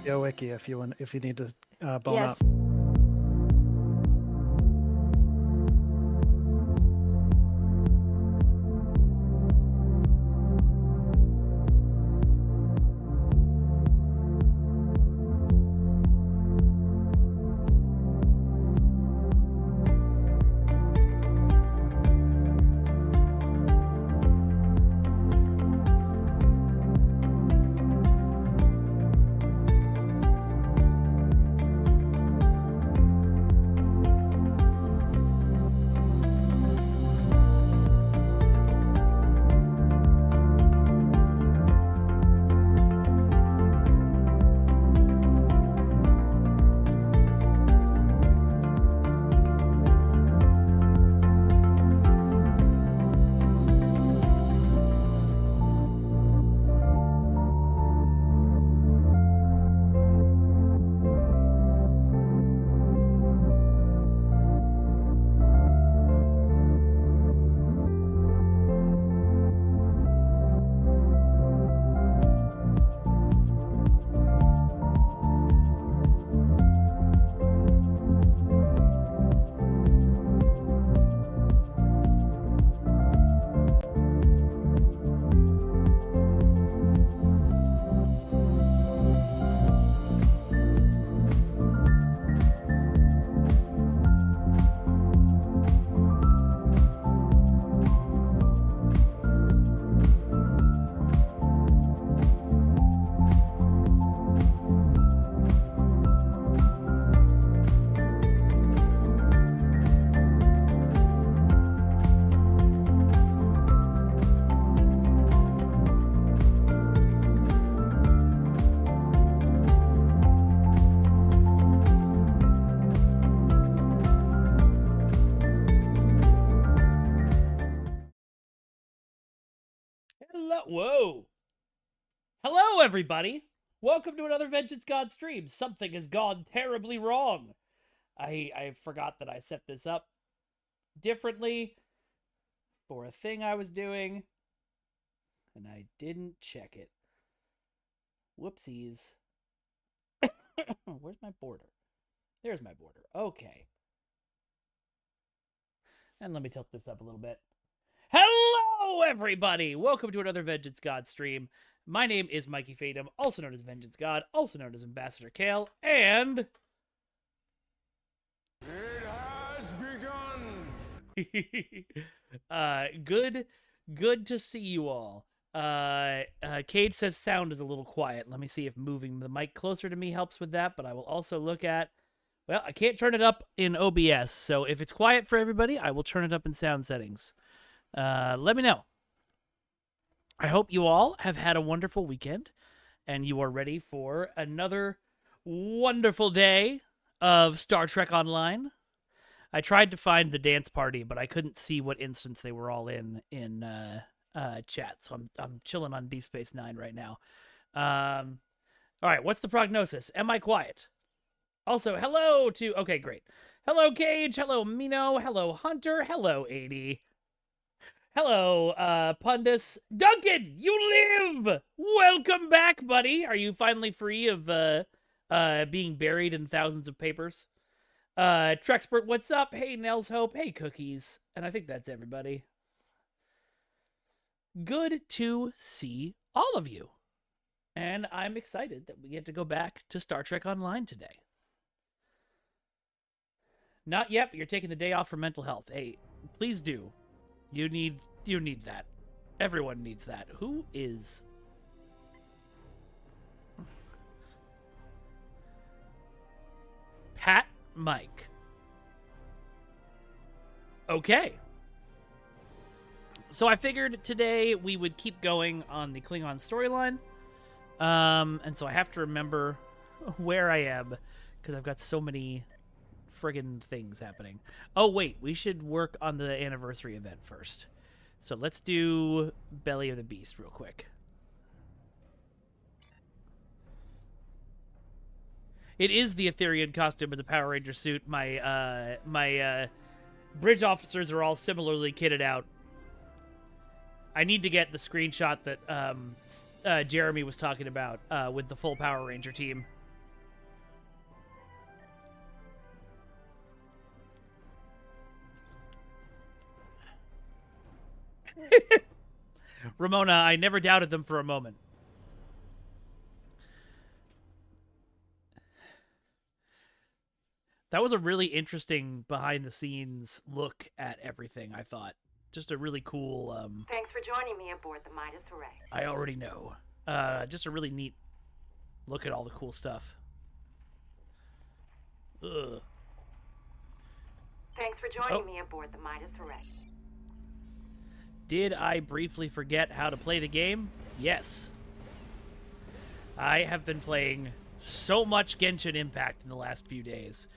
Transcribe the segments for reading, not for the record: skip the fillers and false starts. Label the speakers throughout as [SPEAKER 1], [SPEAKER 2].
[SPEAKER 1] Go wiki if you need to bone
[SPEAKER 2] Yes.
[SPEAKER 1] up.
[SPEAKER 3] Hello, whoa. Hello, everybody. Welcome to another Vengeance God stream. Something has gone terribly wrong. I forgot that I set this up differently for a thing I was doing, and I didn't check it. Whoopsies. Where's my border? There's my border. Okay. And let me tilt this up a little bit. Hello, everybody! Welcome to another Vengeance God stream. My name is Mikey Fatum, also known as Vengeance God, also known as Ambassador Kale, and...
[SPEAKER 4] It has begun!
[SPEAKER 3] Good to see you all. Cade says sound is a little quiet. Let me see if moving the mic closer to me helps with that, but I will also look at... Well, I can't turn it up in OBS, so if it's quiet for everybody, I will turn it up in sound settings. Let me know. I hope you all have had a wonderful weekend and you are ready for another wonderful day of Star Trek Online. I tried to find the dance party, but I couldn't see what instance they were all in chat, so I'm chilling on Deep Space Nine right now. All right, what's the prognosis? Am I quiet? Also, hello to... Okay, great. Hello, Cage. Hello, Mino. Hello, Hunter. Hello, 80. Hello, Pundus. Duncan, you live! Welcome back, buddy. Are you finally free of being buried in thousands of papers? Trexpert, what's up? Hey, Nels Hope. Hey, Cookies. And I think that's everybody. Good to see all of you. And I'm excited that we get to go back to Star Trek Online today. Not yet, but you're taking the day off for mental health. Hey, please do. You need that. Everyone needs that. Who is... Pat Mike. Okay. So I figured today we would keep going on the Klingon storyline. And so I have to remember where I am because I've got so many friggin' things happening. Oh, wait, we should work on the anniversary event first. So let's do Belly of the Beast real quick. It is the Etherean costume with the Power Ranger suit. My bridge officers are all similarly kitted out. I need to get the screenshot that Jeremy was talking about with the full Power Ranger team. Ramona, I never doubted them for a moment. That was a really interesting behind-the-scenes look at everything, I thought. Just a really cool,
[SPEAKER 2] Thanks for joining me aboard the Midas Array.
[SPEAKER 3] I already know. Just a really neat look at all the cool stuff. Ugh.
[SPEAKER 2] Thanks for joining me aboard the Midas Array.
[SPEAKER 3] Did I briefly forget how to play the game? Yes. I have been playing so much Genshin Impact in the last few days.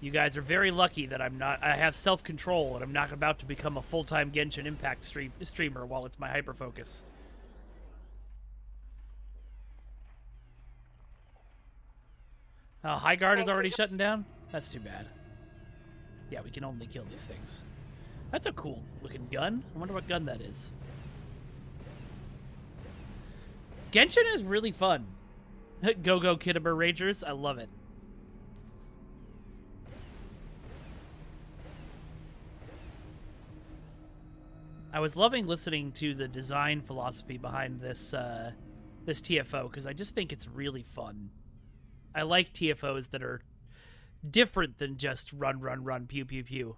[SPEAKER 3] You guys are very lucky that I have self-control and I'm not about to become a full-time Genshin Impact streamer while it's my hyper-focus. High Guard is already shutting down? That's too bad. Yeah, we can only kill these things. That's a cool looking gun. I wonder what gun that is. Genshin is really fun. Go Kittimer Ragers. I love it. I was loving listening to the design philosophy behind this this TFO because I just think it's really fun. I like TFOs that are different than just run, pew, pew, pew.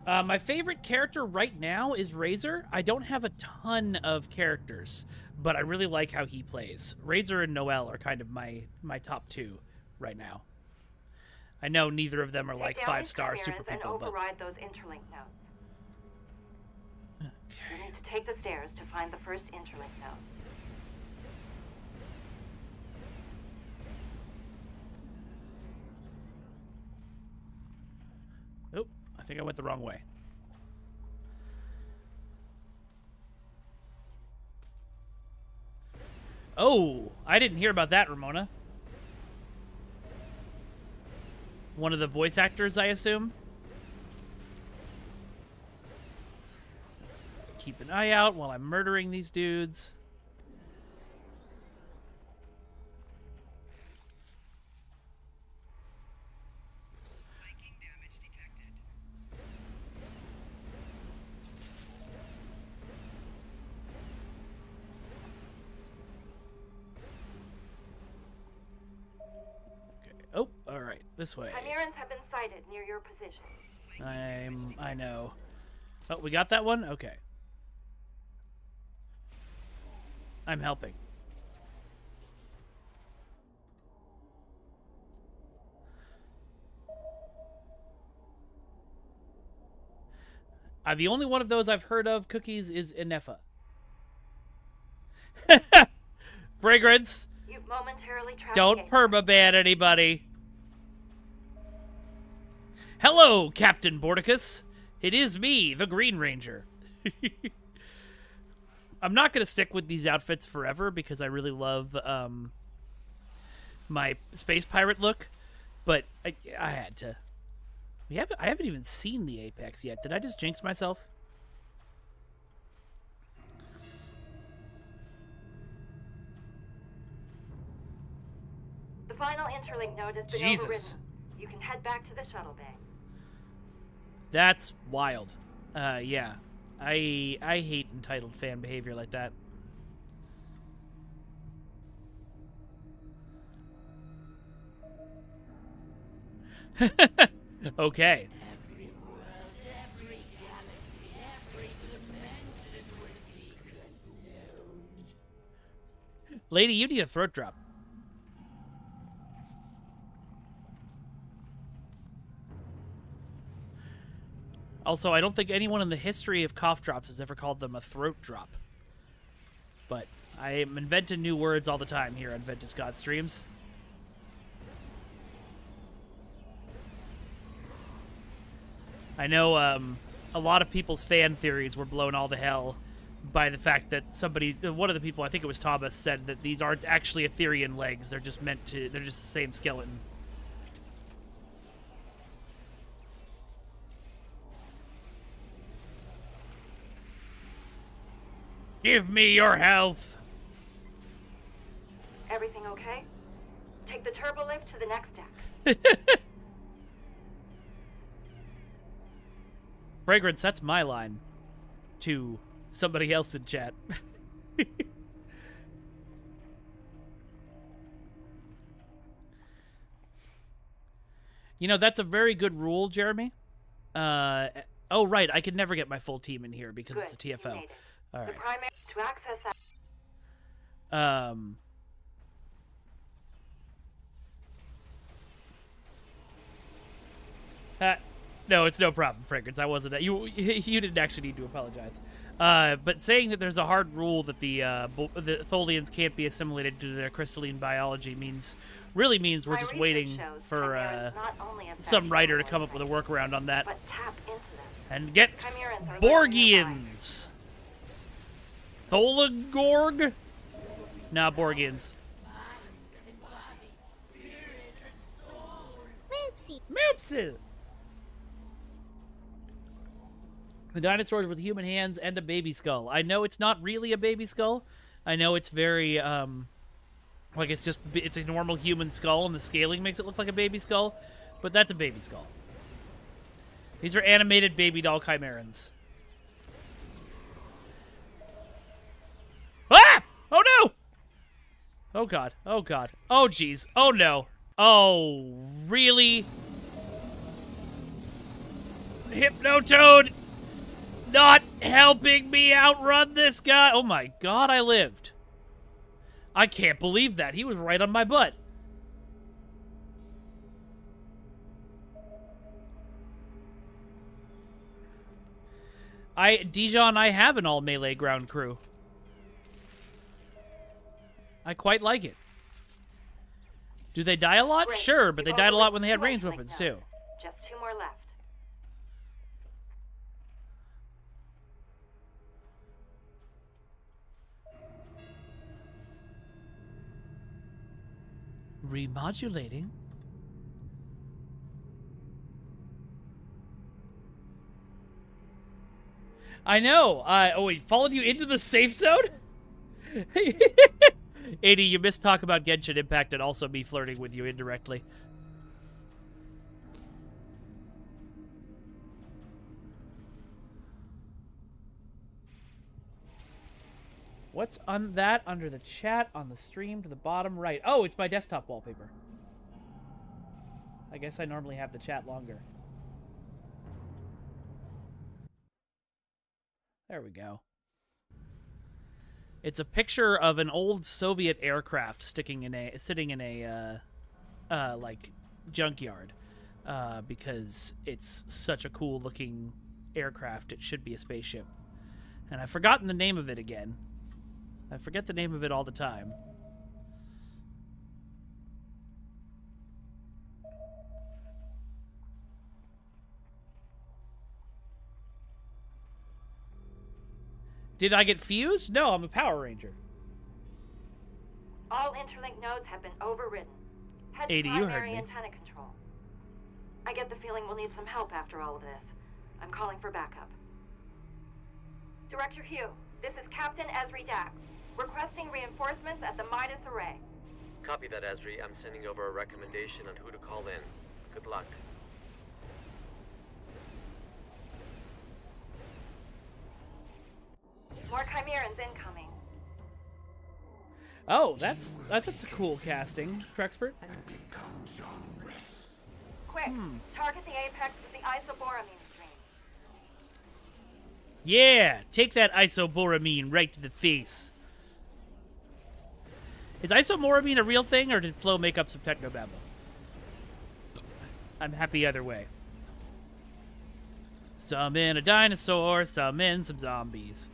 [SPEAKER 3] My favorite character right now is Razor. I don't have a ton of characters, but I really like how he plays. Razor and Noelle are kind of my top two right now. I know neither of them are like 5-star super people,
[SPEAKER 2] and override those interlink nodes.
[SPEAKER 3] Okay.
[SPEAKER 2] You need to take the stairs to find the first interlink node.
[SPEAKER 3] Oh, I think I went the wrong way. Oh, I didn't hear about that, Ramona. One of the voice actors, I assume? Keep an eye out while I'm murdering these dudes. Oh, all right, this way.
[SPEAKER 2] Chimerans have been sighted near your position.
[SPEAKER 3] I know. Oh, we got that one? Okay. I'm helping. The only one of those I've heard of, Cookies, is Inefa. Fragrance.
[SPEAKER 2] You've momentarily traveled.
[SPEAKER 3] Don't permaban anybody. Hello, Captain Bordicus. It is me, the Green Ranger. I'm not going to stick with these outfits forever because I really love my space pirate look, but I had to. I haven't even seen the Apex yet. Did I just jinx myself?
[SPEAKER 2] The final interlink node has been
[SPEAKER 3] Jesus.
[SPEAKER 2] overridden. You can head back to the shuttle bay.
[SPEAKER 3] That's wild. Yeah. I hate entitled fan behavior like that. Okay. Lady, you need a throat drop. Also, I don't think anyone in the history of cough drops has ever called them a throat drop. But I am inventing new words all the time here on Ventus God Streams. I know a lot of people's fan theories were blown all to hell by the fact that one of the people, I think it was Thomas, said that these aren't actually Etherean legs. They're just they're just the same skeleton. Give me your health.
[SPEAKER 2] Everything okay? Take the turbo lift to the next deck.
[SPEAKER 3] Fragrance, that's my line to somebody else in chat. You know, that's a very good rule, Jeremy. Oh, right. I could never get my full team in here because
[SPEAKER 2] Good.
[SPEAKER 3] it's the
[SPEAKER 2] You
[SPEAKER 3] TFO.
[SPEAKER 2] made it.
[SPEAKER 3] All
[SPEAKER 2] The
[SPEAKER 3] right.
[SPEAKER 2] primary to access that.
[SPEAKER 3] No, it's no problem, Fragrance. I wasn't. You didn't actually need to apologize. But saying that there's a hard rule that the Tholians can't be assimilated due to their crystalline biology really means we're
[SPEAKER 2] My
[SPEAKER 3] just
[SPEAKER 2] research
[SPEAKER 3] waiting
[SPEAKER 2] shows
[SPEAKER 3] for
[SPEAKER 2] chimeras not only affect
[SPEAKER 3] some writer to
[SPEAKER 2] humanoid
[SPEAKER 3] come up with a workaround on that
[SPEAKER 2] but tap into them.
[SPEAKER 3] and get
[SPEAKER 2] Chimerans are
[SPEAKER 3] Borgians. Tholagorg? Nah, Borgians. Moopsie. The dinosaurs with human hands and a baby skull. I know it's not really a baby skull. I know it's very, like it's a normal human skull and the scaling makes it look like a baby skull, but that's a baby skull. These are animated baby doll chimerans. Ah! Oh no! Oh god. Oh god. Oh jeez. Oh no. Oh, really? Hypnotoad! Not helping me outrun this guy. Oh my god, I lived. I can't believe that. He was right on my butt. Dijon, I have an all melee ground crew. I quite like it. Do they die a lot?
[SPEAKER 2] Great.
[SPEAKER 3] Sure, but they
[SPEAKER 2] You've
[SPEAKER 3] died a lot
[SPEAKER 2] overlooked
[SPEAKER 3] when they had
[SPEAKER 2] 2
[SPEAKER 3] ranged
[SPEAKER 2] link
[SPEAKER 3] weapons
[SPEAKER 2] nodes.
[SPEAKER 3] too.
[SPEAKER 2] Just 2 more left.
[SPEAKER 3] Remodulating. I know. Oh wait, followed you into the safe zone? 80, you missed talk about Genshin Impact and also me flirting with you indirectly. What's on that under the chat on the stream to the bottom right? Oh, it's my desktop wallpaper. I guess I normally have the chat longer. There we go. It's a picture of an old Soviet aircraft sitting in a like junkyard, because it's such a cool looking aircraft. It should be a spaceship, and I've forgotten the name of it again. I forget the name of it all the time. Did I get fused? No, I'm a Power Ranger.
[SPEAKER 2] All interlink nodes have been overridden. Head to
[SPEAKER 3] 80, you heard
[SPEAKER 2] primary
[SPEAKER 3] me.
[SPEAKER 2] antenna control. I get the feeling we'll need some help after all of this. I'm calling for backup. Director Hugh, this is Captain Esri Dax, requesting reinforcements at the Midas Array.
[SPEAKER 5] Copy that, Esri. I'm sending over a recommendation on who to call in. Good luck.
[SPEAKER 2] More Chimerans incoming.
[SPEAKER 3] Oh, that's a cool casting, Trexpert.
[SPEAKER 2] Quick, target the apex with the isoboramine stream.
[SPEAKER 3] Yeah, take that isoboramine right to the face. Is isoboramine a real thing, or did Flo make up some technobabble? I'm happy either way. Summon a dinosaur, summon some zombies.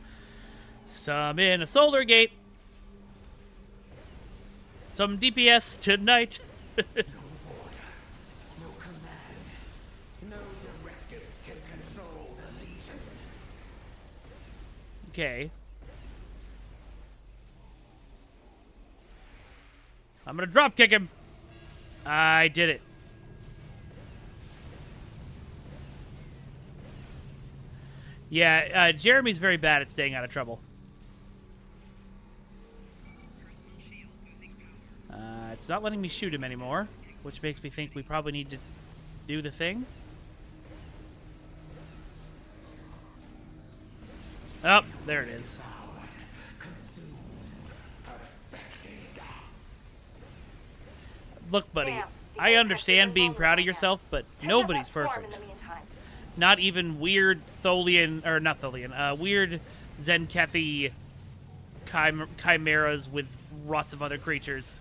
[SPEAKER 3] Summon a solar gate. Some DPS tonight.
[SPEAKER 4] No order, no command, no directive can control the Legion.
[SPEAKER 3] Okay. I'm gonna drop kick him. I did it. Yeah, Jeremy's very bad at staying out of trouble. It's not letting me shoot him anymore, which makes me think we probably need to do the thing. Oh, there it is. Look, buddy,
[SPEAKER 2] Damn, the
[SPEAKER 3] I
[SPEAKER 2] Apex
[SPEAKER 3] understand
[SPEAKER 2] is
[SPEAKER 3] being proud of
[SPEAKER 2] invulnerable
[SPEAKER 3] yourself, but
[SPEAKER 2] now. Check out
[SPEAKER 3] nobody's
[SPEAKER 2] that swarm
[SPEAKER 3] perfect.
[SPEAKER 2] In the meantime.
[SPEAKER 3] Not even weird Tholian, or not Tholian, weird Zenkethi chimeras with lots of other creatures.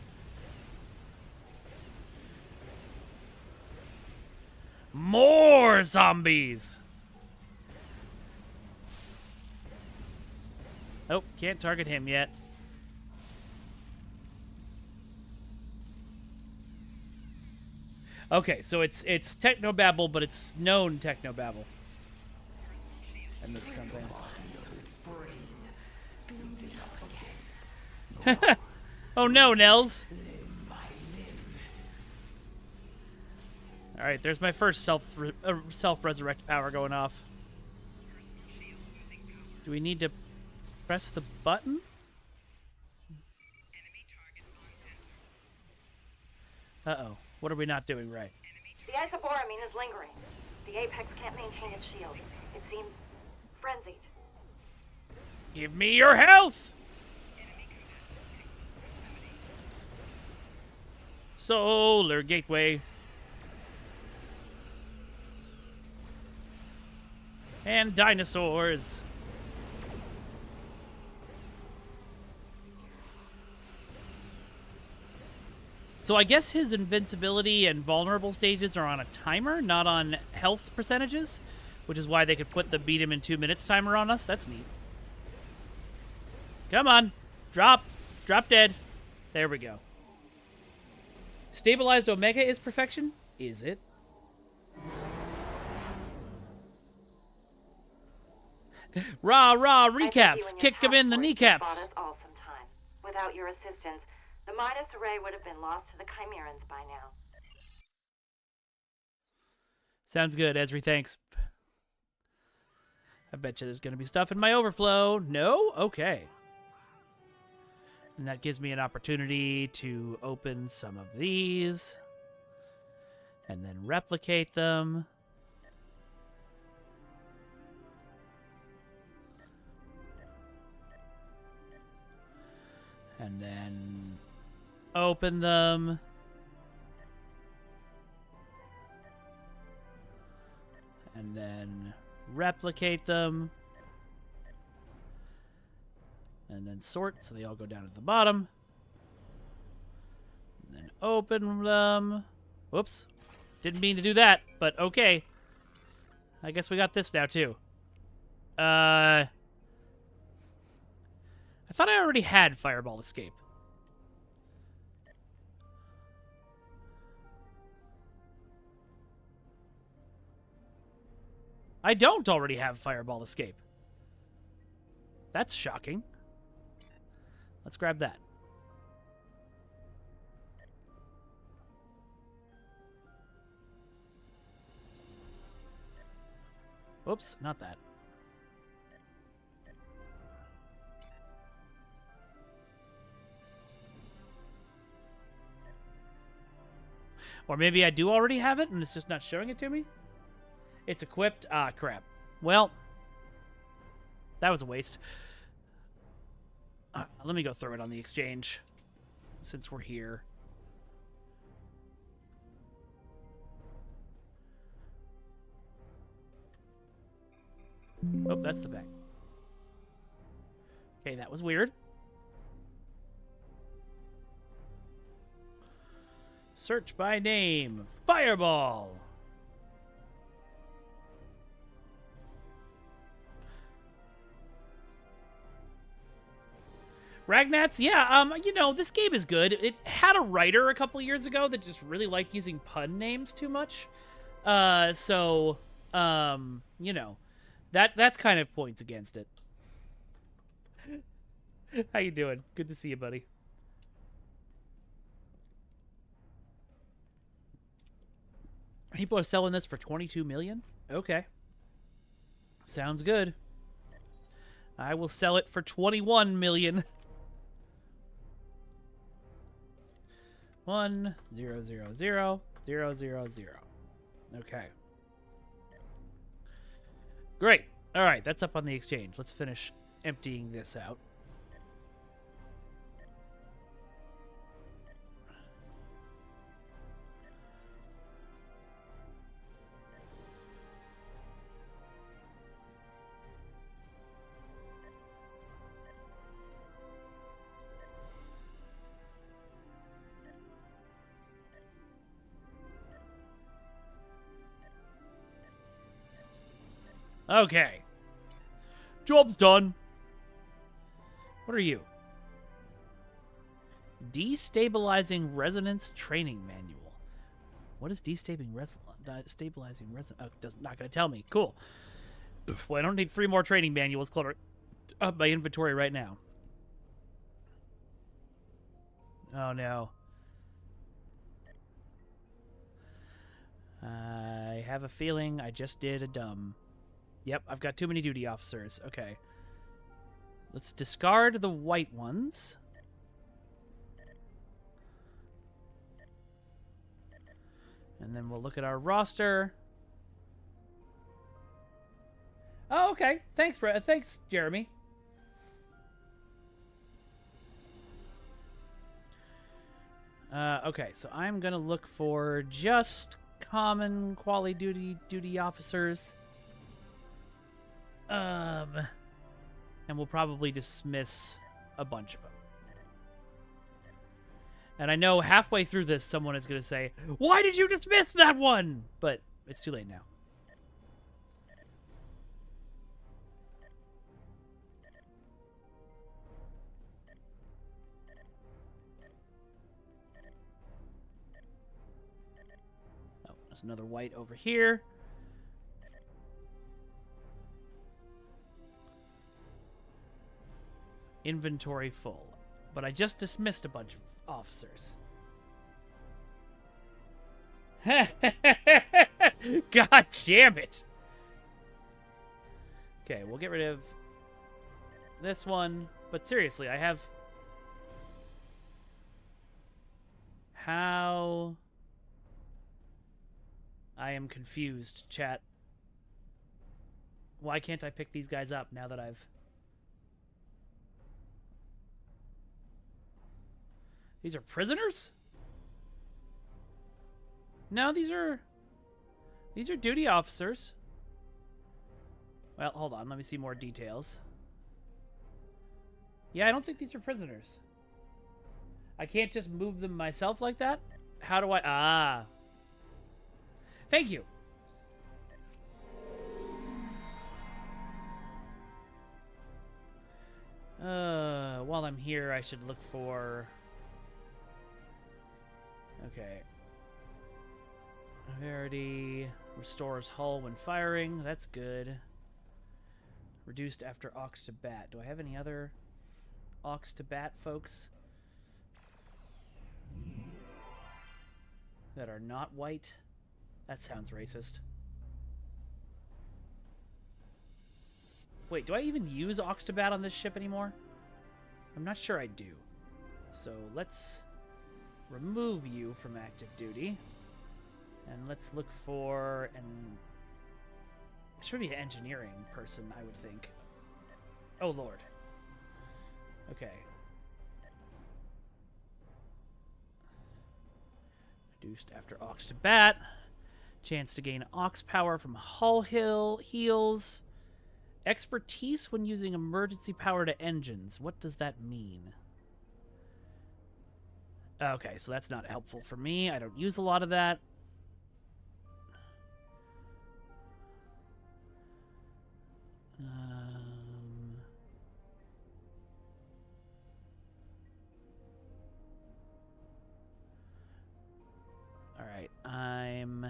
[SPEAKER 3] More zombies! Oh, can't target him yet. Okay, so it's technobabble, but it's known technobabble. And this is something. Oh no, Nels. All right, there's my first self-resurrect power going off. Do we need to press the button? Uh-oh. What are we not doing right?
[SPEAKER 2] The isoboramine is lingering. The Apex can't maintain its shield. It seems frenzied.
[SPEAKER 3] Give me your health! Solar Gateway. And dinosaurs. So I guess his invincibility and vulnerable stages are on a timer, not on health percentages, which is why they could put the beat him in 2 minutes timer on us. That's neat. Come on. Drop. Drop dead. There we go. Stabilized Omega is perfection? Is it? Rah, rah, recaps. Kick him in the kneecaps.
[SPEAKER 2] Us all sometime. Without your assistance, the Midas array would have been lost to the Chimerans by now.
[SPEAKER 3] Sounds good, Esri, thanks. I bet you there's going to be stuff in my overflow. No? Okay. And that gives me an opportunity to open some of these. And then replicate them. And then open them. And then replicate them. And then sort so they all go down to the bottom. And then open them. Whoops. Didn't mean to do that, but okay. I guess we got this now too. I thought I already had Fireball Escape. I don't already have Fireball Escape. That's shocking. Let's grab that. Whoops, not that. Or maybe I do already have it and it's just not showing it to me? It's equipped. Ah, crap. Well, that was a waste. Let me go throw it on the exchange since we're here. Oh, that's the bag. Okay, that was weird. Search by name. Fireball. Ragnats, yeah, you know, this game is good. It had a writer a couple years ago that just really liked using pun names too much. You know, that's kind of points against it. How you doing? Good to see you, buddy. People are selling this for $22 million? Okay. Sounds good. I will sell it for $21 million. 1 0 0 0 0 0 0. Okay. Great. All right, that's up on the exchange. Let's finish emptying this out. Okay. Job's done. What are you? Destabilizing Resonance Training Manual. What is destabilizing resonance? Oh, not going to tell me. Cool. Well, I don't need 3 more training manuals cluttered up my inventory right now. Oh, no. I have a feeling I just did a dumb... Yep, I've got too many duty officers. Okay. Let's discard the white ones. And then we'll look at our roster. Oh, okay. Thanks, thanks, Jeremy. Okay, so I'm gonna look for just common quality duty officers. And we'll probably dismiss a bunch of them. And I know halfway through this, someone is going to say, "Why did you dismiss that one?" But it's too late now. Oh, there's another white over here. Inventory full. But I just dismissed a bunch of officers. God damn it. Okay, we'll get rid of this one. But seriously, I have... How... I am confused, chat. Why can't I pick these guys up now that I've... These are prisoners? No, these are duty officers. Well, hold on. Let me see more details. Yeah, I don't think these are prisoners. I can't just move them myself like that? How do I... Ah. Thank you. While I'm here, I should look for... Okay. Verity restores hull when firing. That's good. Reduced after aux to bat. Do I have any other aux to bat folks that are not white? That sounds racist. Wait, do I even use aux to bat on this ship anymore? I'm not sure I do. So let's remove you from active duty. And let's look for an... It should be an engineering person, I would think. Oh, Lord. Okay. Reduced after aux to bat. Chance to gain aux power from hull heals. Expertise when using emergency power to engines. What does that mean? Okay, so that's not helpful for me. I don't use a lot of that. Alright, I'm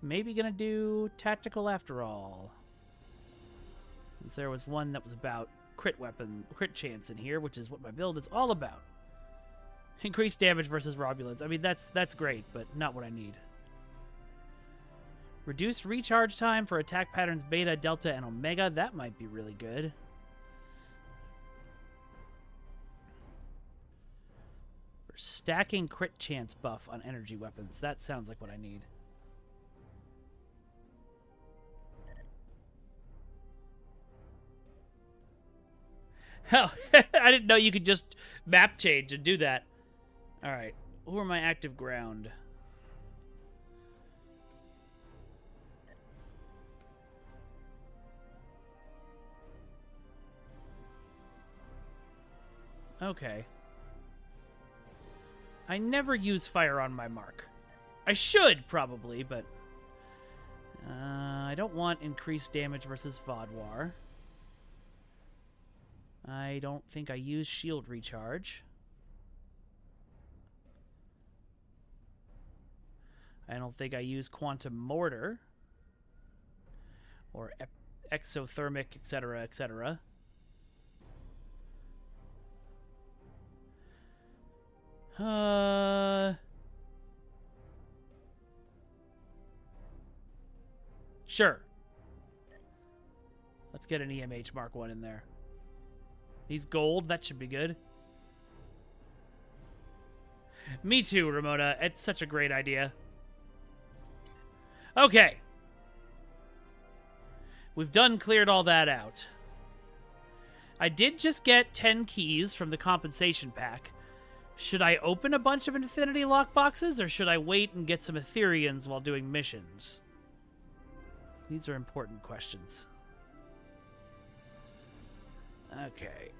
[SPEAKER 3] maybe gonna do tactical after all. Since there was one that was about crit chance in here, which is what my build is all about. Increased damage versus Romulans. I mean, that's great, but not what I need. Reduced recharge time for attack patterns Beta, Delta, and Omega. That might be really good. For stacking crit chance buff on energy weapons. That sounds like what I need. Hell, I didn't know you could just map change and do that. All right, who are my active ground? Okay. I never use fire on my mark. I should, probably, but... I don't want increased damage versus Vodwar. I don't think I use shield recharge. I don't think I use quantum mortar. Or exothermic, etc., etc. Sure. Let's get an EMH Mark 1 in there. He's gold. That should be good. Me too, Ramona. It's such a great idea. Okay. We've cleared all that out. I did just get 10 keys from the compensation pack. Should I open a bunch of Infinity lockboxes, or should I wait and get some Ethereans while doing missions? These are important questions. Okay.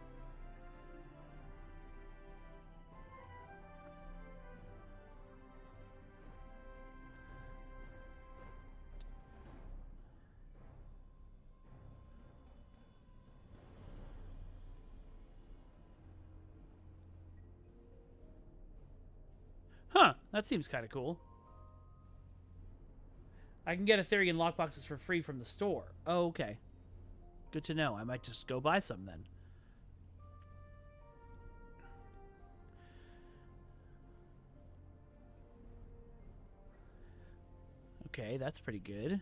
[SPEAKER 3] Huh, that seems kind of cool. I can get Etherean lockboxes for free from the store. Oh, okay. Good to know. I might just go buy some then. Okay, that's pretty good.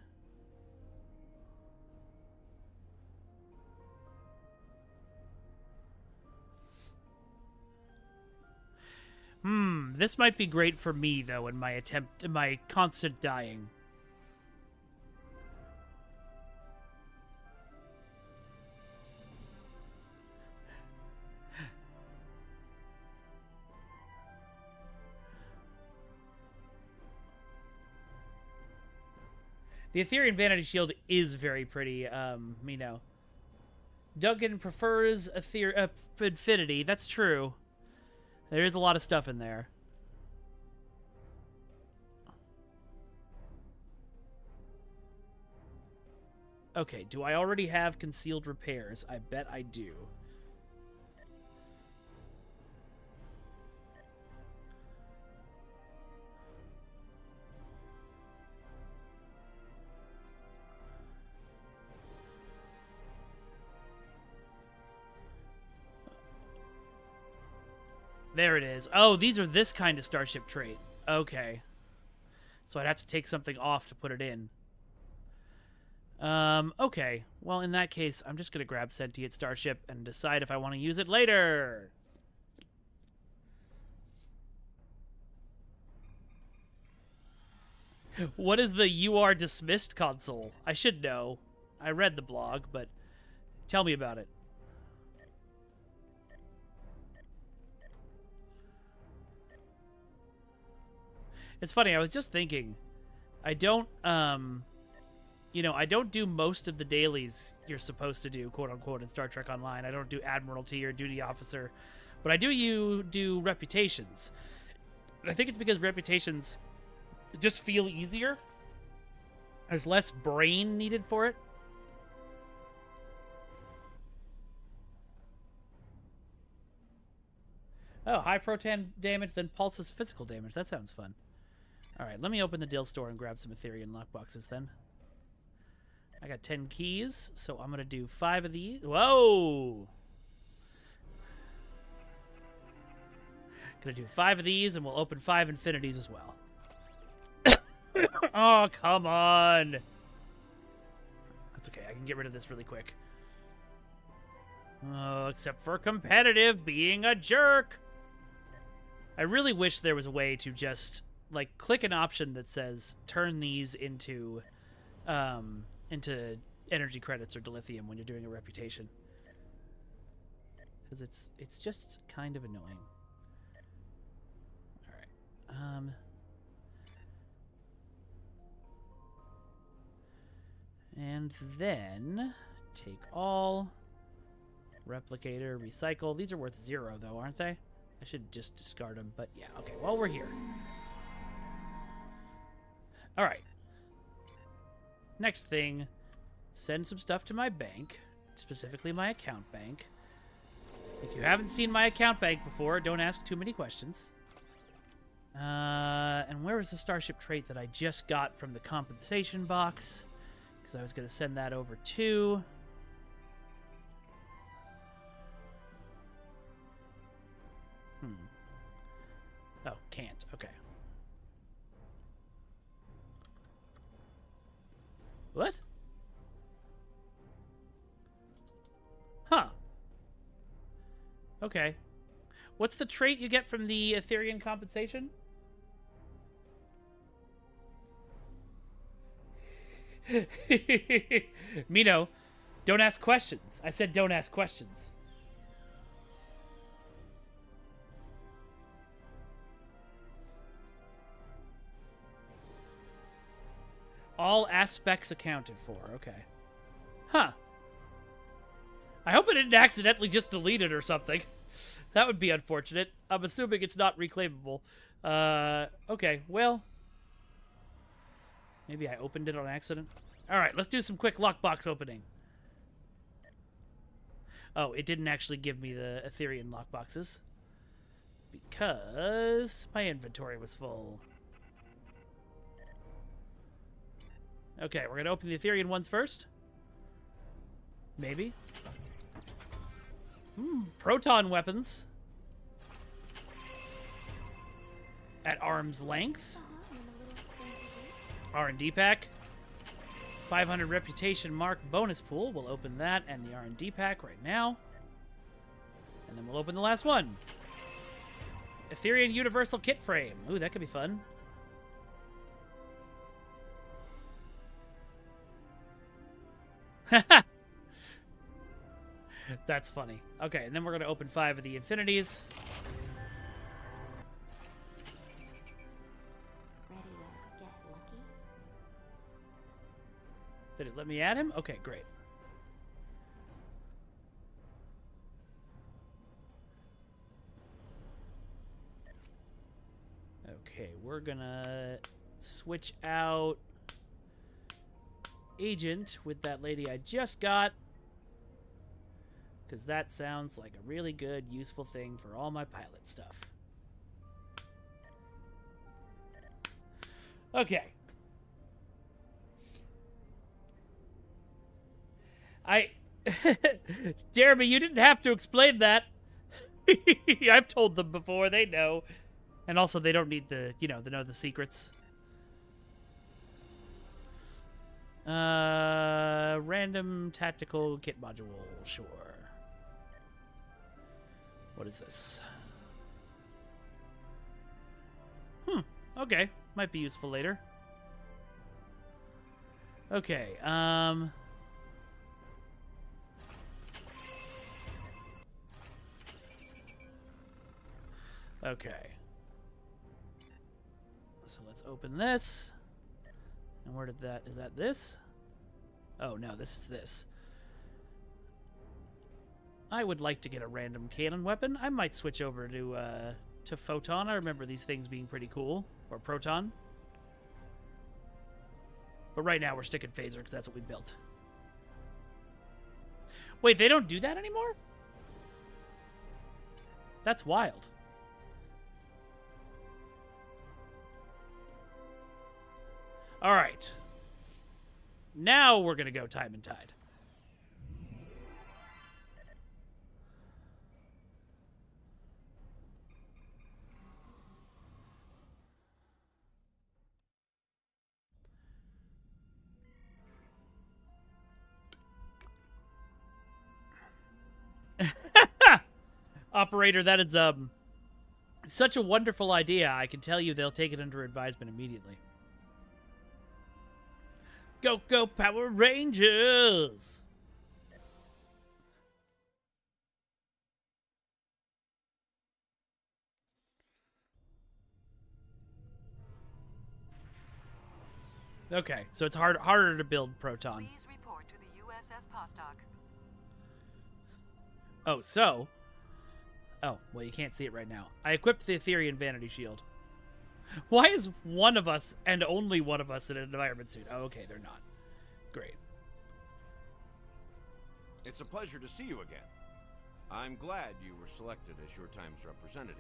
[SPEAKER 3] This might be great for me, though, in my constant dying. The Etherean Vanity Shield is very pretty, me know. Duncan prefers Infinity. That's true. There is a lot of stuff in there. Okay, do I already have concealed repairs? I bet I do. There it is. Oh, these are this kind of starship trait. Okay. So I'd have to take something off to put it in. Okay. Well, in that case, I'm just going to grab Sentient Starship and decide if I want to use it later. What is the "You Are Dismissed" console? I should know. I read the blog, but tell me about it. It's funny, I was just thinking, I don't, you know, I don't do most of the dailies you're supposed to do, quote-unquote, in Star Trek Online. I don't do Admiralty or Duty Officer, but I do reputations. And I think it's because reputations just feel easier. There's less brain needed for it. Oh, high proton damage, then pulses physical damage. That sounds fun. All right, let me open the deal store and grab some Etherean lockboxes then. I got 10 keys, so I'm going to do 5 of these. Whoa! Going to do 5 of these, and we'll open 5 Infinities as well. Oh, come on! That's okay, I can get rid of this really quick. Oh, except for competitive being a jerk! I really wish there was a way to just, like, click an option that says turn these into energy credits or dilithium when you're doing a reputation. because it's just kind of annoying. All right. And then take all, replicator, recycle. These are worth 0 though, aren't they? I should just discard them, but yeah, okay, while we're here. All right. Next thing, send some stuff to my bank, specifically my account bank. If you haven't seen my account bank before, don't ask too many questions. And where was the Starship trait that I just got from the compensation box? Because I was going to send that over too. Oh, can't. Okay. What? Huh. Okay. What's the trait you get from the Ethereum compensation? Mino, don't ask questions. I said don't ask questions. All aspects accounted for. Okay. Huh. I hope I didn't accidentally just delete it or something. That would be unfortunate. I'm assuming it's not reclaimable. Okay, well. Maybe I opened it on accident. Alright, let's do some quick lockbox opening. Oh, it didn't actually give me the Ethereum lockboxes. Because my inventory was full. Okay, we're going to open the Ethereum ones first. Maybe. Proton weapons. At arm's length. R&D pack. 500 reputation mark bonus pool. We'll open that and the R&D pack right now. And then we'll open the last one. Ethereum universal kit frame. Ooh, that could be fun. That's funny. Okay, and then we're going to open 5 of the infinities.
[SPEAKER 6] Ready to get lucky?
[SPEAKER 3] Did it let me add him? Okay, great. Okay, we're going to switch out Agent with that lady I just got. Because that sounds like a really good, useful thing for all my pilot stuff. Okay. Jeremy, you didn't have to explain that. I've told them before. They know. And also, they don't need the, to know the secrets. Random tactical kit module. Sure. What is this? Okay. Might be useful later. Okay, okay. So let's open this. And where did that... Is that this? Oh, no, this is this. I would like to get a random cannon weapon. I might switch over to Photon. I remember these things being pretty cool. Or Proton. But right now we're sticking Phaser because that's what we built. Wait, they don't do that anymore? That's wild. All right. Now we're going to go Time and Tide. Operator, that is such a wonderful idea. I can tell you they'll take it under advisement immediately. Go, go, Power Rangers! Okay, so it's harder to build proton.
[SPEAKER 7] Please report to the USS Postok.
[SPEAKER 3] Oh, so. Oh, well, you can't see it right now. I equipped the Etherean Vanity Shield. Why is one of us and only one of us in an environment suit? Oh, okay, they're not. Great.
[SPEAKER 8] It's a pleasure to see you again. I'm glad you were selected as your time's representative.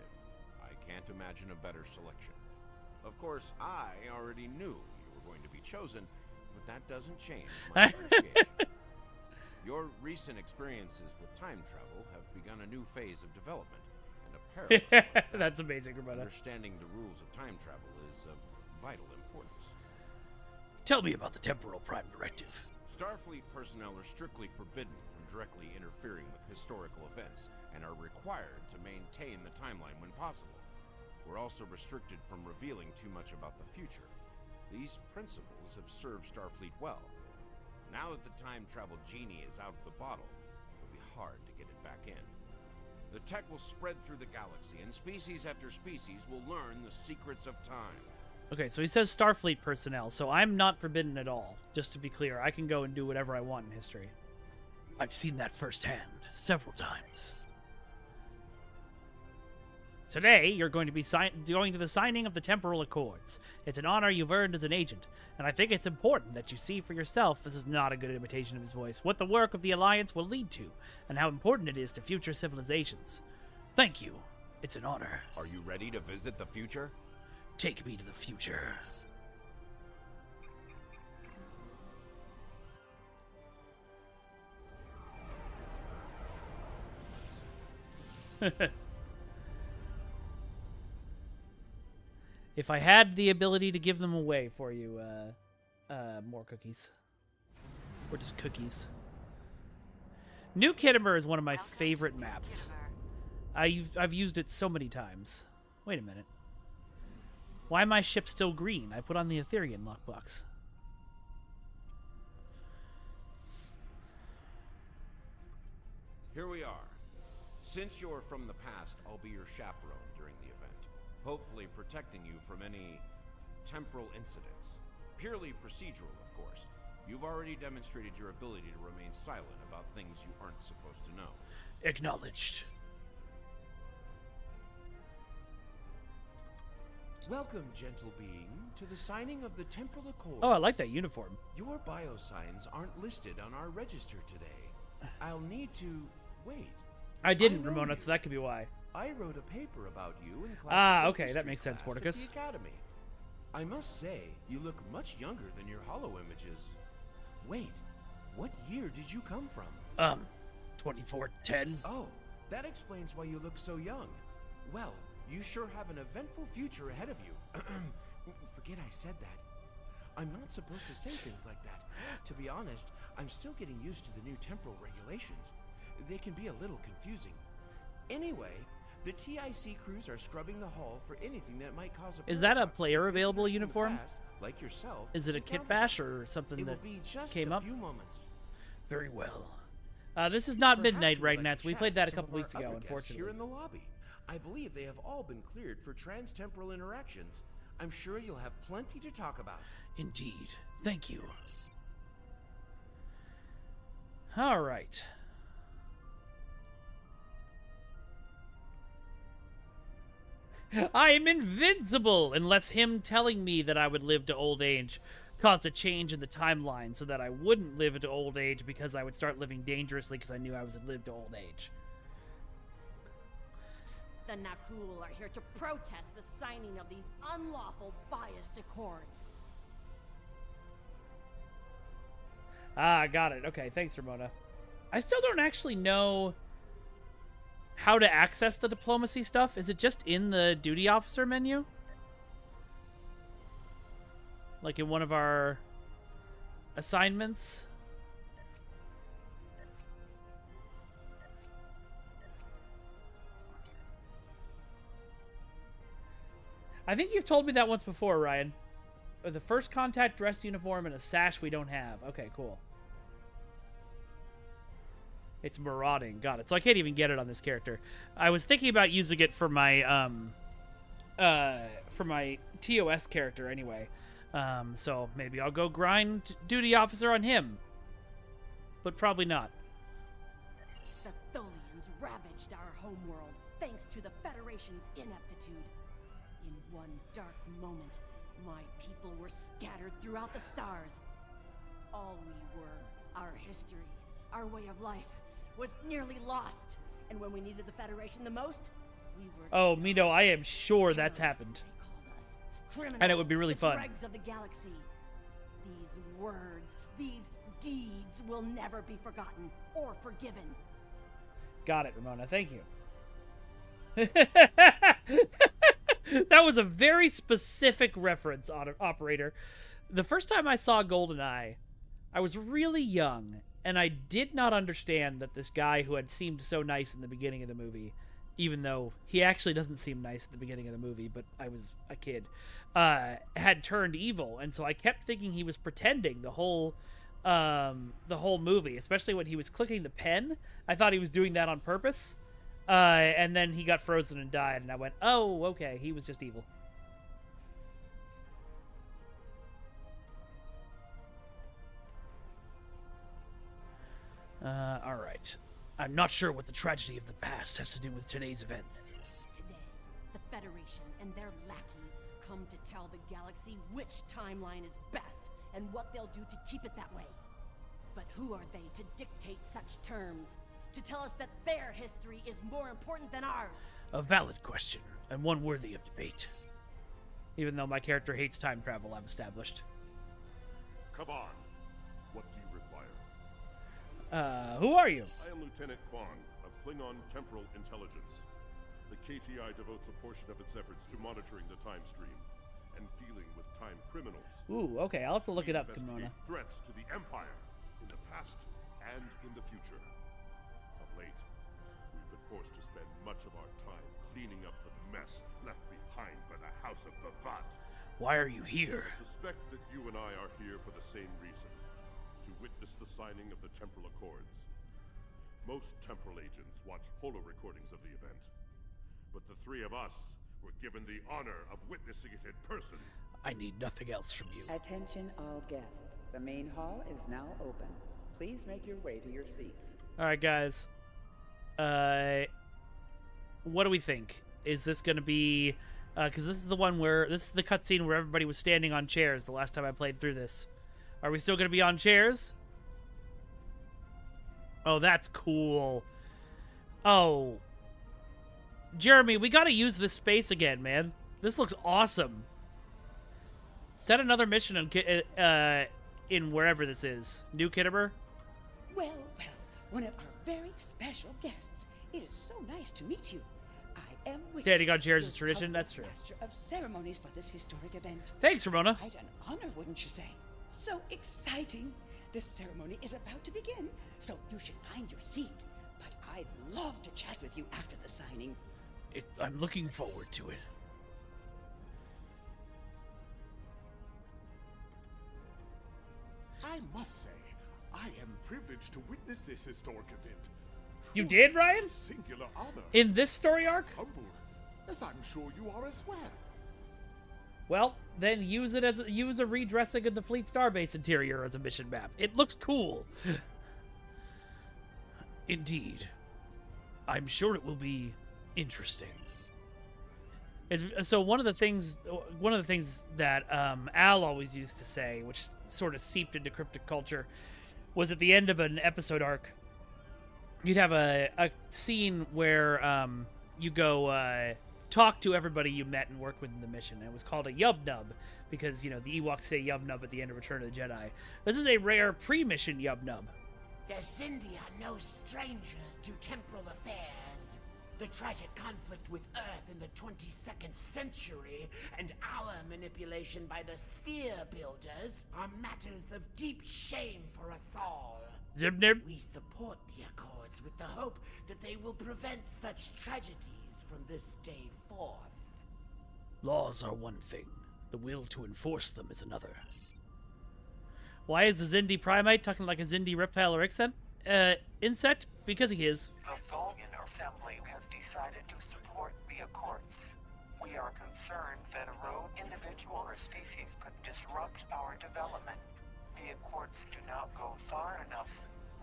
[SPEAKER 8] I can't imagine a better selection. Of course, I already knew you were going to be chosen, but that doesn't change my appreciation. Your recent experiences with time travel have begun a new phase of development, and a perilous one.
[SPEAKER 3] That's amazing, Ramona.
[SPEAKER 8] Understanding the rules of time travel is of vital importance.
[SPEAKER 3] Tell me about the Temporal Prime Directive.
[SPEAKER 8] Starfleet personnel are strictly forbidden from directly interfering with historical events and are required to maintain the timeline when possible. We're also restricted from revealing too much about the future. These principles have served Starfleet well. Now that the time travel genie is out of the bottle, it'll be hard to get it back in. The tech will spread through the galaxy, and species after species will learn the secrets of time.
[SPEAKER 3] Okay, so he says Starfleet personnel, so I'm not forbidden at all. Just to be clear, I can go and do whatever I want in history. I've seen that firsthand, several times. Today, you're going to be going to the signing of the Temporal Accords. It's an honor you've earned as an agent, and I think it's important that you see for yourself, this is not a good imitation of his voice, what the work of the Alliance will lead to, and how important it is to future civilizations. Thank you. It's an honor.
[SPEAKER 8] Are you ready to visit the future?
[SPEAKER 3] Take me to the future. If I had the ability to give them away for you, more cookies. Or just cookies. New Kittimer is one of my
[SPEAKER 7] Welcome to
[SPEAKER 3] favorite
[SPEAKER 7] New
[SPEAKER 3] maps.
[SPEAKER 7] Kittimer.
[SPEAKER 3] I've used it so many times. Wait a minute. Why am my ship still green? I put on the Etherean lockbox.
[SPEAKER 8] Here we are. Since you're from the past, I'll be your chaperone during the event, hopefully protecting you from any temporal incidents. Purely procedural, of course. You've already demonstrated your ability to remain silent about things you aren't supposed to know.
[SPEAKER 3] Acknowledged.
[SPEAKER 8] Welcome, gentle being, to the signing of the Temporal Accords.
[SPEAKER 3] Oh, I like that uniform.
[SPEAKER 8] Your biosigns aren't listed on our register today. I'll need to wait.
[SPEAKER 3] I didn't,
[SPEAKER 8] know
[SPEAKER 3] Ramona,
[SPEAKER 8] you.
[SPEAKER 3] so that could be why.
[SPEAKER 8] I wrote a paper about you in classical
[SPEAKER 3] Ah, okay, that
[SPEAKER 8] history
[SPEAKER 3] makes sense,
[SPEAKER 8] class at
[SPEAKER 3] Porticus.
[SPEAKER 8] the Academy. I must say, you look much younger than your holo images. Wait, what year did you come from?
[SPEAKER 3] 2410.
[SPEAKER 8] Oh, that explains why you look so young. Well, you sure have an eventful future ahead of you. Forget I said that. I'm not supposed to say things like that. To be honest, I'm still getting used to the new temporal regulations. They can be a little confusing. Anyway, the TIC crews are scrubbing the hall for anything that might cause a
[SPEAKER 3] Is that a
[SPEAKER 8] paradox.
[SPEAKER 3] player available
[SPEAKER 8] Visitors from the
[SPEAKER 3] uniform?
[SPEAKER 8] past, like yourself,
[SPEAKER 3] Is it a kit
[SPEAKER 8] encounter
[SPEAKER 3] bash
[SPEAKER 8] them.
[SPEAKER 3] or something
[SPEAKER 8] It will
[SPEAKER 3] that
[SPEAKER 8] be just
[SPEAKER 3] came
[SPEAKER 8] a
[SPEAKER 3] up?
[SPEAKER 8] few moments.
[SPEAKER 3] Very well. This is not
[SPEAKER 8] Perhaps
[SPEAKER 3] Midnight
[SPEAKER 8] you would
[SPEAKER 3] Right
[SPEAKER 8] like
[SPEAKER 3] Nets.
[SPEAKER 8] to
[SPEAKER 3] We
[SPEAKER 8] chat
[SPEAKER 3] played
[SPEAKER 8] with
[SPEAKER 3] that a
[SPEAKER 8] some
[SPEAKER 3] couple
[SPEAKER 8] of our
[SPEAKER 3] weeks ago,
[SPEAKER 8] other guests
[SPEAKER 3] unfortunately.
[SPEAKER 8] Here in the lobby. I believe they have all been cleared for trans-temporal interactions. I'm sure you'll have plenty to talk about.
[SPEAKER 3] Indeed. Thank you. All right. I am invincible unless him telling me that I would live to old age caused a change in the timeline so that I wouldn't live to old age because I would start living dangerously because I knew I was live to old age.
[SPEAKER 6] The Nakul are here to protest the signing of these unlawful biased accords.
[SPEAKER 3] Ah, got it. Okay, thanks, Ramona. I still don't actually know how to access the diplomacy stuff. Is it just in the duty officer menu? Like in one of our assignments? I think you've told me that once before, Ryan. The first contact dress uniform and a sash we don't have. Okay, cool. It's marauding. Got it. So I can't even get it on this character. I was thinking about using it for my TOS character anyway. So maybe I'll go grind duty officer on him. But probably not.
[SPEAKER 6] The Tholians ravaged our homeworld thanks to the Federation's ineptitude. In one dark moment, my people were scattered throughout the stars. All we were, our history, our way of life, was nearly lost. And when we needed the Federation the most, we were...
[SPEAKER 3] Oh, Mito, I am sure that's
[SPEAKER 6] terrorists,
[SPEAKER 3] happened.
[SPEAKER 6] they called us. Criminals,
[SPEAKER 3] And it would be really
[SPEAKER 6] the
[SPEAKER 3] fun.
[SPEAKER 6] dregs of the galaxy. These words, these deeds will never be forgotten or forgiven.
[SPEAKER 3] Got it, Ramona. Thank you. That was a very specific reference, operator. The first time I saw GoldenEye, I was really young, and I did not understand that this guy who had seemed so nice in the beginning of the movie, even though he actually doesn't seem nice at the beginning of the movie, but I was a kid, had turned evil. And so I kept thinking he was pretending the whole movie, especially when he was clicking the pen. I thought he was doing that on purpose. And then he got frozen and died, and I went, oh, okay, he was just evil. All right. I'm not sure what the tragedy of the past has to do with today's events.
[SPEAKER 6] Today, the Federation and their lackeys come to tell the galaxy which timeline is best and what they'll do to keep it that way. But who are they to dictate such terms? To tell us that their history is more important than ours?
[SPEAKER 3] A valid question, and one worthy of debate. Even though my character hates time travel, I've established.
[SPEAKER 9] Come on. What do you require?
[SPEAKER 3] Who are you?
[SPEAKER 9] I am Lieutenant Kwang of Klingon Temporal Intelligence. The KTI devotes a portion of its efforts to monitoring the time stream and dealing with time criminals.
[SPEAKER 3] Ooh, okay, I'll have to look it up, Kimona.
[SPEAKER 9] Investigate threats to the Empire in the past and in the future. Of late, we've been forced to spend much of our time cleaning up the mess left behind by the House of Bavat.
[SPEAKER 3] Why are you here?
[SPEAKER 9] I suspect that you and I are here for the same reason. To witness the signing of the Temporal Accords. Most Temporal agents watch holo recordings of the event. But the three of us were given the honor of witnessing it in person.
[SPEAKER 3] I need nothing else from you.
[SPEAKER 10] Attention all guests. The main hall is now open. Please make your way to your seats.
[SPEAKER 3] Alright, guys. What do we think? Is this going to be... because this is the one where... This is the cutscene where everybody was standing on chairs the last time I played through this. Are we still going to be on chairs? Oh, that's cool. Oh. Jeremy, we got to use this space again, man. This looks awesome. Set another mission in wherever this is. New Kittimer?
[SPEAKER 10] Well, one of our very special guests. It is so nice to meet you. I am Wixie,
[SPEAKER 3] Standing on chairs is
[SPEAKER 10] your
[SPEAKER 3] tradition,
[SPEAKER 10] public
[SPEAKER 3] that's true.
[SPEAKER 10] Master of ceremonies for this historic event.
[SPEAKER 3] Thanks, Ramona.
[SPEAKER 10] Quite an honor, wouldn't you say? So exciting. This ceremony is about to begin, so you should find your seat. But I'd love to chat with you after the signing.
[SPEAKER 3] I'm looking forward to it.
[SPEAKER 9] I must say, I am privileged to witness this historic event.
[SPEAKER 3] You
[SPEAKER 9] Truly,
[SPEAKER 3] did,
[SPEAKER 9] it is
[SPEAKER 3] Ryan?
[SPEAKER 9] a singular honor.
[SPEAKER 3] In this story arc?
[SPEAKER 9] Humbled, as I'm sure you are as well.
[SPEAKER 3] Well, then use a redressing of the Fleet Starbase interior as a mission map. It looks cool. Indeed. I'm sure it will be interesting. So one of the things that Al always used to say, which sort of seeped into cryptic culture, was at the end of an episode arc, you'd have a scene where you go talk to everybody you met and worked with in the mission. And it was called a Yub Nub because, you know, the Ewoks say Yub Nub at the end of Return of the Jedi. This is a rare pre-mission Yub Nub.
[SPEAKER 4] The Xindi are no strangers to temporal affairs. The tragic conflict with Earth in the 22nd century and our manipulation by the Sphere Builders are matters of deep shame for us all.
[SPEAKER 3] Zib nib.
[SPEAKER 4] We support the Accords with the hope that they will prevent such tragedies from this day forth.
[SPEAKER 3] Laws are one thing. The will to enforce them is another. Why is the Xindi Primate talking like a Xindi reptile or insect? Because he is.
[SPEAKER 11] The Tholian Assembly has decided to support the Accords. We We are concerned that a rogue individual or species could disrupt our development. The Accords do not go far enough.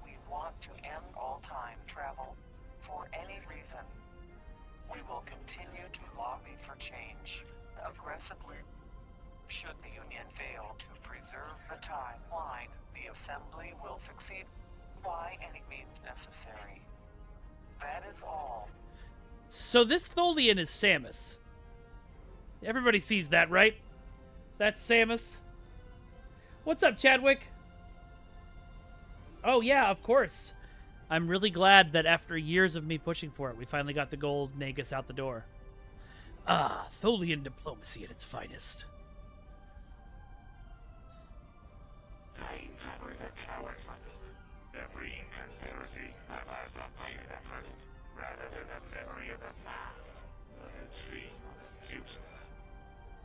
[SPEAKER 11] We want to end all time travel for any reason. We will continue to lobby for change aggressively. Should the Union fail to preserve the timeline, the Assembly will succeed by any means necessary. That is all.
[SPEAKER 3] So this Tholian is Samus. Everybody sees that, right? That's Samus. What's up, Chadwick? Oh, yeah, of course. I'm really glad that after years of me pushing for it, we finally got the gold Nagus out the door. Ah, Tholian diplomacy at its finest.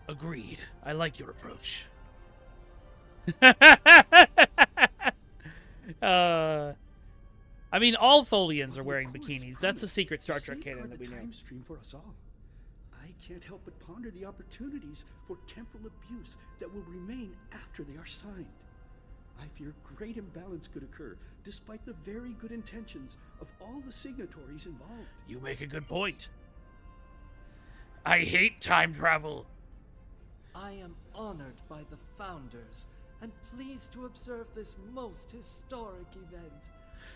[SPEAKER 3] Agreed. I like your approach. I mean, all Tholians are wearing bikinis. That's a secret Star Trek canon that we know.
[SPEAKER 12] Time stream for us all. I can't help but ponder the opportunities for temporal abuse that will remain after they are signed. I fear great imbalance could occur, despite the very good intentions of all the signatories involved.
[SPEAKER 3] You make a good point. I hate time travel.
[SPEAKER 13] I am honored by the Founders and pleased to observe this most historic event.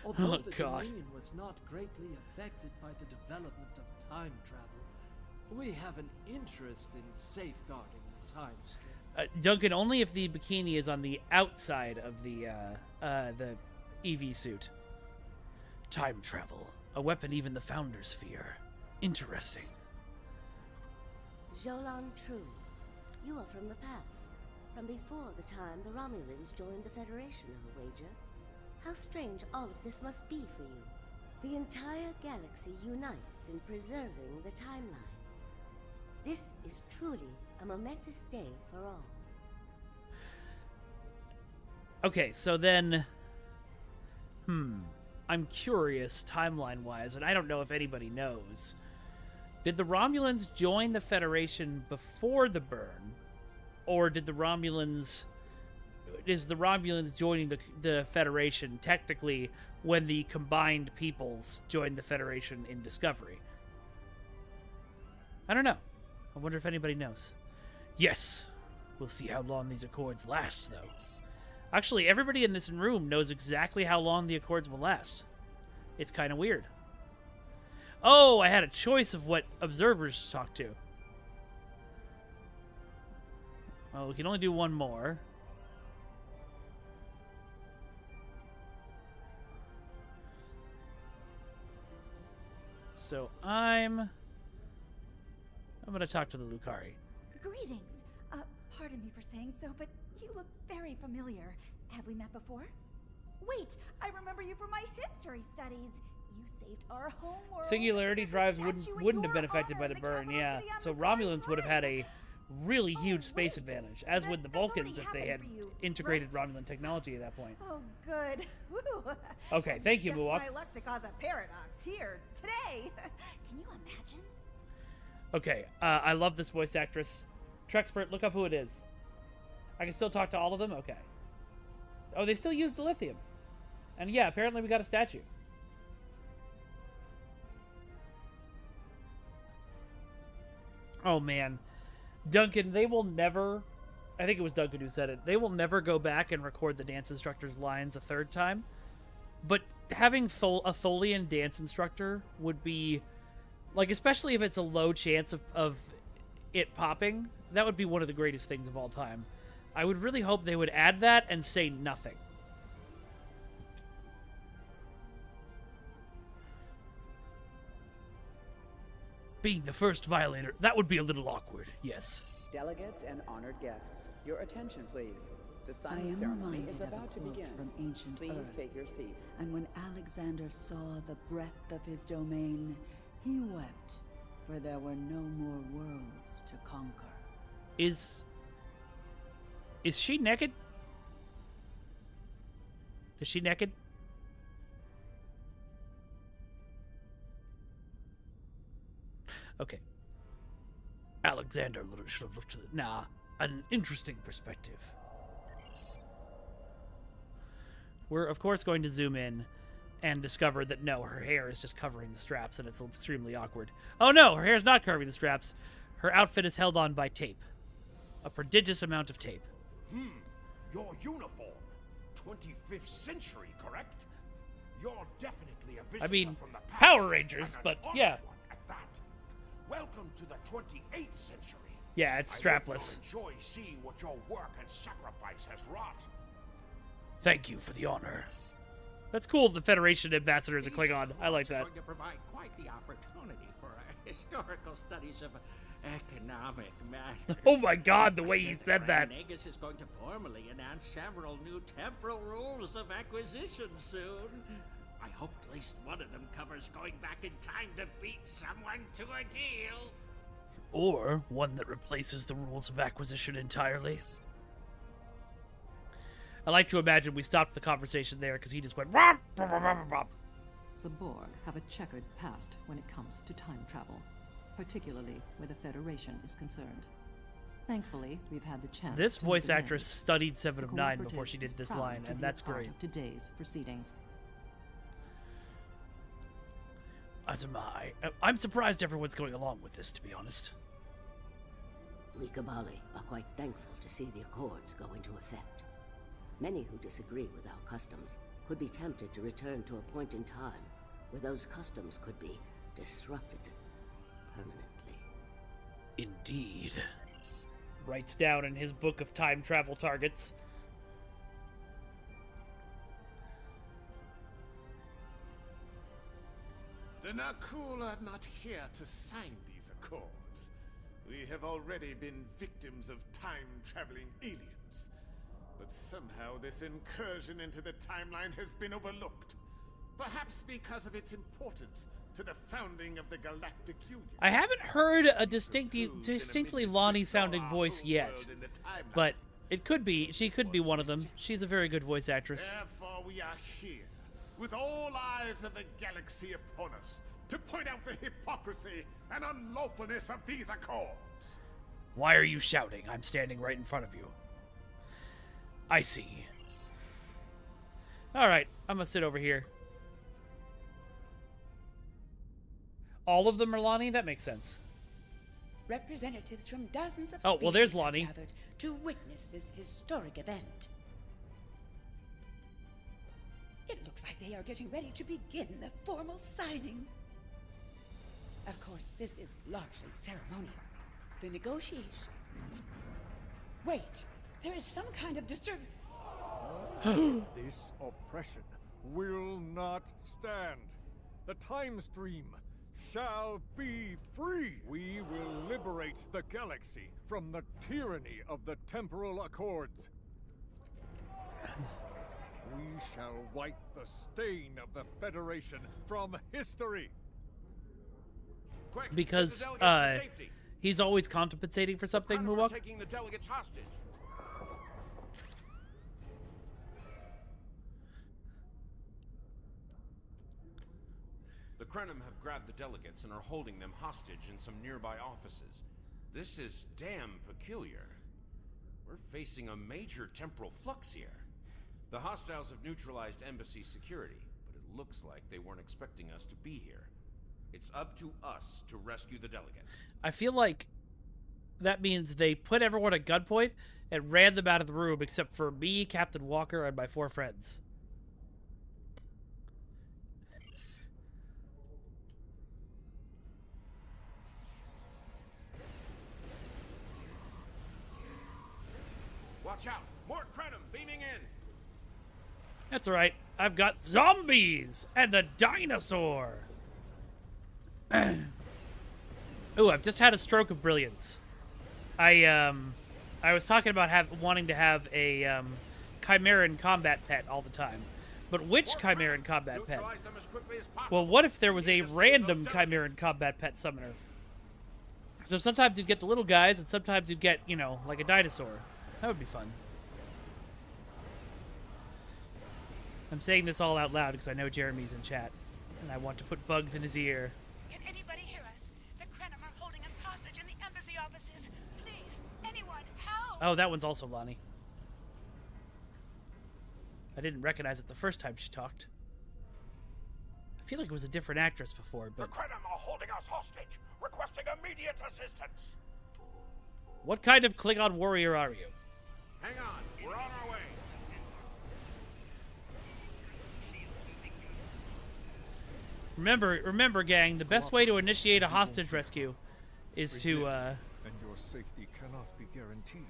[SPEAKER 13] Although the Dominion was not greatly affected by the development of time travel, we have an interest in safeguarding the time stream.
[SPEAKER 3] Duncan, only if the bikini is on the outside of the EV suit. Time travel, a weapon even the Founders fear. Interesting.
[SPEAKER 14] Jolan True, you are from the past, from before the time the Romulans joined the Federation, I'll wager. How strange all of this must be for you. The entire galaxy unites in preserving the timeline. This is truly a momentous day for all.
[SPEAKER 3] Okay, so then... I'm curious, timeline-wise, and I don't know if anybody knows. Did the Romulans join the Federation before the burn? Or did the Romulans... Is the Romulans joining the Federation technically when the combined peoples joined the Federation in Discovery? I don't know. I wonder if anybody knows. Yes! We'll see how long these Accords last, though. Actually, everybody in this room knows exactly how long the Accords will last. It's kind of weird. Oh, I had a choice of what observers to talk to. Well, we can only do one more. So I'm going to talk to the Lucari.
[SPEAKER 15] Greetings. Pardon me for saying so, but you look very familiar. Have we met before? Wait, I remember you from my history studies. You saved our home world.
[SPEAKER 3] Singularity drives wouldn't have been affected by the burn, yeah. So Romulans would have had a really huge space advantage, as would the Vulcans if they had integrated Romulan technology at that point.
[SPEAKER 15] Oh, good. Woo.
[SPEAKER 3] Okay, thank you, Buwok.
[SPEAKER 15] Just my luck to cause a paradox here today. Can you imagine?
[SPEAKER 3] Okay, I love this voice actress. Trexpert, look up who it is. I can still talk to all of them? Okay. Oh, they still use dilithium. And yeah, apparently we got a statue. Oh, man. Duncan, they will never... I think it was Duncan who said it. They will never go back and record the dance instructor's lines a third time. But having a Tholian dance instructor would be... Like, especially if it's a low chance of it popping, that would be one of the greatest things of all time. I would really hope they would add that and say nothing. Being the first violator, that would be a little awkward, yes.
[SPEAKER 16] Delegates and honored guests, your attention, please. The
[SPEAKER 17] I
[SPEAKER 16] signing
[SPEAKER 17] am
[SPEAKER 16] ceremony
[SPEAKER 17] reminded
[SPEAKER 16] is
[SPEAKER 17] of a
[SPEAKER 16] about to
[SPEAKER 17] quote
[SPEAKER 16] begin.
[SPEAKER 17] from ancient
[SPEAKER 16] Please
[SPEAKER 17] Earth.
[SPEAKER 16] take your seats.
[SPEAKER 17] And when Alexander saw the breadth of his domain, he wept, for there were no more worlds to conquer.
[SPEAKER 3] Is she naked? Is she naked? Okay. Alexander should have looked at it. Nah, an interesting perspective. We're, of course, going to zoom in and discover that, no, her hair is just covering the straps, and it's extremely awkward. Oh, no, her hair is not covering the straps. Her outfit is held on by tape. A prodigious amount of tape.
[SPEAKER 8] Your uniform. 25th century, correct? You're definitely a visitor from the past.
[SPEAKER 3] Power Rangers, but yeah.
[SPEAKER 8] At that. Welcome to the 28th century.
[SPEAKER 3] Yeah, it's strapless.
[SPEAKER 8] I hope you'll enjoy seeing what your work and sacrifice has wrought.
[SPEAKER 3] Thank you for the honor. That's cool. The Federation ambassador is a Klingon. I like that.
[SPEAKER 18] Going to provide quite the opportunity for historical studies of economic matters.
[SPEAKER 3] Oh my God, the way he said that.
[SPEAKER 18] Negus is going to formally announce several new temporal rules of acquisition soon. I hope at least one of them covers going back in time to beat someone to a deal.
[SPEAKER 3] Or one that replaces the rules of acquisition entirely. I like to imagine we stopped the conversation there because he just went. Wop, wop, wop, wop, wop.
[SPEAKER 7] The Borg have a checkered past when it comes to time travel, particularly where the Federation is concerned. Thankfully, we've had the chance.
[SPEAKER 3] This
[SPEAKER 7] to
[SPEAKER 3] voice
[SPEAKER 7] meet again.
[SPEAKER 3] actress studied Seven
[SPEAKER 7] The
[SPEAKER 3] of Nine
[SPEAKER 7] Cooperative
[SPEAKER 3] before she did
[SPEAKER 7] is
[SPEAKER 3] this
[SPEAKER 7] proud
[SPEAKER 3] line,
[SPEAKER 7] to
[SPEAKER 3] and
[SPEAKER 7] be a
[SPEAKER 3] that's
[SPEAKER 7] part
[SPEAKER 3] great.
[SPEAKER 7] of today's proceedings.
[SPEAKER 3] As am I. I'm surprised everyone's going along with this, to be honest.
[SPEAKER 14] We Kabali are quite thankful to see the Accords go into effect. Many who disagree with our customs could be tempted to return to a point in time where those customs could be disrupted permanently.
[SPEAKER 3] Indeed. Writes down in his book of time travel targets.
[SPEAKER 19] The Nakul are not here to sign these accords. We have already been victims of time-traveling aliens. But somehow this incursion into the timeline has been overlooked. Perhaps because of its importance to the founding of the Galactic Union.
[SPEAKER 3] I haven't heard a distinctly Lonnie-sounding voice yet, but it could be. She could be one of them. She's a very good voice actress.
[SPEAKER 19] Therefore we are here, with all eyes of the galaxy upon us, to point out the hypocrisy and unlawfulness of these accords.
[SPEAKER 3] Why are you shouting? I'm standing right in front of you. I see. Alright, I'm gonna sit over here. All of them are Lonnie? That makes sense.
[SPEAKER 10] Representatives from dozens of
[SPEAKER 3] Oh, well, there's
[SPEAKER 10] species have
[SPEAKER 3] Lonnie.
[SPEAKER 10] gathered to witness this historic event. It looks like they are getting ready to begin the formal signing. Of course, this is largely ceremonial. The negotiation. Wait, there is some kind of
[SPEAKER 20] This oppression will not stand. The time stream shall be free. We will liberate the galaxy from the tyranny of the temporal accords. We shall wipe the stain of the Federation from history.
[SPEAKER 8] Quick,
[SPEAKER 3] Because,
[SPEAKER 8] get the delegates to safety.
[SPEAKER 3] he's always compensating for something,
[SPEAKER 8] We're
[SPEAKER 3] Muwok.
[SPEAKER 8] taking the delegates hostage. The Krenim have grabbed the delegates and are holding them hostage in some nearby offices. This is damn peculiar. We're facing a major temporal flux here. The hostiles have neutralized embassy security, but it looks like they weren't expecting us to be here. It's up to us to rescue the delegates.
[SPEAKER 3] I feel like that means they put everyone at gunpoint and ran them out of the room except for me, Captain Walker, and my 4 friends.
[SPEAKER 8] Watch out! More Krenim beaming in!
[SPEAKER 3] That's alright. I've got zombies and a dinosaur. Ooh, I've just had a stroke of brilliance. I was talking about wanting to have a Chimeran combat pet all the time. But which Chimeran combat pet? Well, what if there was a random Chimeran combat pet summoner? So sometimes you'd get the little guys, and sometimes you'd get, you know, like a dinosaur. That would be fun. I'm saying this all out loud because I know Jeremy's in chat, and I want to put bugs in his ear.
[SPEAKER 10] Can anybody hear us? The Krenim are holding us hostage in the embassy offices.
[SPEAKER 3] Oh, that one's also Lonnie. I didn't recognize it the first time she talked. I feel like it was a different actress before, but...
[SPEAKER 20] The Krenim are holding us hostage, requesting immediate assistance.
[SPEAKER 3] What kind of Klingon warrior are you?
[SPEAKER 8] Hang on, we're on our way.
[SPEAKER 3] Remember, gang, the best way to initiate a hostage rescue is to,
[SPEAKER 20] And your safety cannot be guaranteed.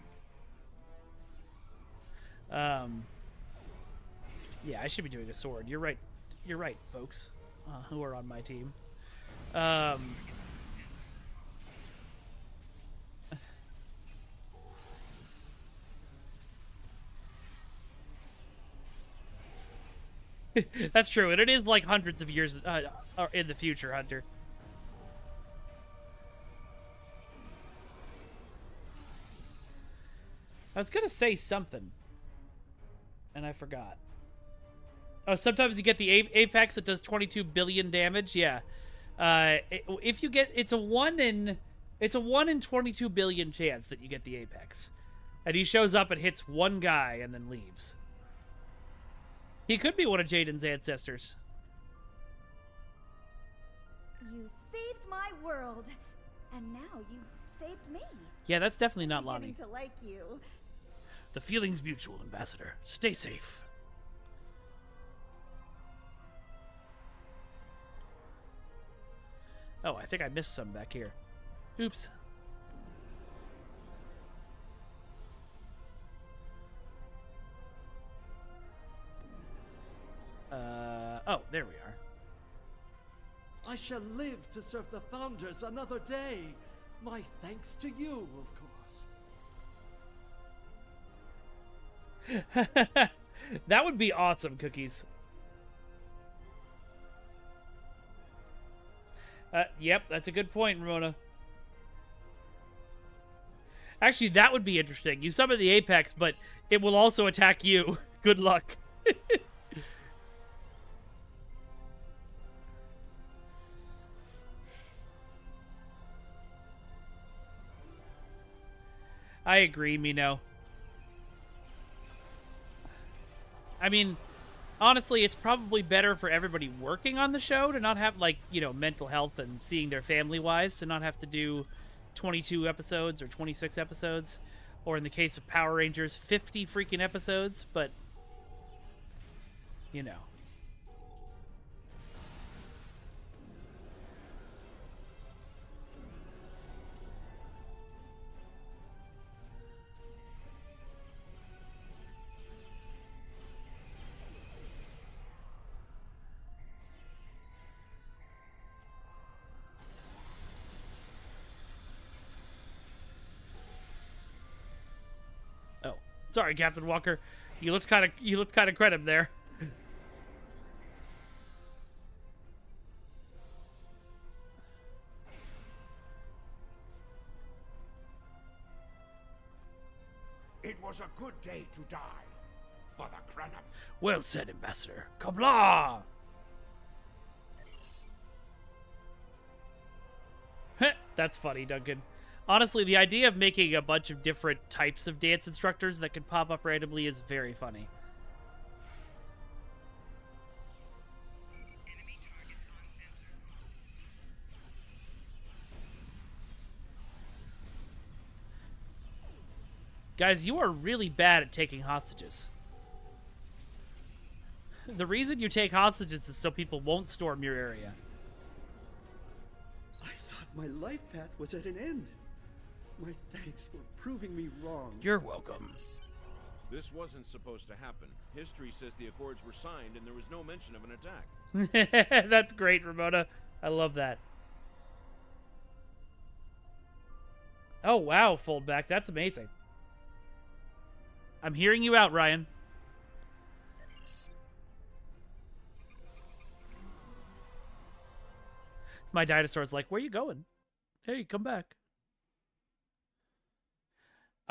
[SPEAKER 3] Yeah, I should be doing a sword. You're right. You're right, folks, who are on my team. That's true, and it is like hundreds of years in the future, Hunter. I was gonna say something, and I forgot. Oh, sometimes you get the apex that does 22 billion damage. Yeah, if you get, it's a 1 in 22 billion chance that you get the apex, and he shows up and hits one guy and then leaves. He could be one of Jaden's ancestors.
[SPEAKER 15] You saved my world, and now you saved me.
[SPEAKER 3] Yeah, that's definitely not
[SPEAKER 15] I'm
[SPEAKER 3] Lonnie.
[SPEAKER 15] beginning to like you.
[SPEAKER 3] The feeling's mutual, Ambassador. Stay safe. Oh, I think I missed some back here. Oops. Oh, there we are.
[SPEAKER 13] I shall live to serve the Founders another day. My thanks to you, of course.
[SPEAKER 3] That would be awesome, Cookies. Yep, that's a good point, Ramona. Actually, that would be interesting. You summon the Apex, but it will also attack you. Good luck. I agree, Mino. I mean, honestly, it's probably better for everybody working on the show to not have, like, you know, mental health and seeing their family-wise, to not have to do 22 episodes or 26 episodes, or in the case of Power Rangers, 50 freaking episodes, but, you know. Sorry, Captain Walker. You looked kind of credib there.
[SPEAKER 20] It was a good day to die for the Krenim.
[SPEAKER 3] Well said, Ambassador. Qapla! That's funny, Duncan. Honestly, the idea of making a bunch of different types of dance instructors that could pop up randomly is very funny. Guys, you are really bad at taking hostages. The reason you take hostages is so people won't storm your area.
[SPEAKER 12] I thought my life path was at an end. My thanks for proving me wrong.
[SPEAKER 3] You're welcome.
[SPEAKER 8] This wasn't supposed to happen. History says the Accords were signed and there was no mention of an attack.
[SPEAKER 3] That's great, Ramona. I love that. Oh, wow, Foldback. That's amazing. I'm hearing you out, Ryan. My dinosaur's like, where you going? Hey, come back.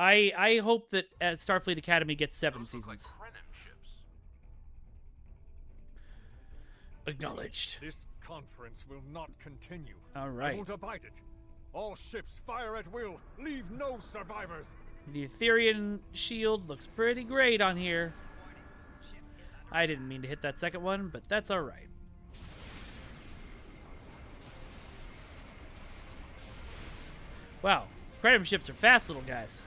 [SPEAKER 3] I hope that Starfleet Academy gets 7 seasons.
[SPEAKER 8] Like Krenim ships.
[SPEAKER 3] Acknowledged.
[SPEAKER 20] This conference will not continue.
[SPEAKER 3] All right.
[SPEAKER 20] I won't abide it. All ships fire at will. Leave no survivors.
[SPEAKER 3] The Etherean shield looks pretty great on here. I didn't mean to hit that second one, but that's alright. Wow, Crenum ships are fast little guys.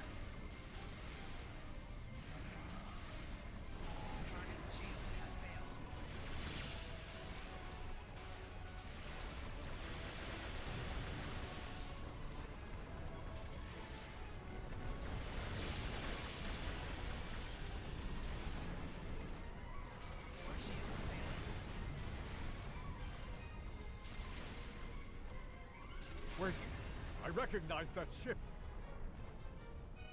[SPEAKER 20] Wait, I recognize that ship.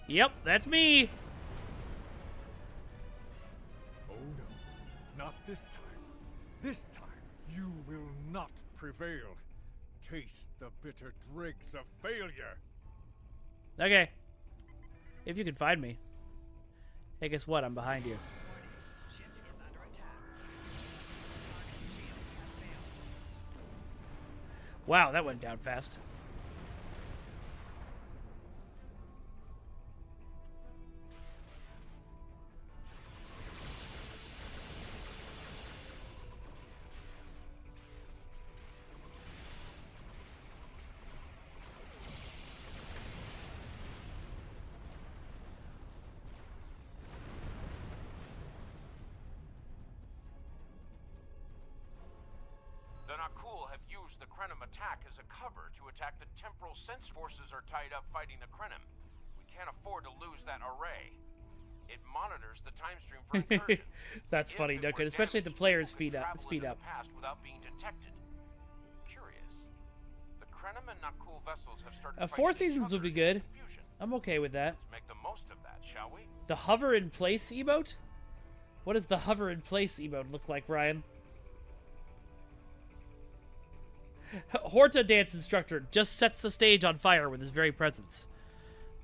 [SPEAKER 3] Yep, that's me.
[SPEAKER 20] Oh no, not this time. This time, you will not prevail. Taste the bitter dregs of failure.
[SPEAKER 3] Okay. If you can find me. Hey, guess what? I'm behind you. Wow, that went down fast.
[SPEAKER 8] The Nakul have used the Krenim attack as a cover to attack the temporal sense forces are tied up fighting the Krenim. We can't afford to lose that array. It monitors the time stream for incursions.
[SPEAKER 3] That's funny, Duncan, especially if the players speed up.
[SPEAKER 8] Past without being detected. Curious. The Krenim and Nakul vessels have started
[SPEAKER 3] Four seasons would be good. I'm okay with that.
[SPEAKER 8] Let's make the most of that, shall we?
[SPEAKER 3] The hover in place emote? What does the hover in place emote look like, Ryan? Horta dance instructor just sets the stage on fire with his very presence.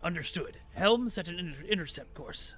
[SPEAKER 3] Understood. Helm set an intercept course.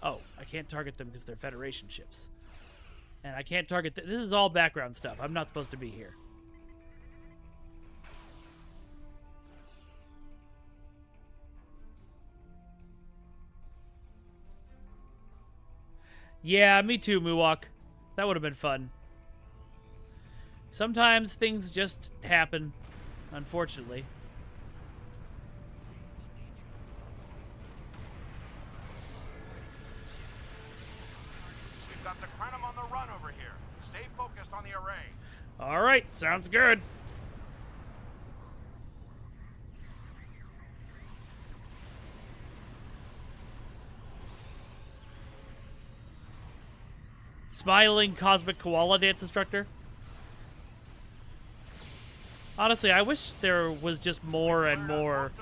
[SPEAKER 3] Oh, I can't target them because they're Federation ships. And I can't target... This is all background stuff. I'm not supposed to be here. Yeah, me too, Muwak. That would have been fun. Sometimes things just happen, unfortunately.
[SPEAKER 8] We've got the Krenim on the run over here. Stay focused on the array.
[SPEAKER 3] All right, sounds good. Smiling cosmic koala dance instructor. Honestly, I wish there was just more and more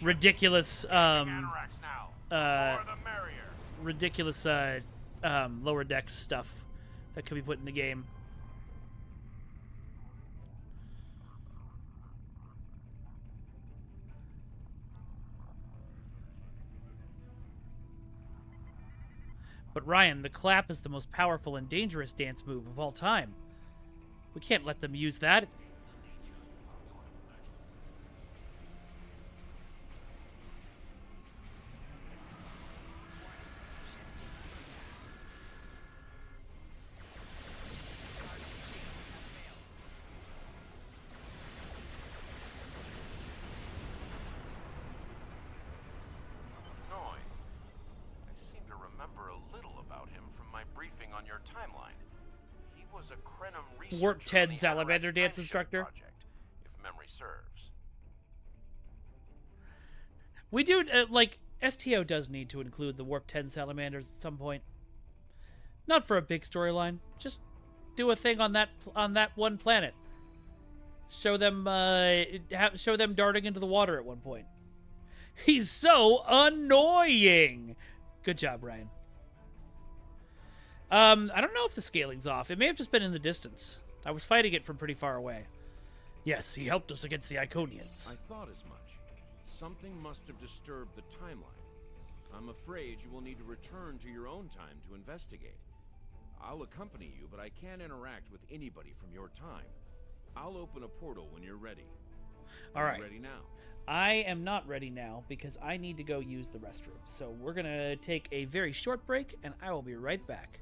[SPEAKER 3] ridiculous, ridiculous lower decks stuff that could be put in the game. But Ryan, the clap is the most powerful and dangerous dance move of all time. We can't let them use that. Warp 10 Salamander dance instructor.
[SPEAKER 8] If memory serves.
[SPEAKER 3] We do, like, STO does need to include the Warp 10 Salamanders at some point. Not for a big storyline. Just do a thing on that one planet. Show them darting into the water at one point. He's so annoying. Good job, Ryan. I don't know if the scaling's off. It may have just been in the distance. I was fighting it from pretty far away. Yes, he helped us against the Iconians.
[SPEAKER 8] I thought as much. Something must have disturbed the timeline. I'm afraid you will need to return to your own time to investigate. I'll accompany you, but I can't interact with anybody from your time. I'll open a portal when you're ready.
[SPEAKER 3] All right.
[SPEAKER 8] Ready now?
[SPEAKER 3] I am not ready now because I need to go use the restroom. So we're going to take a very short break, and I will be right back.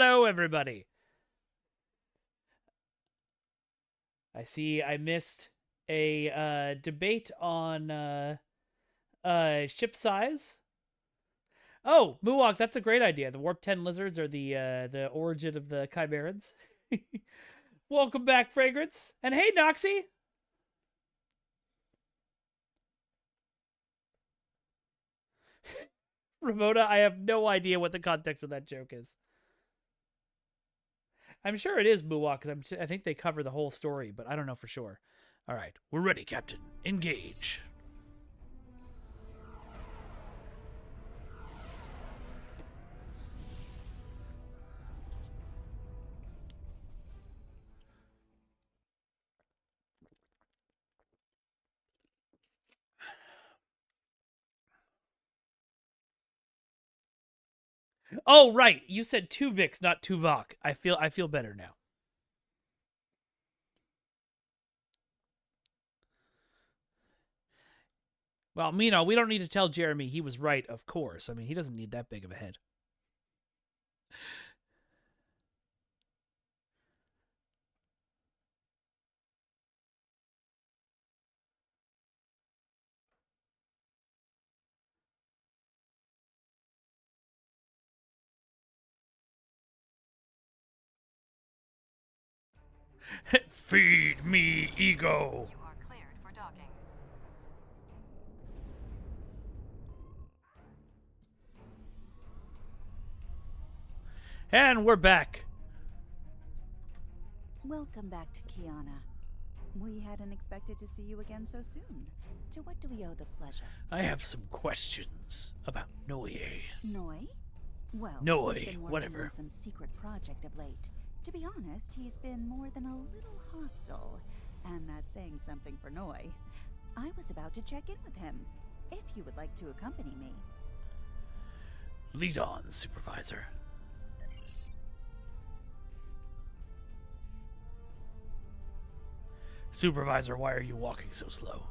[SPEAKER 3] Hello, everybody. I see I missed a debate on ship size. Oh, Muwok, that's a great idea. The Warp 10 lizards are the origin of the Chimerans. Welcome back, Fragrance. And hey, Noxie. Ramona, I have no idea what the context of that joke is. I'm sure it is Muwok, because I think they cover the whole story, but I don't know for sure. All right, we're ready, Captain. Engage. Oh, right. You said Tuvix, not Tuvok. I feel better now. Well, Mino, we don't need to tell Jeremy he was right, of course. I mean, he doesn't need that big of a head. Feed me, ego.
[SPEAKER 7] You are cleared for docking.
[SPEAKER 3] And we're back.
[SPEAKER 17] Welcome back to Kiana. We hadn't expected to see you again so soon. To what do we owe the pleasure?
[SPEAKER 3] I have some questions about Noye.
[SPEAKER 17] Noi? Well,
[SPEAKER 3] Noi,
[SPEAKER 17] he's been working
[SPEAKER 3] whatever.
[SPEAKER 17] on some secret project of late. To be honest, he's been more than a little hostile. And that's saying something for Noi. I was about to check in with him, if you would like to accompany me.
[SPEAKER 3] Lead on, Supervisor. Supervisor, why are you walking so slow?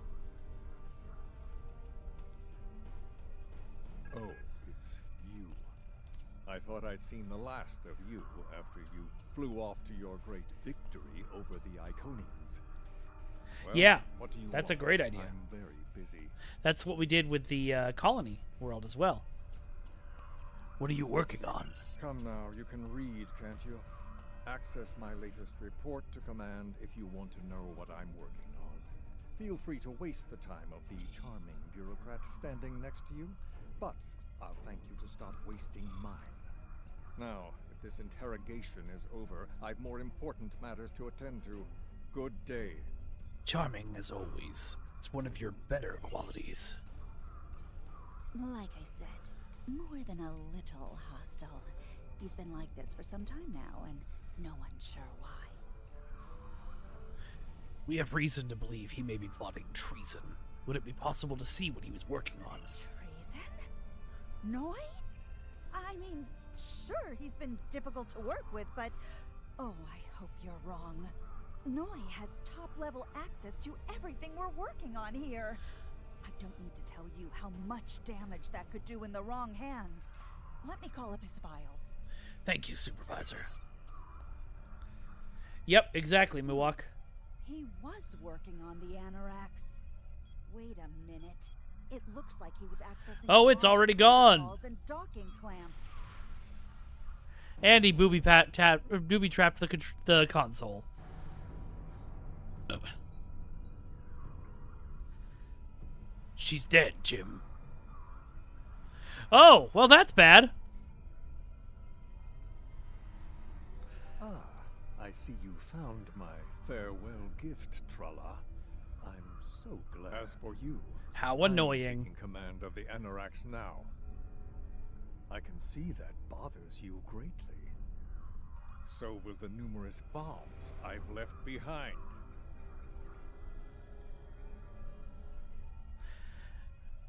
[SPEAKER 20] Oh, it's you. I thought I'd seen the last of you after you flew off to your great victory over the Iconians. Well,
[SPEAKER 3] Yeah,
[SPEAKER 20] what do you
[SPEAKER 3] that's
[SPEAKER 20] want?
[SPEAKER 3] a great idea.
[SPEAKER 20] I'm very busy.
[SPEAKER 3] That's what we did with the colony world as well. What are you working on?
[SPEAKER 20] Come now, you can read, can't you? Access my latest report to command if you want to know what I'm working on. Feel free to waste the time of the charming bureaucrat standing next to you, but I'll thank you to stop wasting mine. Now, if this interrogation is over, I've more important matters to attend to. Good day.
[SPEAKER 3] Charming as always. It's one of your better qualities.
[SPEAKER 17] Like I said, more than a little hostile. He's been like this for some time now, and no one's sure why.
[SPEAKER 3] We have reason to believe he may be plotting treason. Would it be possible to see what he was working on?
[SPEAKER 15] Treason? Noi? I mean, sure, he's been difficult to work with, but... Oh, I hope you're wrong. Noi has top-level access to everything we're working on here. I don't need to tell you how much damage that could do in the wrong hands. Let me call up his files.
[SPEAKER 3] Thank you, Supervisor. Yep, exactly, Muwok.
[SPEAKER 15] He was working on the Anoraks. Wait a minute. It looks like he was accessing...
[SPEAKER 3] Oh, it's already gone.
[SPEAKER 15] ...and docking clamp.
[SPEAKER 3] And he booby-trapped the console. She's dead, Jim. Oh, well, that's bad.
[SPEAKER 20] Ah, I see you found my farewell gift, Tralla. I'm so glad. As for you,
[SPEAKER 3] how annoying.
[SPEAKER 20] I'm taking command of the Anoraks now. I can see that bothers you greatly. So will the numerous bombs I've left behind.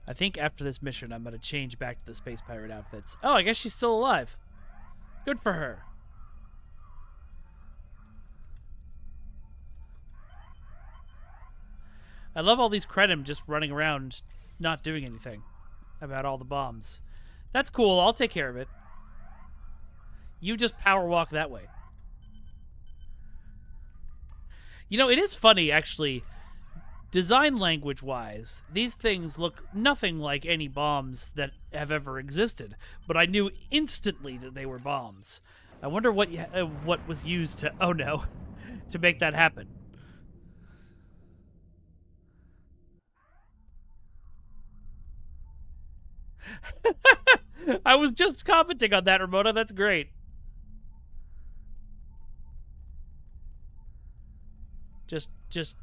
[SPEAKER 3] I think after this mission, I'm going to change back to the Space Pirate outfits. Oh, I guess she's still alive. Good for her. I love all these Krenim just running around, not doing anything about all the bombs. That's cool. I'll take care of it. You just power walk that way. You know, it is funny, actually. Design language-wise, these things look nothing like any bombs that have ever existed, but I knew instantly that they were bombs. I wonder what was used to, oh no, to make that happen. I was just commenting on that, Ramona. That's great. Just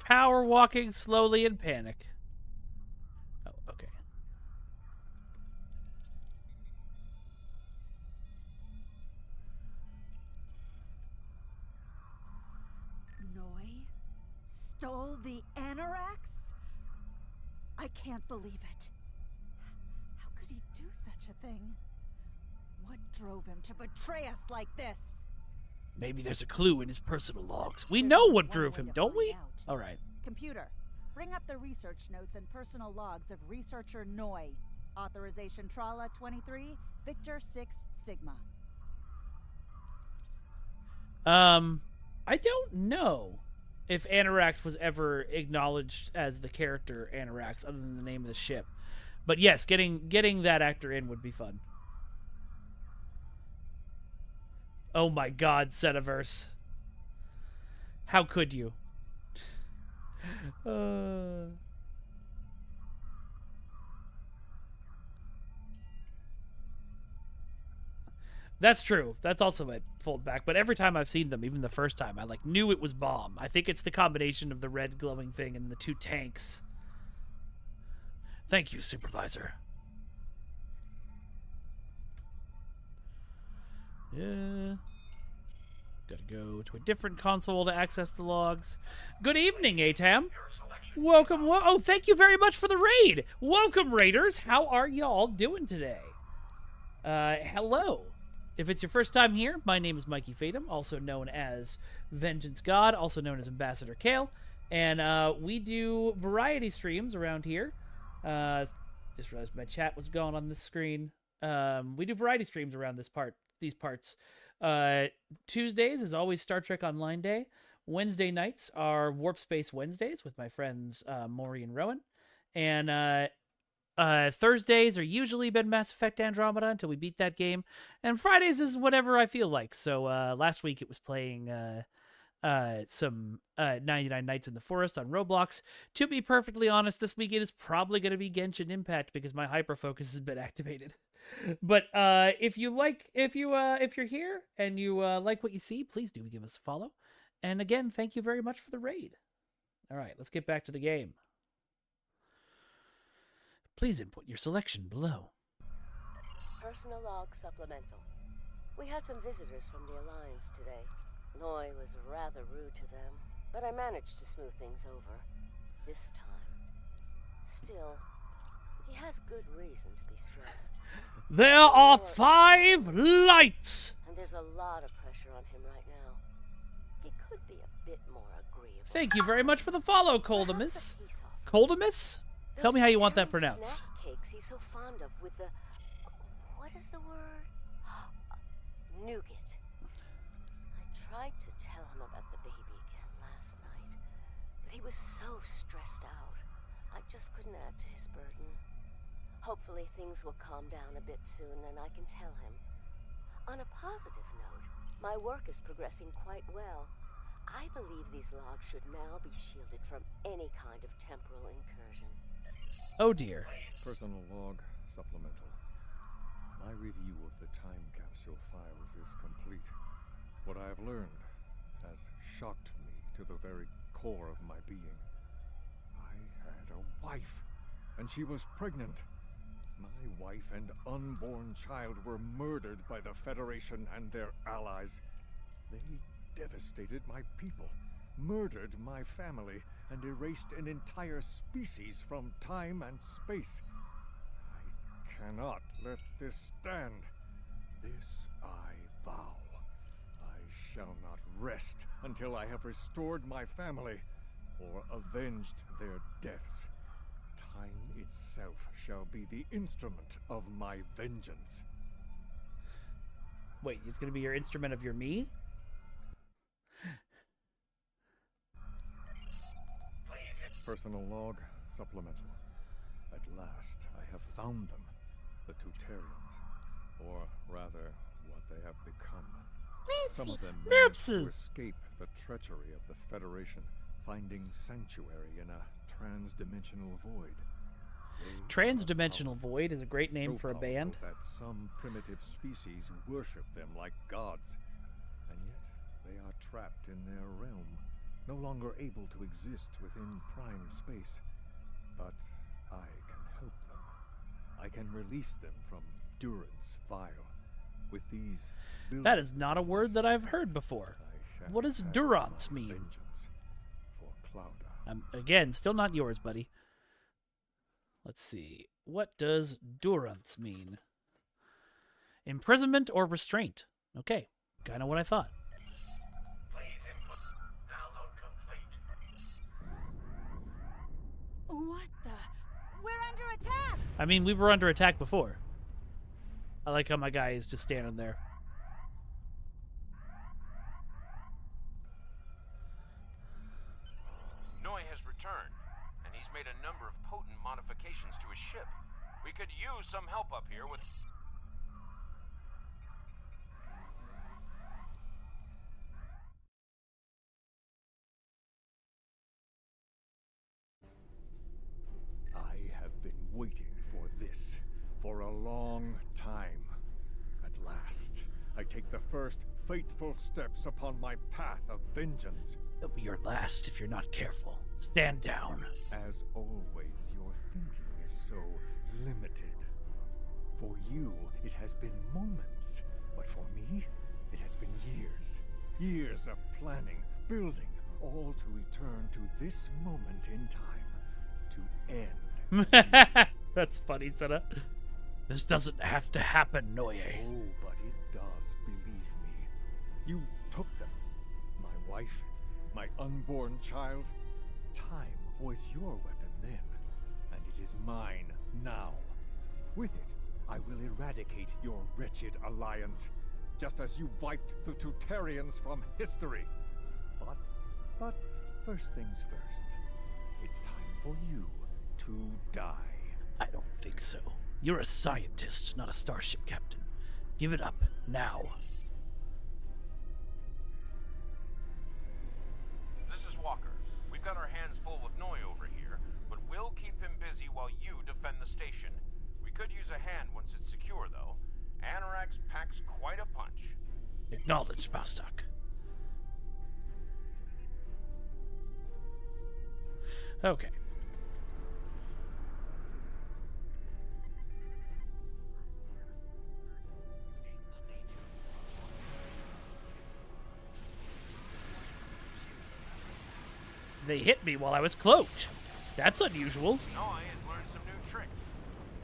[SPEAKER 3] power walking slowly in panic. Oh, okay.
[SPEAKER 15] Noi stole the Anorax? I can't believe it. How could he do such a thing? What drove him to betray us like this?
[SPEAKER 3] Maybe there's a clue in his personal logs. We know what drove him, don't we? All right.
[SPEAKER 15] Computer, bring up the research notes and personal logs of researcher Noi. Authorization Trala 23, Victor 6 Sigma.
[SPEAKER 3] I don't know if Anorax was ever acknowledged as the character Anorax, other than the name of the ship. But yes, getting that actor in would be fun. Oh my God, Setaverse. How could you? That's true. That's also a fold back. But every time I've seen them, even the first time, I like knew it was bomb. I think it's the combination of the red glowing thing and the two tanks. Thank you, Supervisor. Yeah. Gotta go to a different console to access the logs. Good evening, Atam. Welcome. Oh, thank you very much for the raid. Welcome, Raiders. How are y'all doing today? Hello. If it's your first time here, my name is Mikey Fatum, also known as Vengeance God, also known as Ambassador Kale. And we do variety streams around here. Just realized my chat was gone on this screen. We do variety streams around these parts. Tuesdays is always Star Trek Online Day. Wednesday nights are Warp Space Wednesdays with my friends Maury and Rowan. And Thursdays are usually been Mass Effect Andromeda until we beat that game. And Fridays is whatever I feel like. So last week it was playing some 99 Nights in the Forest on Roblox. To be perfectly honest, this week it is probably going to be Genshin Impact because my hyper focus has been activated. But if you're here and you like what you see, please do give us a follow. And again, thank you very much for the raid. All right, let's get back to the game. Please input your selection below.
[SPEAKER 14] Personal log supplemental. We had some visitors from the Alliance today. Noi was rather rude to them, but I managed to smooth things over. This time. Still, he has good reason to be stressed.
[SPEAKER 3] There are 5 lights!
[SPEAKER 14] And there's a lot of pressure on him right now. He could be a bit more agreeable.
[SPEAKER 3] Thank you very much for the follow, Coldemus. Coldemus? Tell me how you want that pronounced.
[SPEAKER 14] Snack cakes he's so fond of with the... What is the word? Nougat. I tried to tell him about the baby again last night, but he was so stressed out. I just couldn't add to his burden. Hopefully things will calm down a bit soon and I can tell him. On a positive note, my work is progressing quite well. I believe these logs should now be shielded from any kind of temporal incursion.
[SPEAKER 3] Oh dear.
[SPEAKER 20] Personal log supplemental. My review of the time capsule files is complete. What I have learned has shocked me to the very core of my being. I had a wife, and she was pregnant. My wife and unborn child were murdered by the Federation and their allies. They devastated my people, murdered my family, and erased an entire species from time and space. I cannot let this stand. This I vow. I shall not rest until I have restored my family or avenged their deaths. Time itself shall be the instrument of my vengeance.
[SPEAKER 3] Wait, it's gonna be your instrument of your me?
[SPEAKER 20] Personal log, supplemental. At last, I have found them. The Tutarians. Or rather, what they have become. Some of them managed to escape the treachery of the Federation, finding sanctuary in a trans-dimensional void.
[SPEAKER 3] Trans-dimensional void is a great name for a band.
[SPEAKER 20] That some primitive species worship them like gods, and yet they are trapped in their realm, no longer able to exist within prime space. But I can help them. I can release them from Durance Vile. With these,
[SPEAKER 3] that is not a word that I've heard before. What does Durance mean? I'm again still not yours, buddy. Let's see. What does durance mean? Imprisonment or restraint? Okay, kind of what I thought.
[SPEAKER 15] What the? We're under attack!
[SPEAKER 3] I mean, we were under attack before. I like how my guy is just standing there.
[SPEAKER 8] Noi has returned, and he's made a number of potent modifications to his ship. We could use some help up here with...
[SPEAKER 20] I have been waiting for this for a long time. At last, I take the first fateful steps upon my path of vengeance.
[SPEAKER 3] It'll be your last if you're not careful. Stand down.
[SPEAKER 20] As always, your thinking is so limited. For you, it has been moments, but for me, it has been years. Years of planning, building, all to return to this moment in time. To end.
[SPEAKER 3] That's funny, Senna. This doesn't have to happen, Noye.
[SPEAKER 20] Oh, but it does, believe me. You took them. My wife, my unborn child. Time was your weapon then, and it is mine now. With it, I will eradicate your wretched alliance, just as you wiped the Tutarians from history. But first things first. It's time for you to die.
[SPEAKER 3] I don't think so. You're a scientist, not a starship captain. Give it up, now.
[SPEAKER 8] This is Walker. We've got our hands full with Noi over here, but we'll keep him busy while you defend the station. We could use a hand once it's secure, though. Anorax packs quite a punch.
[SPEAKER 3] Acknowledged, Bastok. Okay. They hit me while I was cloaked. That's unusual.
[SPEAKER 8] Noi has learned some new tricks.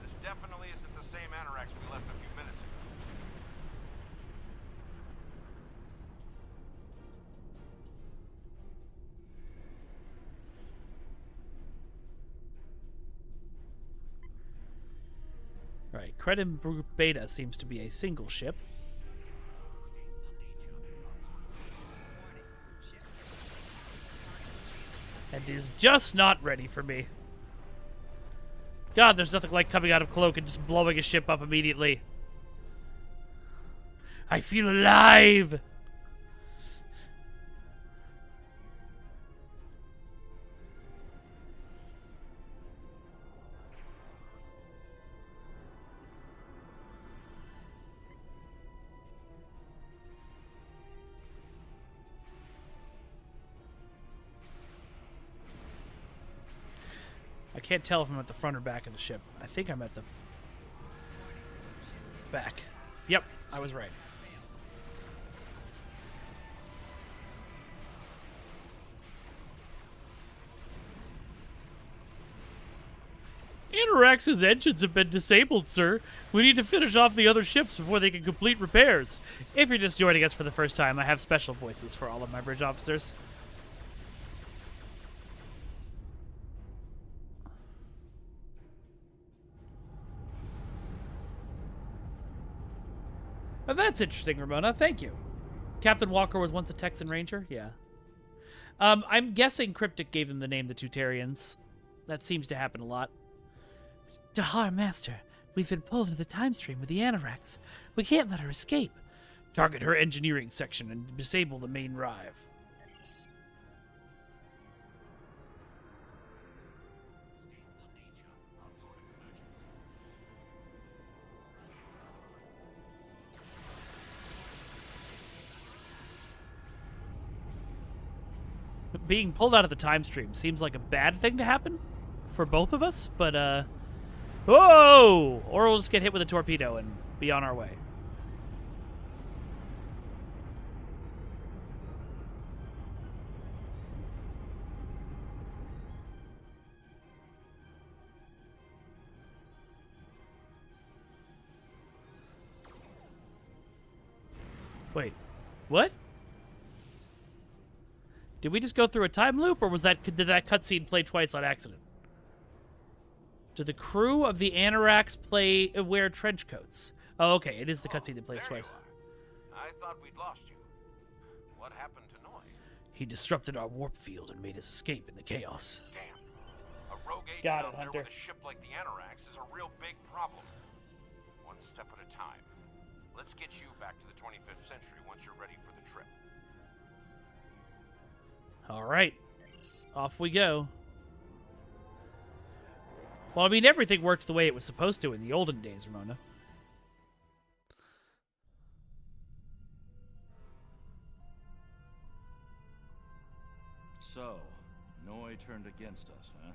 [SPEAKER 8] This definitely isn't the same Anorax we left a few minutes ago.
[SPEAKER 3] Right, Credit Beta seems to be a single ship. And is just not ready for me. God, there's nothing like coming out of cloak and just blowing a ship up immediately. I feel alive! I can't tell if I'm at the front or back of the ship. I think I'm at the back. Yep, I was right. Anorax's engines have been disabled, sir. We need to finish off the other ships before they can complete repairs. If you're just joining us for the first time, I have special voices for all of my bridge officers. Oh, that's interesting, Ramona. Thank you. Captain Walker was once a Texan Ranger? Yeah. I'm guessing Cryptic gave him the name the Tutarians. That seems to happen a lot. Dahar, Master, we've been pulled into the time stream with the Anoraks. We can't let her escape. Target her engineering section and disable the main drive. Being pulled out of the time stream seems like a bad thing to happen for both of us, but, whoa! Or we'll just get hit with a torpedo and be on our way. Wait, what? Did we just go through a time loop, or did that cutscene play twice on accident? Do the crew of the Anoraks wear trench coats? Oh, okay, it is the cutscene that plays twice.
[SPEAKER 8] I thought we'd lost you. What happened to Noi?
[SPEAKER 3] He disrupted our warp field and made us escape in the chaos.
[SPEAKER 8] Damn. A rogue agent
[SPEAKER 3] Got it,
[SPEAKER 8] out there
[SPEAKER 3] Hunter.
[SPEAKER 8] with a ship like the Anoraks is a real big problem. One step at a time. Let's get you back to the 25th century once you're ready for the trip.
[SPEAKER 3] All right, off we go. Well, I mean, everything worked the way it was supposed to in the olden days, Ramona.
[SPEAKER 21] So, Noi turned against us, huh?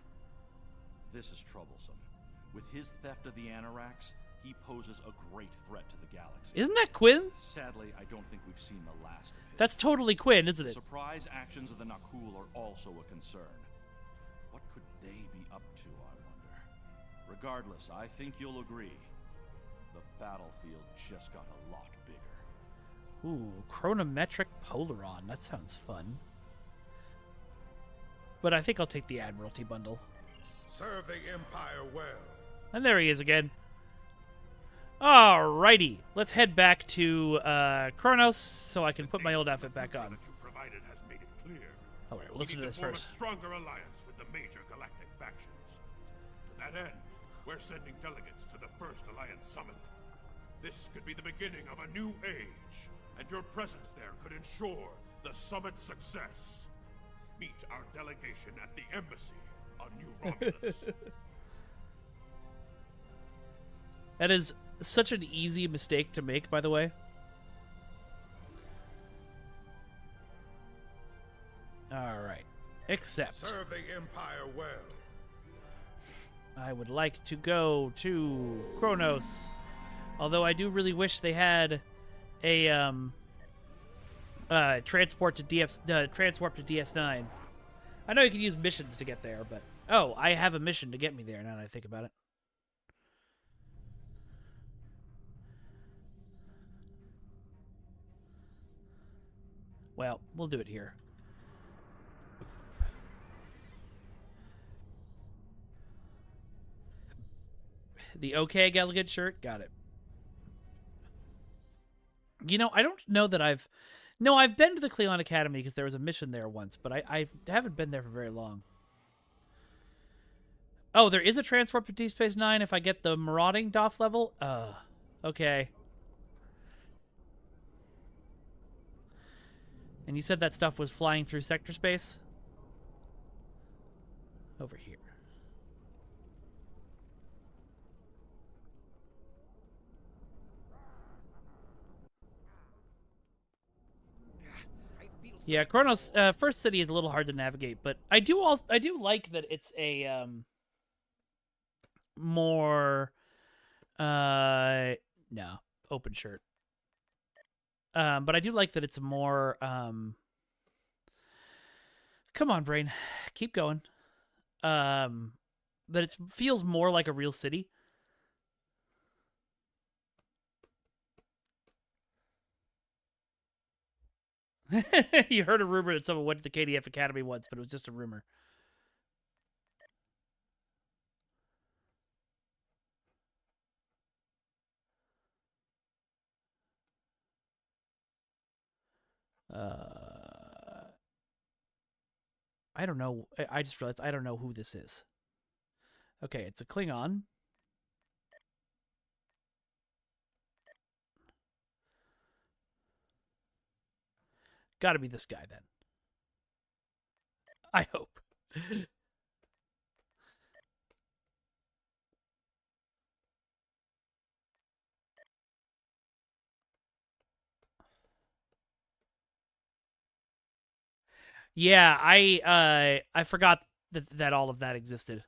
[SPEAKER 21] This is troublesome. With his theft of the Anoraks, he poses a great threat to the galaxy.
[SPEAKER 3] Isn't that Quinn?
[SPEAKER 21] Sadly, I don't think we've seen the last of him.
[SPEAKER 3] That's totally Quinn, isn't it?
[SPEAKER 21] Surprise actions of the Nakul are also a concern. What could they be up to, I wonder? Regardless, I think you'll agree. The battlefield just got a lot bigger.
[SPEAKER 3] Ooh, chronometric Polaron. That sounds fun. But I think I'll take the Admiralty bundle.
[SPEAKER 19] Serve the Empire well.
[SPEAKER 3] And there he is again. Alrighty, let's head back to Kronos so I can put my old outfit back on. Alright, we'll listen to this first.
[SPEAKER 9] A stronger alliance with the major galactic factions. To that end, we're sending delegates to the First Alliance Summit. This could be the beginning of a new age, and your presence there could ensure the summit's success. Meet our delegation at the embassy on New Romulus.
[SPEAKER 3] That is such an easy mistake to make, by the way. Alright. Except
[SPEAKER 19] serve the Empire well.
[SPEAKER 3] I would like to go to Kronos. Although I do really wish they had a transport to DS9. I know you can use missions to get there, but oh, I have a mission to get me there now that I think about it. Well, we'll do it here. The OK Elegant shirt? Got it. You know, I don't know that I've... No, I've been to the Cleon Academy because there was a mission there once, but I haven't been there for very long. Oh, there is a transport to Deep Space Nine if I get the Marauding DOF level? Okay. And you said that stuff was flying through sector space? Over here. Yeah, Kronos First City is a little hard to navigate, but I do like that it's a more no, open shirt. But I do like that it's more come on, brain. Keep going. That it feels more like a real city. You heard a rumor that someone went to the KDF Academy once, but it was just a rumor. I don't know. I just realized I don't know who this is. Okay, it's a Klingon. Gotta be this guy then. I hope. Yeah, I forgot that all of that existed.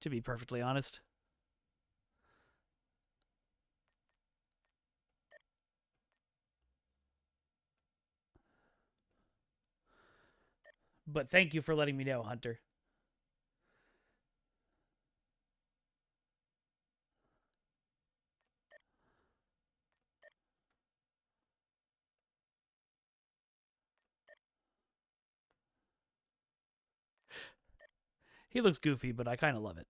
[SPEAKER 3] To be perfectly honest. But thank you for letting me know, Hunter. He looks goofy, but I kind of love it.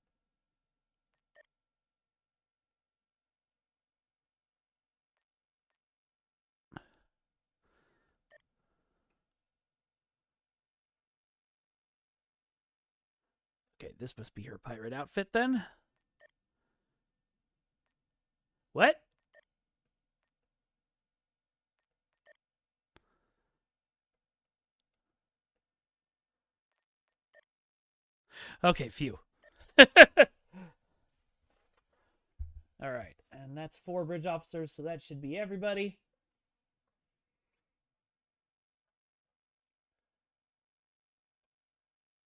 [SPEAKER 3] Okay, this must be her pirate outfit then. What? Okay, phew. All right, and that's 4 bridge officers, so that should be everybody.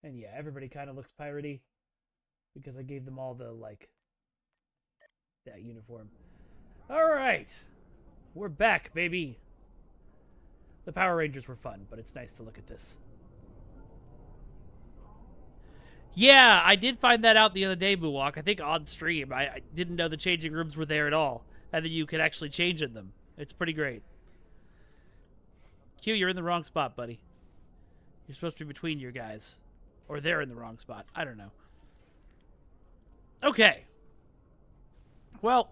[SPEAKER 3] And yeah, everybody kind of looks piratey because I gave them all the, like, that uniform. All right, we're back, baby. The Power Rangers were fun, but it's nice to look at this. Yeah, I did find that out the other day, Buwok. I think on stream. I didn't know the changing rooms were there at all, and that you could actually change in them. It's pretty great. Q, you're in the wrong spot, buddy. You're supposed to be between your guys. Or they're in the wrong spot. I don't know. Okay. Well,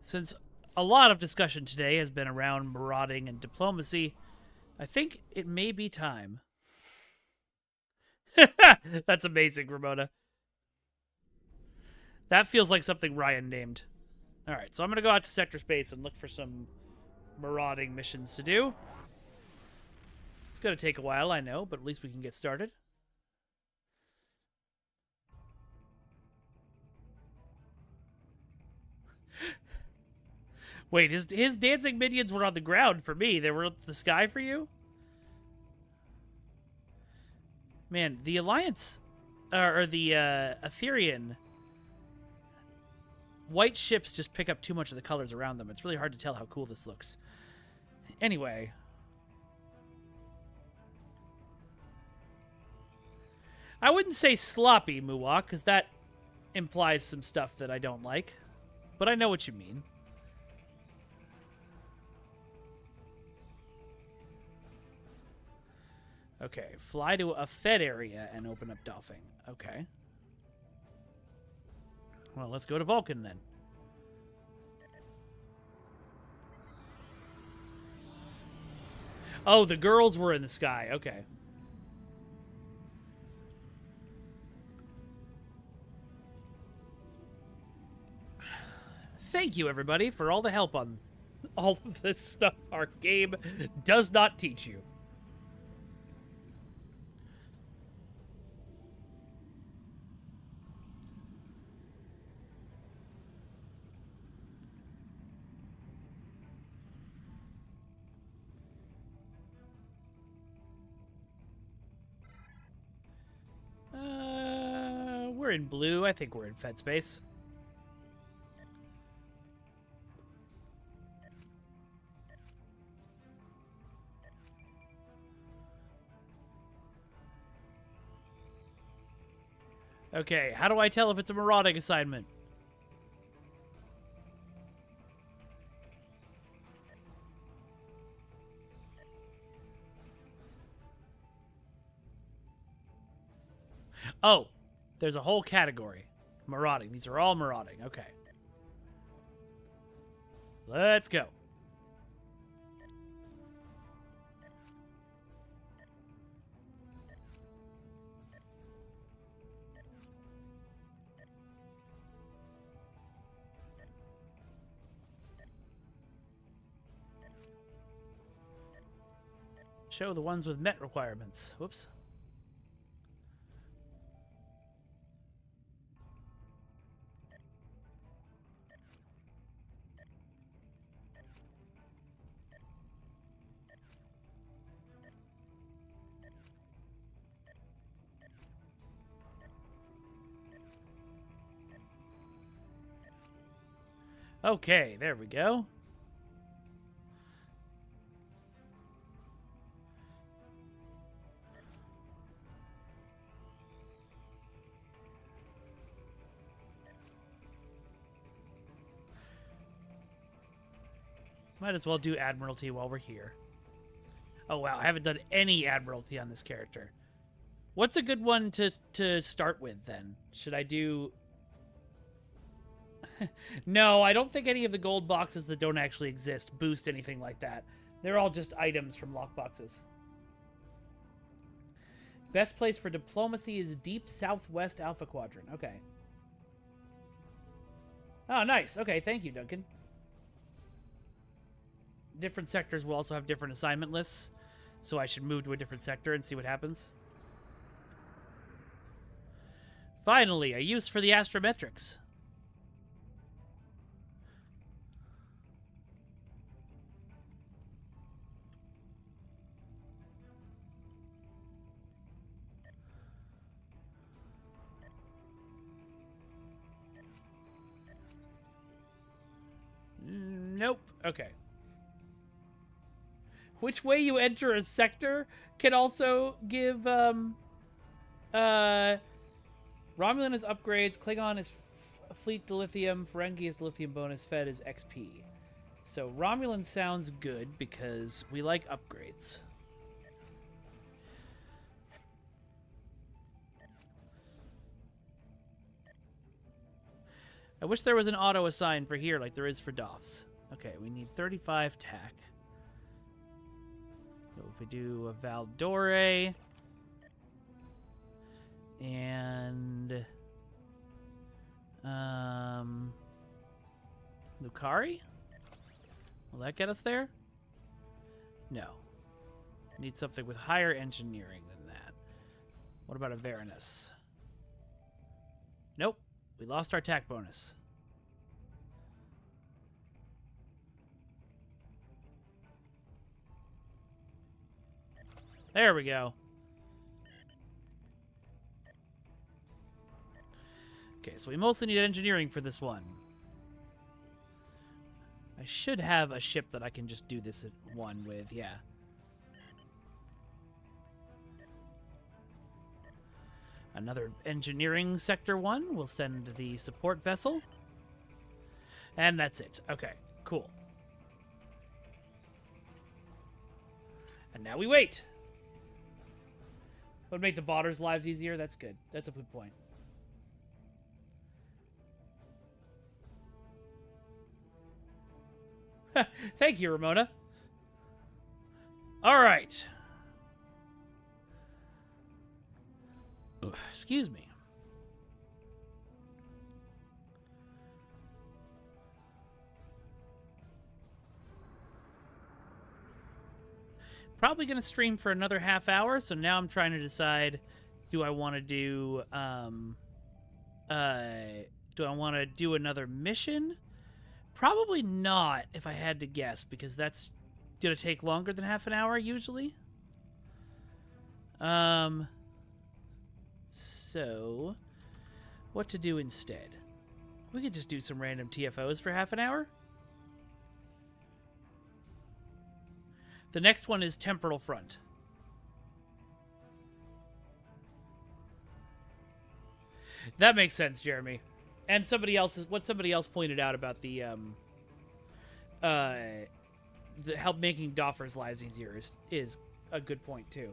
[SPEAKER 3] since a lot of discussion today has been around marauding and diplomacy, I think it may be time. That's amazing, Ramona. That feels like something Ryan named. Alright, so I'm going to go out to Sector Space and look for some marauding missions to do. It's going to take a while, I know, but at least we can get started. Wait, his dancing minions were on the ground for me. They were up the sky for you? Man, the Alliance, or the Etherean, white ships just pick up too much of the colors around them. It's really hard to tell how cool this looks. Anyway. I wouldn't say sloppy, Muwak, because that implies some stuff that I don't like. But I know what you mean. Okay, fly to a fed area and open up doffing. Okay. Well, let's go to Vulcan then. Oh, the girls were in the sky. Okay. Thank you, everybody, for all the help on all of this stuff our game does not teach you. We're in blue. I think we're in Fed space. Okay, how do I tell if it's a marauding assignment? Oh, there's a whole category. Marauding. These are all marauding. Okay. Let's go. show the ones with met requirements. Whoops. Okay, there we go. Might as well do Admiralty while we're here. Oh wow, I haven't done any Admiralty on this character. What's a good one to start with then? Should I do... No, I don't think any of the gold boxes that don't actually exist boost anything like that. They're all just items from lockboxes. Best place for diplomacy is deep southwest Alpha Quadrant. Okay. Oh, nice. Okay, thank you, Duncan. Different sectors will also have different assignment lists, so I should move to a different sector and see what happens. Finally, a use for the astrometrics. Nope. Okay. Which way you enter a sector can also give, Romulan is upgrades, Klingon is fleet dilithium, Ferengi is lithium bonus, Fed is XP. So Romulan sounds good because we like upgrades. I wish there was an auto assign for here like there is for DOFs. Okay, we need 35 tack. So if we do a Valdore and Lucari? Will that get us there? No. Need something with higher engineering than that. What about a Varanus? Nope. We lost our tack bonus. There we go. Okay, so we mostly need engineering for this one. I should have a ship that I can just do this at one with, yeah. Another engineering sector one. We'll send the support vessel. And that's it. Okay, cool. And now we wait. Would make the botters' lives easier. That's good. That's a good point. Thank you, Ramona. All right. Excuse me. Probably going to stream for another half hour, so now I'm trying to decide, do I want to do another mission? Probably not, if I had to guess, because that's going to take longer than half an hour usually. So, what to do instead? We could just do some random TFOs for half an hour. The next one is Temporal Front. That makes sense, Jeremy. And what somebody else pointed out about the help making Doffers' lives easier is a good point too.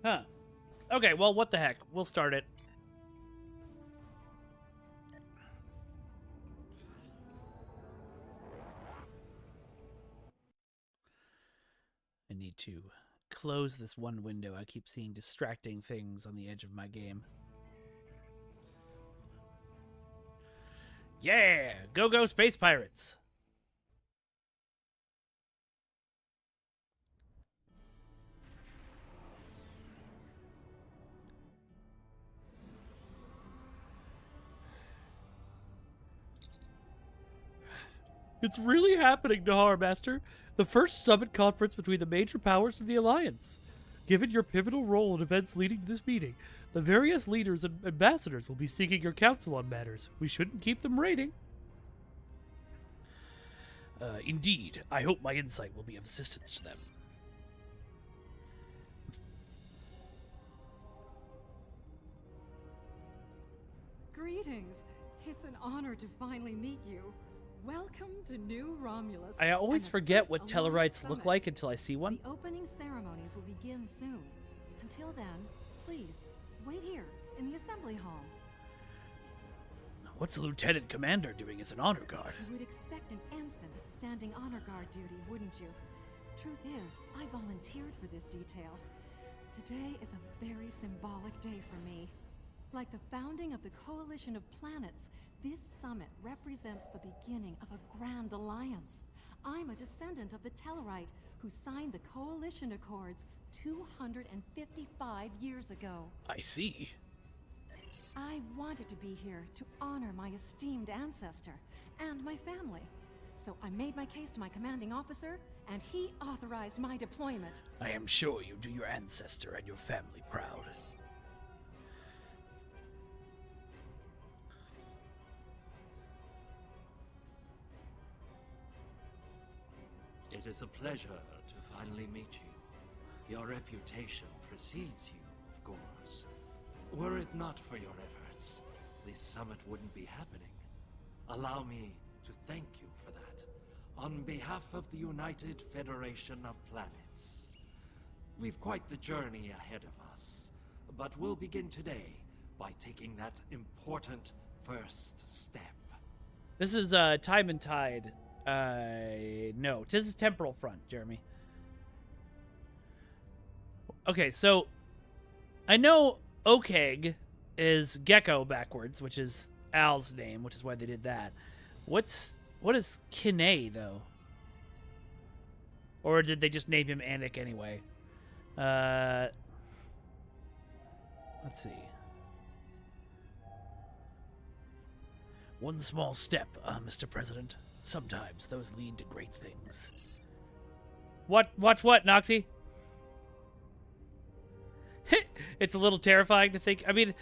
[SPEAKER 3] Huh. Okay, well, what the heck? We'll start it. I need to close this one window. I keep seeing distracting things on the edge of my game. Yeah! Go, go, space pirates! It's really happening, Nahar Master. The first summit conference between the major powers of the Alliance. Given your pivotal role in events leading to this meeting, the various leaders and ambassadors will be seeking your counsel on matters. We shouldn't keep them waiting. Indeed. I hope my insight will be of assistance to them.
[SPEAKER 7] Greetings. It's an honor to finally meet you. Welcome to New Romulus.
[SPEAKER 3] I always forget what Tellarites look like until I see one.
[SPEAKER 7] The opening ceremonies will begin soon. Until then, please, wait here, in the assembly hall.
[SPEAKER 3] What's the Lieutenant Commander doing as an honor guard?
[SPEAKER 7] You would expect an ensign standing honor guard duty, wouldn't you? Truth is, I volunteered for this detail. Today is a very symbolic day for me. Like the founding of the Coalition of Planets, this summit represents the beginning of a grand alliance. I'm a descendant of the Tellarite who signed the Coalition Accords 255 years ago.
[SPEAKER 3] I see.
[SPEAKER 7] I wanted to be here to honor my esteemed ancestor and my family. So I made my case to my commanding officer, and he authorized my deployment.
[SPEAKER 3] I am sure you do your ancestor and your family proud.
[SPEAKER 18] It is a pleasure to finally meet you. Your reputation precedes you, of course. Were it not for your efforts, this summit wouldn't be happening. Allow me to thank you for that, on behalf of the United Federation of Planets. We've quite the journey ahead of us, but we'll begin today by taking that important first step.
[SPEAKER 3] This is Time and Tide. No, this is Temporal Front, Jeremy. Okay, so I know Okeg is Gecko backwards, which is Al's name, which is why they did that. What is Kine though? Or did they just name him Anik anyway? Let's see. One small step, Mr. President. Sometimes those lead to great things. Watch what, Noxie? It's a little terrifying to think. I mean,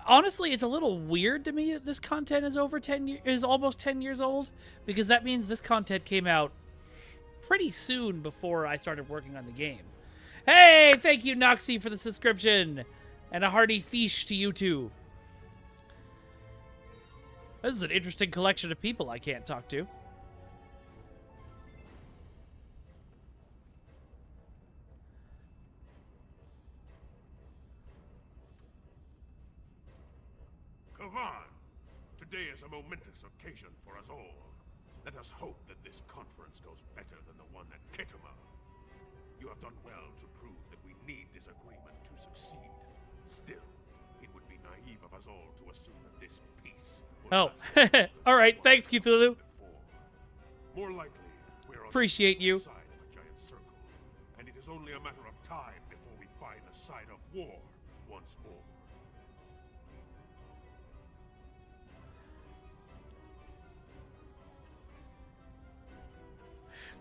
[SPEAKER 3] honestly, it's a little weird to me that this content is almost 10 years old, because that means this content came out pretty soon before I started working on the game. Hey, thank you, Noxie, for the subscription, and a hearty fish to you too. This is an interesting collection of people I can't talk to.
[SPEAKER 9] Kavan, today is a momentous occasion for us all. Let us hope that this conference goes better than the one at Ketama. You have done well to prove that we need this agreement to succeed. Still, it would be naive of us all to assume that this peace will
[SPEAKER 3] All right, thanks, Cthulhu.
[SPEAKER 9] more likely, we're on
[SPEAKER 3] Appreciate you.
[SPEAKER 9] the side of a giant circle, and it is only a matter of time before we find the side of war once more.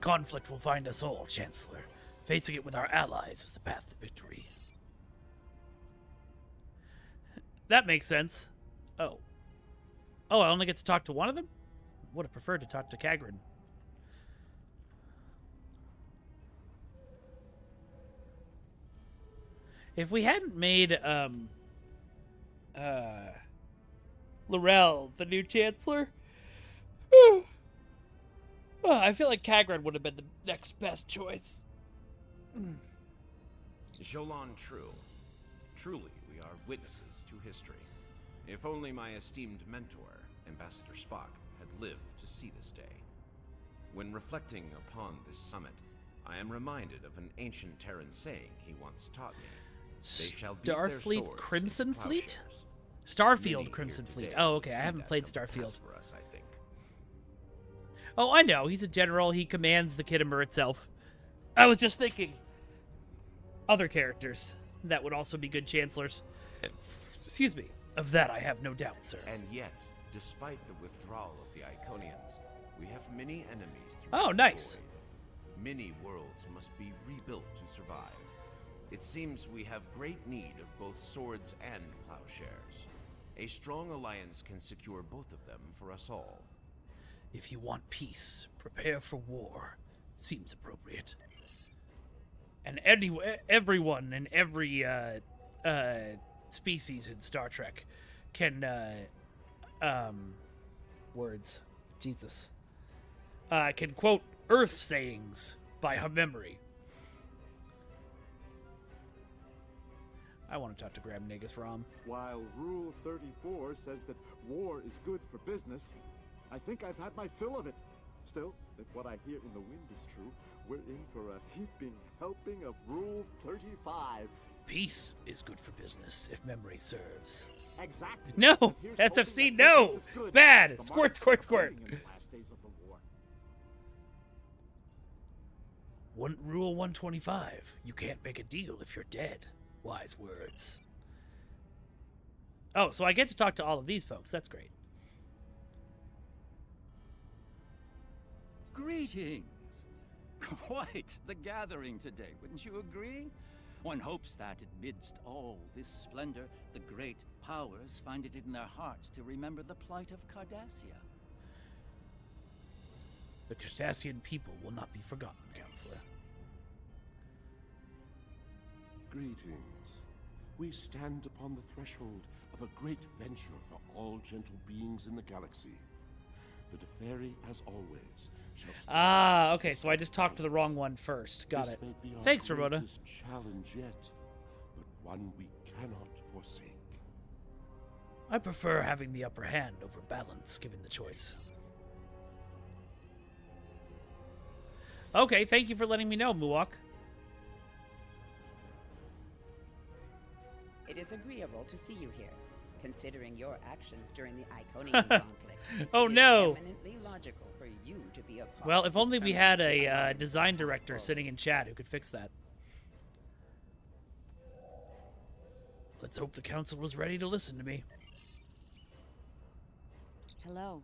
[SPEAKER 3] Conflict will find us all, Chancellor. Facing it with our allies is the path to victory. That makes sense. Oh. Oh, I only get to talk to one of them? Would have preferred to talk to Kagrin. If we hadn't made, Laurel the new Chancellor, I feel like Kagrin would have been the next best choice.
[SPEAKER 8] Jolan True. Truly, we are witnesses to history. If only my esteemed mentor, Ambassador Spock, had lived to see this day. When reflecting upon this summit, I am reminded of an ancient Terran saying he once taught me. They shall beat their
[SPEAKER 3] Starfleet
[SPEAKER 8] swords
[SPEAKER 3] Crimson
[SPEAKER 8] into
[SPEAKER 3] Fleet?
[SPEAKER 8] plowshares.
[SPEAKER 3] Starfield
[SPEAKER 8] Many
[SPEAKER 3] Crimson
[SPEAKER 8] here
[SPEAKER 3] Fleet.
[SPEAKER 8] today
[SPEAKER 3] Oh, okay.
[SPEAKER 8] see
[SPEAKER 3] I haven't
[SPEAKER 8] that
[SPEAKER 3] played
[SPEAKER 8] come to pass
[SPEAKER 3] Starfield.
[SPEAKER 8] for us, I think.
[SPEAKER 3] Oh, I know. He's a general. He commands the Kittimer itself. I was just thinking other characters that would also be good chancellors. Excuse me. Of that I have no doubt, sir.
[SPEAKER 8] And yet, despite the withdrawal of the Iconians, we have many enemies throughout
[SPEAKER 3] Oh, nice.
[SPEAKER 8] the void. Many worlds must be rebuilt to survive. It seems we have great need of both swords and plowshares. A strong alliance can secure both of them for us all.
[SPEAKER 3] If you want peace, prepare for war. Seems appropriate. And everyone in every species in Star Trek can words. Jesus. Can quote Earth sayings by memory. I want to talk to Graham Negus Rom.
[SPEAKER 1] While Rule 34 says that war is good for business, I think I've had my fill of it. Still, if what I hear in the wind is true, we're in for a heaping helping of Rule 35.
[SPEAKER 3] Peace is good for business, if memory serves.
[SPEAKER 1] Exactly.
[SPEAKER 3] No!
[SPEAKER 1] But here's hoping
[SPEAKER 3] SFC,
[SPEAKER 1] that
[SPEAKER 3] no!
[SPEAKER 1] business is good.
[SPEAKER 3] Bad!
[SPEAKER 1] The
[SPEAKER 3] Squirt,
[SPEAKER 1] markets
[SPEAKER 3] squirt,
[SPEAKER 1] are
[SPEAKER 3] squirt!
[SPEAKER 1] hurting in the last days of the war.
[SPEAKER 3] Rule 125. You can't make a deal if you're dead. Wise words. Oh, so I get to talk to all of these folks. That's great.
[SPEAKER 22] Greetings. Quite the gathering today, wouldn't you agree? One hopes that amidst all this splendor, the great powers find it in their hearts to remember the plight of Cardassia.
[SPEAKER 3] The Cardassian people will not be forgotten, Counselor.
[SPEAKER 9] Greetings. We stand upon the threshold of a great venture for all gentle beings in the galaxy. The Deferi, as always, shall stand
[SPEAKER 3] Okay, so I just talked to the wrong one first. Got
[SPEAKER 9] This
[SPEAKER 3] it.
[SPEAKER 9] may be our
[SPEAKER 3] Thanks, Ramona.
[SPEAKER 9] greatest challenge yet, but one we cannot forsake.
[SPEAKER 3] I prefer having the upper hand over balance, given the choice. Okay, thank you for letting me know, Muwak.
[SPEAKER 10] It is agreeable to see you here, considering your actions during the Iconian conflict.
[SPEAKER 3] Oh,
[SPEAKER 10] It is
[SPEAKER 3] no.
[SPEAKER 10] eminently logical for you to be a part
[SPEAKER 3] Well,
[SPEAKER 10] of
[SPEAKER 3] if
[SPEAKER 10] the
[SPEAKER 3] only we
[SPEAKER 10] permanent
[SPEAKER 3] had a
[SPEAKER 10] alliance
[SPEAKER 3] design director sitting in chat who could fix that. Let's hope the council was ready to listen to me.
[SPEAKER 23] Hello.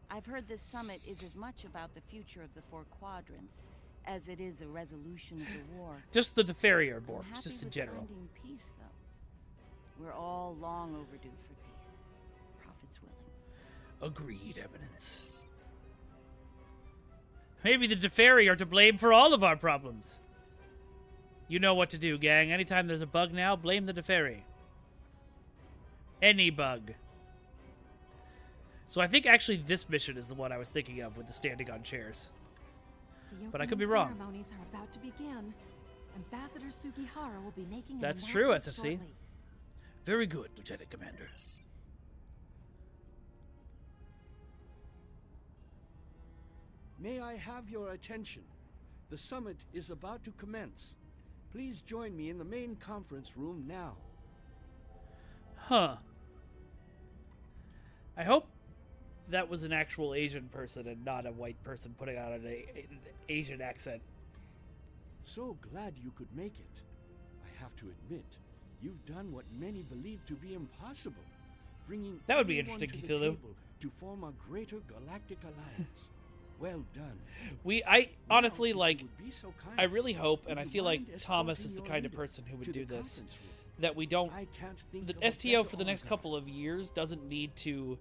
[SPEAKER 23] I've heard this summit is as much about the future of the Four Quadrants as it is a resolution of the war.
[SPEAKER 3] Just the Deferi are
[SPEAKER 23] I'm
[SPEAKER 3] bored,
[SPEAKER 23] happy
[SPEAKER 3] just in
[SPEAKER 23] with
[SPEAKER 3] general.
[SPEAKER 23] finding peace, though. We're all long overdue for peace. Prophets willing.
[SPEAKER 3] Agreed, Eminence. Maybe the Deferi are to blame for all of our problems. You know what to do, gang. Anytime there's a bug now, blame the Deferi. Any bug. So I think actually this mission is the one I was thinking of with the standing on chairs.
[SPEAKER 7] The
[SPEAKER 3] But I could be
[SPEAKER 7] opening
[SPEAKER 3] wrong.
[SPEAKER 7] ceremonies are about to begin. Ambassador Sugihara will be making an
[SPEAKER 3] That's true,
[SPEAKER 7] announcement
[SPEAKER 3] SFC.
[SPEAKER 7] shortly.
[SPEAKER 3] Very good, Lieutenant Commander.
[SPEAKER 12] May I have your attention? The summit is about to commence. Please join me in the main conference room now.
[SPEAKER 3] Huh. I hope that was an actual Asian person and not a white person putting on an Asian accent.
[SPEAKER 12] So glad you could make it. I have to admit, you've done what many believe to be impossible, bringing
[SPEAKER 3] That would be
[SPEAKER 12] everyone
[SPEAKER 3] interesting,
[SPEAKER 12] to the
[SPEAKER 3] Cthulhu.
[SPEAKER 12] table to form a greater galactic alliance. Well done.
[SPEAKER 3] I honestly,
[SPEAKER 12] Now, if
[SPEAKER 3] like,
[SPEAKER 12] you would be so kind,
[SPEAKER 3] I really hope, and
[SPEAKER 12] would
[SPEAKER 3] I
[SPEAKER 12] you
[SPEAKER 3] feel
[SPEAKER 12] mind
[SPEAKER 3] like Thomas is
[SPEAKER 12] escorting
[SPEAKER 3] the
[SPEAKER 12] your
[SPEAKER 3] kind of
[SPEAKER 12] leader
[SPEAKER 3] person who would
[SPEAKER 12] to
[SPEAKER 3] do
[SPEAKER 12] the
[SPEAKER 3] this.
[SPEAKER 12] conference room?
[SPEAKER 3] That we don't,
[SPEAKER 12] I can't think
[SPEAKER 3] the
[SPEAKER 12] of a
[SPEAKER 3] STO
[SPEAKER 12] better
[SPEAKER 3] for the next
[SPEAKER 12] honor.
[SPEAKER 3] couple of years doesn't need to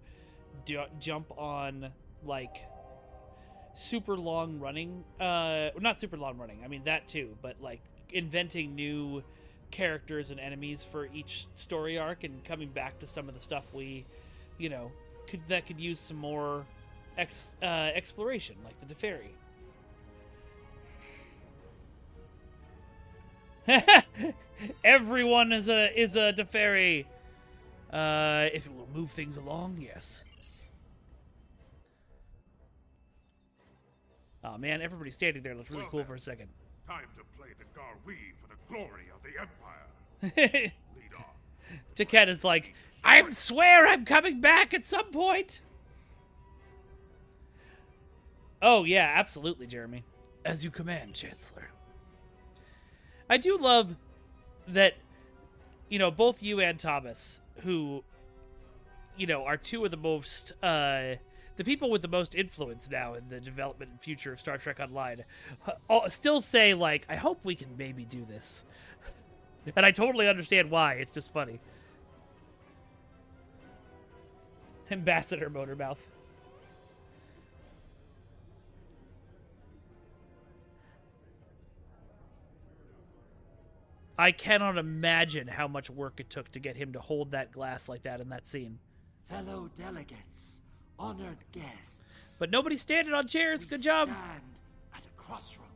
[SPEAKER 3] jump on, like, super long running, not super long running, I mean that too, but like inventing new characters and enemies for each story arc and coming back to some of the stuff we, you know, that could use some more exploration, like the Deferi. Everyone is a Deferi. If it will move things along, yes. Oh man, everybody standing there looks really cool for a second.
[SPEAKER 9] Time to play the Garwi for the glory of the Empire. Lead on.
[SPEAKER 3] Taket is like, I swear I'm coming back at some point. Oh, yeah, absolutely, Jeremy. As you command, Chancellor. I do love that, you know, both you and Thomas, who, you know, are two of the most, the people with the most influence now in the development and future of Star Trek Online, still say, like, I hope we can maybe do this. And I totally understand why. It's just funny. Ambassador Motormouth. I cannot imagine how much work it took to get him to hold that glass like that in that scene.
[SPEAKER 18] Fellow delegates, honored guests.
[SPEAKER 3] But nobody's standing on chairs. Good job.
[SPEAKER 18] Stand at a crossroads.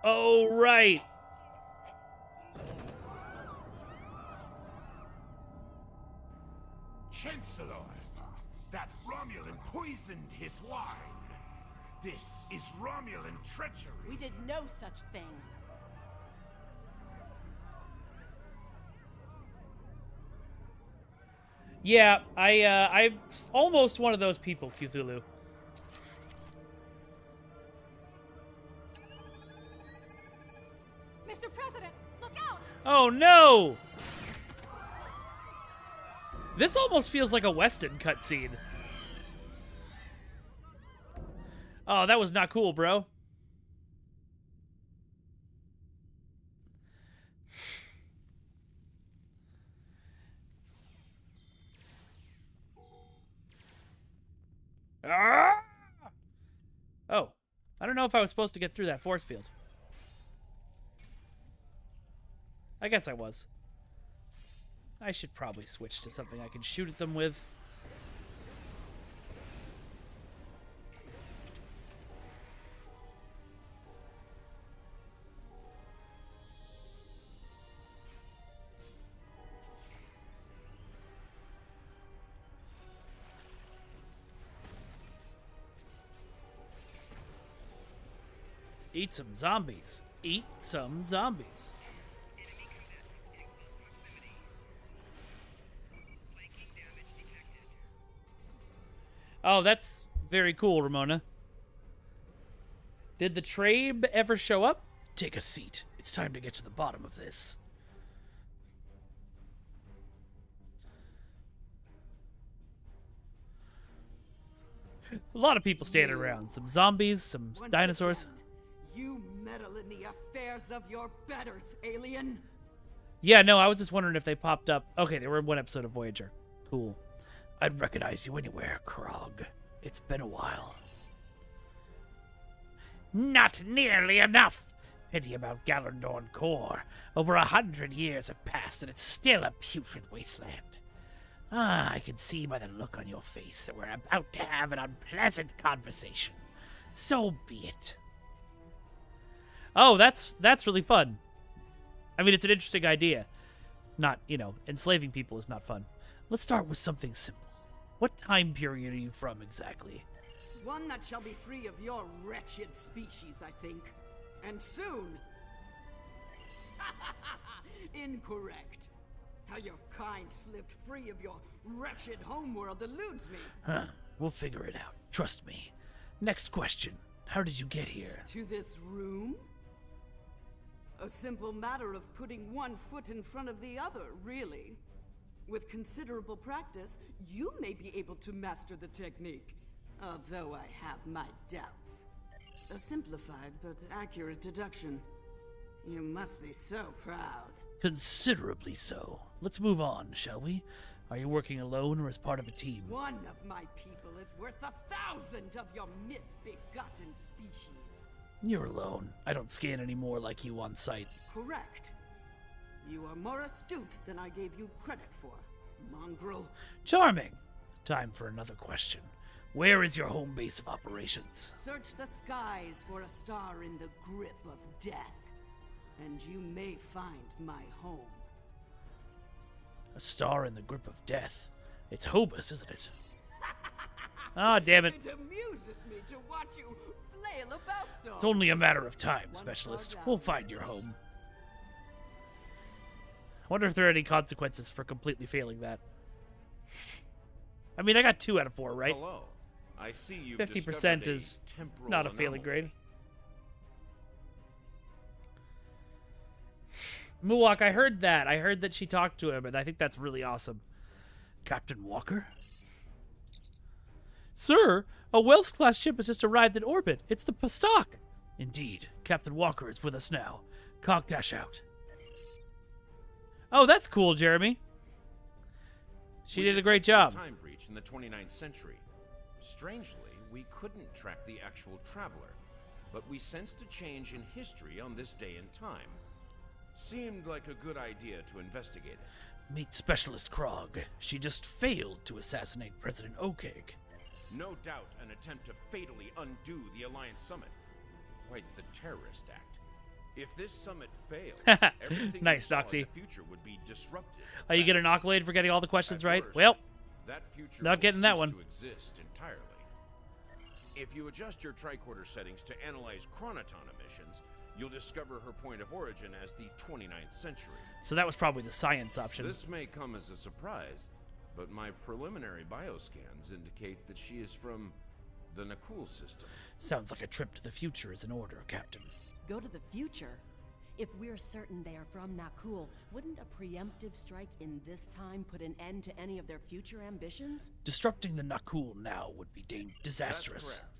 [SPEAKER 3] Oh, right.
[SPEAKER 4] Chancellor, that Romulan poisoned his wine. This is Romulan treachery.
[SPEAKER 2] We did no such thing.
[SPEAKER 3] Yeah, I'm almost one of those people, Cthulhu.
[SPEAKER 7] Mr. President, look out!
[SPEAKER 3] Oh, no! This almost feels like a Weston cutscene. Oh, that was not cool, bro. Ah! Oh, I don't know if I was supposed to get through that force field. I guess I was. I should probably switch to something I can shoot at them with. Eat some zombies. Eat some zombies. Oh, that's very cool, Ramona. Did the Trabe ever show up? Take a seat. It's time to get to the bottom of this. A lot of people standing around. Some zombies, some dinosaurs.
[SPEAKER 10] You meddle in the affairs of your betters, alien.
[SPEAKER 3] Yeah, no, I was just wondering if they popped up. Okay, they were in one episode of Voyager. Cool. I'd recognize you anywhere, Krog. It's been a while. Not nearly enough. Pity about Galandorn Core. Over 100 years have passed, and it's still a putrid wasteland. Ah, I can see by the look on your face that we're about to have an unpleasant conversation. So be it. Oh, that's really fun. I mean, it's an interesting idea. Not, you know, enslaving people is not fun. Let's start with something simple. What time period are you from exactly?
[SPEAKER 10] One that shall be free of your wretched species, I think. And soon. Incorrect. How your kind slipped free of your wretched homeworld eludes me.
[SPEAKER 3] Huh. We'll figure it out. Trust me. Next question. How did you get here?
[SPEAKER 10] To this room? A simple matter of putting one foot in front of the other, really. With considerable practice, you may be able to master the technique. Although I have my doubts. A simplified but accurate deduction. You must be so proud.
[SPEAKER 3] Considerably so. Let's move on, shall we? Are you working alone or as part of a team?
[SPEAKER 10] One of my people is worth 1,000 of your misbegotten species.
[SPEAKER 3] You're alone. I don't scan any more like you on sight.
[SPEAKER 10] Correct. You are more astute than I gave you credit for, mongrel.
[SPEAKER 3] Charming. Time for another question. Where is your home base of operations?
[SPEAKER 10] Search the skies for a star in the grip of death, and you may find my home.
[SPEAKER 3] A star in the grip of death. It's Hobus, isn't it? Ah, damn it.
[SPEAKER 10] It amuses me to watch you flail about so.
[SPEAKER 3] It's only a matter of time, Specialist. We'll find your home. I wonder if there are any consequences for completely failing that. I mean, I got 2 out of 4, right?
[SPEAKER 8] Hello. I see you've
[SPEAKER 3] 50%
[SPEAKER 8] discovered
[SPEAKER 3] is
[SPEAKER 8] a temporal
[SPEAKER 3] not a failing
[SPEAKER 8] anomaly.
[SPEAKER 3] grade. Muwak, I heard that. I heard that she talked to him, and I think that's really awesome. Captain Walker? Sir, a Wells-class ship has just arrived in orbit. It's the Pastak. Indeed, Captain Walker is with us now. Cog dash out. Oh, that's cool, Jeremy. She did a great job.
[SPEAKER 8] Time breach in the 29th century. Strangely, we couldn't track the actual traveler, but we sensed a change in history on this day and time. Seemed like a good idea to investigate it.
[SPEAKER 3] Meet Specialist Krog. She just failed to assassinate President Okeg.
[SPEAKER 8] No doubt an attempt to fatally undo the Alliance Summit. Quite the terrorist act. If this summit fails, everything
[SPEAKER 3] nice,
[SPEAKER 8] we saw
[SPEAKER 3] Doxy.
[SPEAKER 8] in the future would be disrupted.
[SPEAKER 3] Oh, you get an accolade for getting all the questions right?
[SPEAKER 8] Worst,
[SPEAKER 3] Well,
[SPEAKER 8] that future
[SPEAKER 3] not
[SPEAKER 8] will
[SPEAKER 3] getting that
[SPEAKER 8] cease
[SPEAKER 3] one.
[SPEAKER 8] to exist entirely. If you adjust your tricorder settings to analyze chronoton emissions, you'll discover her point of origin as the 29th century.
[SPEAKER 3] So that was probably the science option.
[SPEAKER 8] This may come as a surprise, but my preliminary bioscans indicate that she is from the Nakul system.
[SPEAKER 3] Sounds like a trip to the future is in order, Captain.
[SPEAKER 2] Go to the future? If we're certain they are from Nakul, wouldn't a preemptive strike in this time put an end to any of their future ambitions?
[SPEAKER 3] Disrupting the Nakul now would be disastrous.
[SPEAKER 8] That's correct.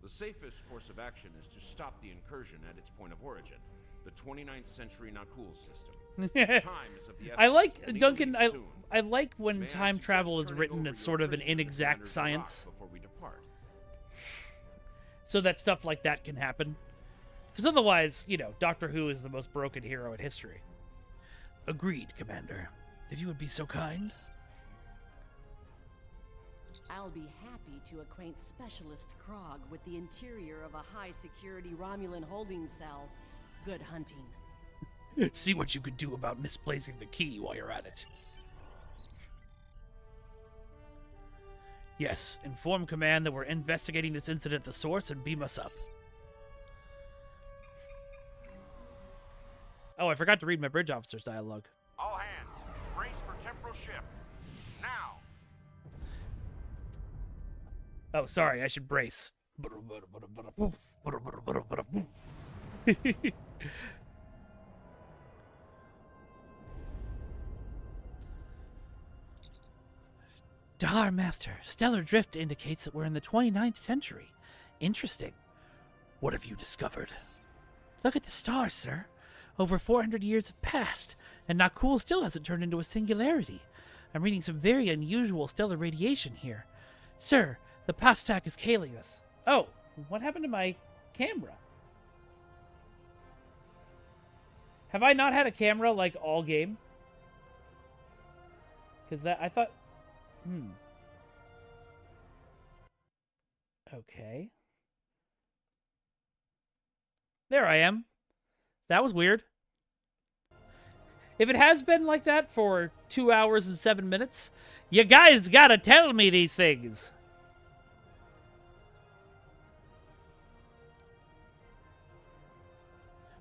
[SPEAKER 8] The safest course of action is to stop the incursion at its point of origin, the 29th century Nakul system. Time is of the essence.
[SPEAKER 3] I like
[SPEAKER 8] and
[SPEAKER 3] Duncan.
[SPEAKER 8] even soon.
[SPEAKER 3] I like when
[SPEAKER 8] May I
[SPEAKER 3] time
[SPEAKER 8] suggest
[SPEAKER 3] travel is
[SPEAKER 8] turning
[SPEAKER 3] written
[SPEAKER 8] over
[SPEAKER 3] as
[SPEAKER 8] your
[SPEAKER 3] sort of an
[SPEAKER 8] prisoner to
[SPEAKER 3] inexact
[SPEAKER 8] Commander Zarok
[SPEAKER 3] science,
[SPEAKER 8] before we depart.
[SPEAKER 3] so that stuff like that can happen. Because otherwise, you know, Doctor Who is the most broken hero in history. Agreed, Commander. If you would be so kind.
[SPEAKER 2] I'll be happy to acquaint Specialist Krog with the interior of a high-security Romulan holding cell. Good hunting.
[SPEAKER 3] See what you could do about misplacing the key while you're at it. Yes, inform Command that we're investigating this incident at the source and beam us up. Oh, I forgot to read my bridge officer's dialogue.
[SPEAKER 8] All hands, brace for temporal shift. Now!
[SPEAKER 3] Oh, sorry, I should brace. Dahar Master, stellar drift indicates that we're in the 29th century. Interesting. What have you discovered? Look at the stars, sir. Over 400 years have passed, and Nakul still hasn't turned into a singularity. I'm reading some very unusual stellar radiation here. Sir, the Pastak is hailing us. Oh, what happened to my camera? Have I not had a camera, like, all game? Because that, I thought... Okay. There I am. That was weird. If it has been like that for 2 hours and 7 minutes, you guys gotta tell me these things.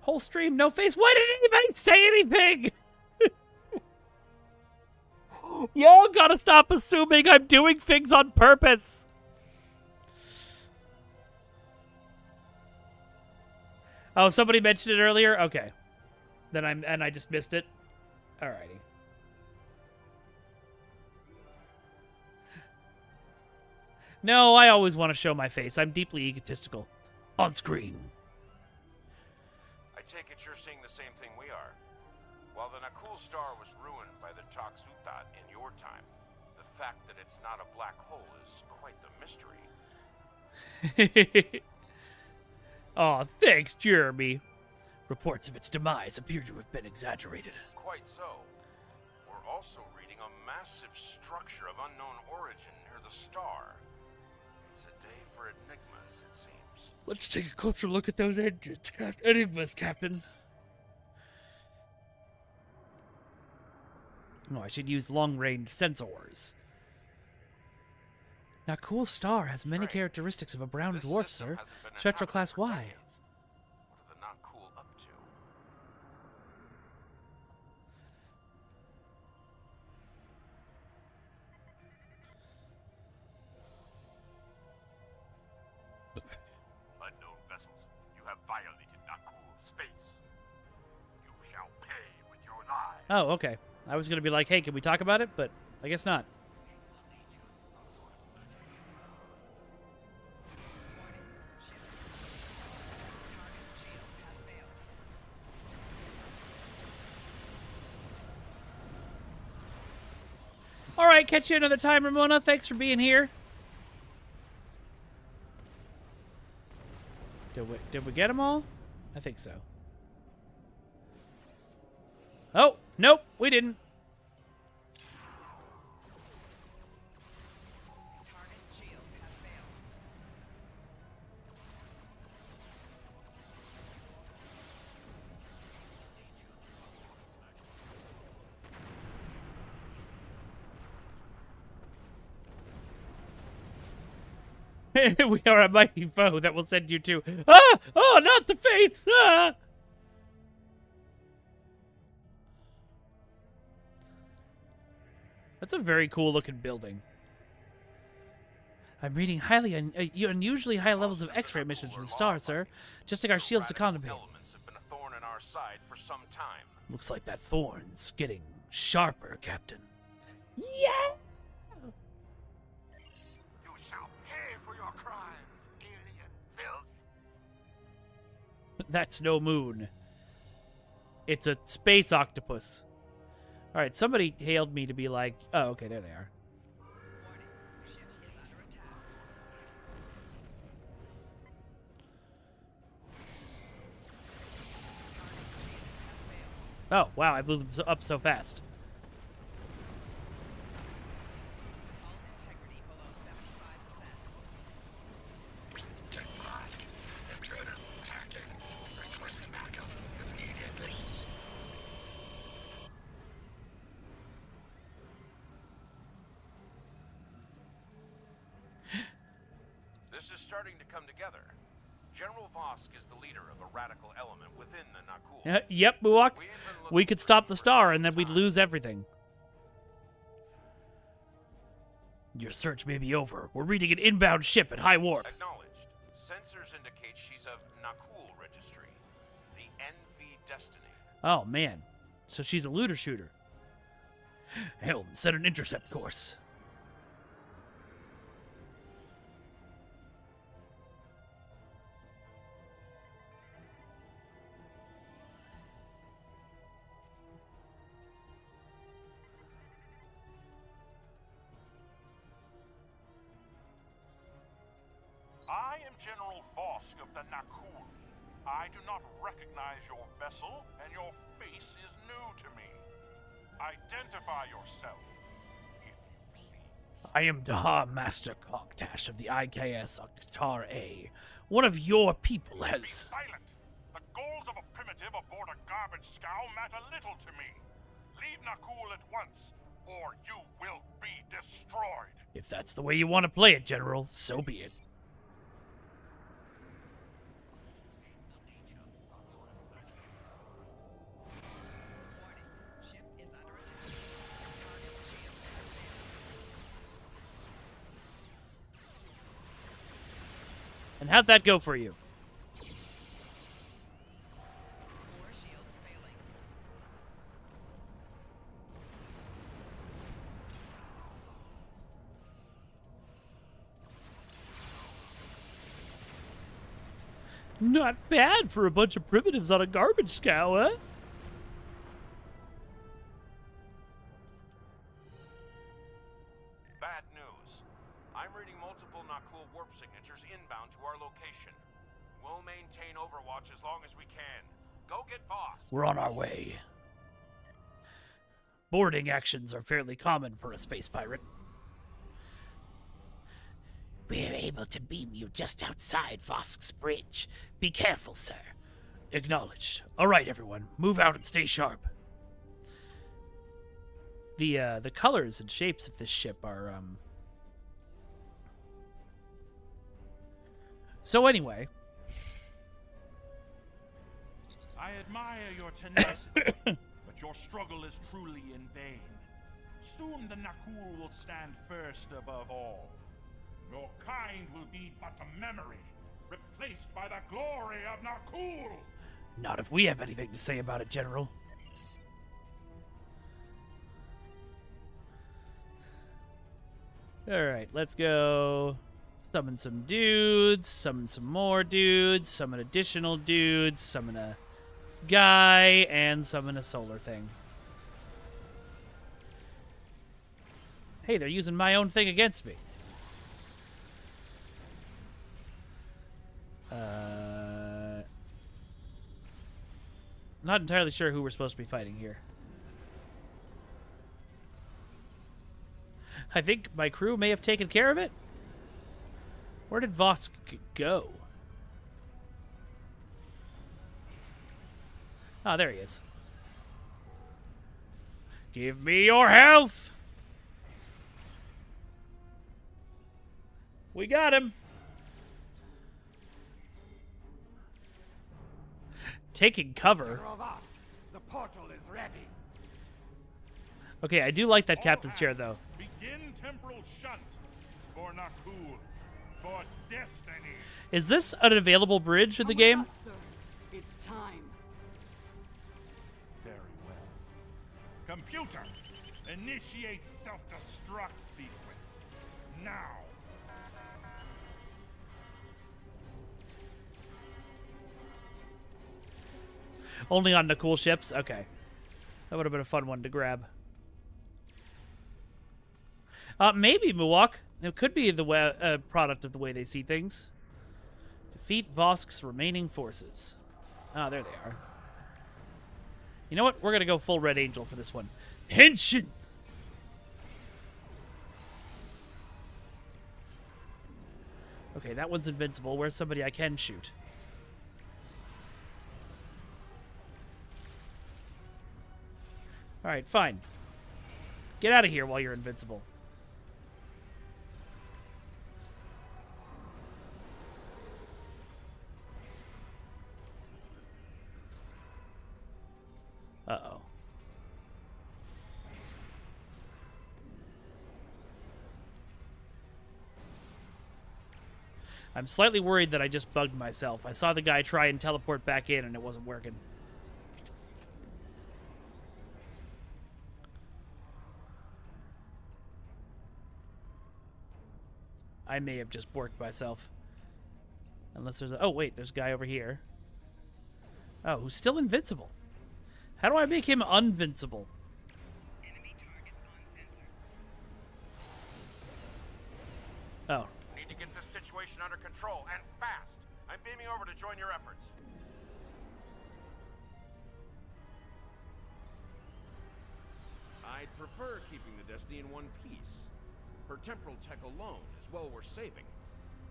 [SPEAKER 3] Whole stream, no face. Why didn't anybody say anything? Y'all gotta stop assuming I'm doing things on purpose. Oh, somebody mentioned it earlier? Okay. Then I just missed it. Alrighty. No, I always want to show my face. I'm deeply egotistical. On screen.
[SPEAKER 8] I take it you're seeing the same thing we are. While the Nakul star was ruined by the Toxutat in your time, the fact that it's not a black hole is quite the mystery.
[SPEAKER 3] Aw, thanks, Jeremy. Reports of its demise appear to have been exaggerated.
[SPEAKER 8] Quite so. We're also reading a massive structure of unknown origin near the star. It's a day for enigmas, it seems.
[SPEAKER 3] Let's take a closer look at those enigmas, Captain. Oh, I should use long-range sensors. Nakul Star has many characteristics of a brown dwarf, sir. Spectral Class Y.
[SPEAKER 8] What are the Nakul up to?
[SPEAKER 5] Unknown vessels, you have violated Nakul space. You shall pay with your lives.
[SPEAKER 3] Oh, okay. I was gonna be like, hey, can we talk about it? But I guess not. All right, catch you another time, Ramona. Thanks for being here. Did we get them all? I think so. Oh, nope, we didn't. We are a mighty foe that will send you to... Ah! Oh, not the face! Ah! That's a very cool looking building. I'm reading unusually high levels of X-ray emissions from the star, sir. Just like our shields to contemplate.
[SPEAKER 8] Elements have been a thorn in our side for some time.
[SPEAKER 3] Looks like that thorn's getting sharper, Captain.
[SPEAKER 5] Yeah! You shall pay for your crimes, alien filth.
[SPEAKER 3] That's no moon. It's a space octopus. Alright, somebody hailed me to be like, oh, okay, there they are. Oh, wow, I blew them up so fast.
[SPEAKER 8] This is starting to come together. General Vosk is the leader of a radical element within the Nakul.
[SPEAKER 3] Yep, Buwak. We could stop the star and then we'd lose everything. Your search may be over. We're reading an inbound ship at high warp.
[SPEAKER 8] Acknowledged. Sensors indicate she's of Nakul registry. The NV Destiny.
[SPEAKER 3] Oh, man. So she's a looter shooter. Helm, set an intercept course.
[SPEAKER 9] I am General Vosk of the Nakul. I do not recognize your vessel, and your face is new to me. Identify yourself, if you please.
[SPEAKER 3] I am Daha Master Cogtash of the IKS Octar A. One of your people has...
[SPEAKER 9] Be silent! The goals of a primitive aboard a garbage scow matter little to me. Leave Nakul at once, or you will be destroyed.
[SPEAKER 3] If that's the way you want to play it, General, so be it. And how'd that go for you? Not bad for a bunch of primitives on a garbage scow, huh?
[SPEAKER 8] Bad news. I'm reading multiple Nakul warp signatures inbound to our location. We'll maintain Overwatch as long as we can. Go get Voss.
[SPEAKER 3] We're on our way. Boarding actions are fairly common for a space pirate. We're able to beam you just outside Vosk's bridge. Be careful, sir. Acknowledged. All right, everyone. Move out and stay sharp. The colors and shapes of this ship are, So anyway...
[SPEAKER 9] I admire your tenacity, but your struggle is truly in vain. Soon the Nakul will stand first above all. Your kind will be but a memory
[SPEAKER 5] replaced by the glory of Nakul.
[SPEAKER 3] Not if we have anything to say about it, General. Alright, let's go summon some dudes, summon some more dudes, summon additional dudes, summon a guy, and summon a solar thing. Hey, they're using my own thing against me. Not entirely sure who we're supposed to be fighting here. I think my crew may have taken care of it. Where did Vosk go? Oh, there he is. Give me your health! We got him. Taking cover.
[SPEAKER 5] The portal is ready.
[SPEAKER 3] Okay, I do like that captain's chair, though.
[SPEAKER 5] Begin temporal shunt for Nakul, for destiny.
[SPEAKER 3] Is this an available bridge in the game?
[SPEAKER 6] It's time.
[SPEAKER 5] Very well. Computer, initiate self-destruct sequence. Now.
[SPEAKER 3] Only on the cool ships? Okay. That would have been a fun one to grab. Maybe, Muwak. It could be the product of the way they see things. Defeat Vosk's remaining forces. Ah, there they are. You know what? We're going to go full Red Angel for this one. Henshin! Okay, that one's invincible. Where's somebody I can shoot? Alright, fine. Get out of here while you're invincible. Uh-oh. I'm slightly worried that I just bugged myself. I saw the guy try and teleport back in and it wasn't working. I may have just borked myself. Unless there's a... Oh, wait, there's a guy over here. Oh, who's still invincible? How do I make him unvincible? Oh.
[SPEAKER 8] Need to get this situation under control, and fast. I'm beaming over to join your efforts. I'd prefer keeping the Destiny in one piece. Her temporal tech alone is well worth saving.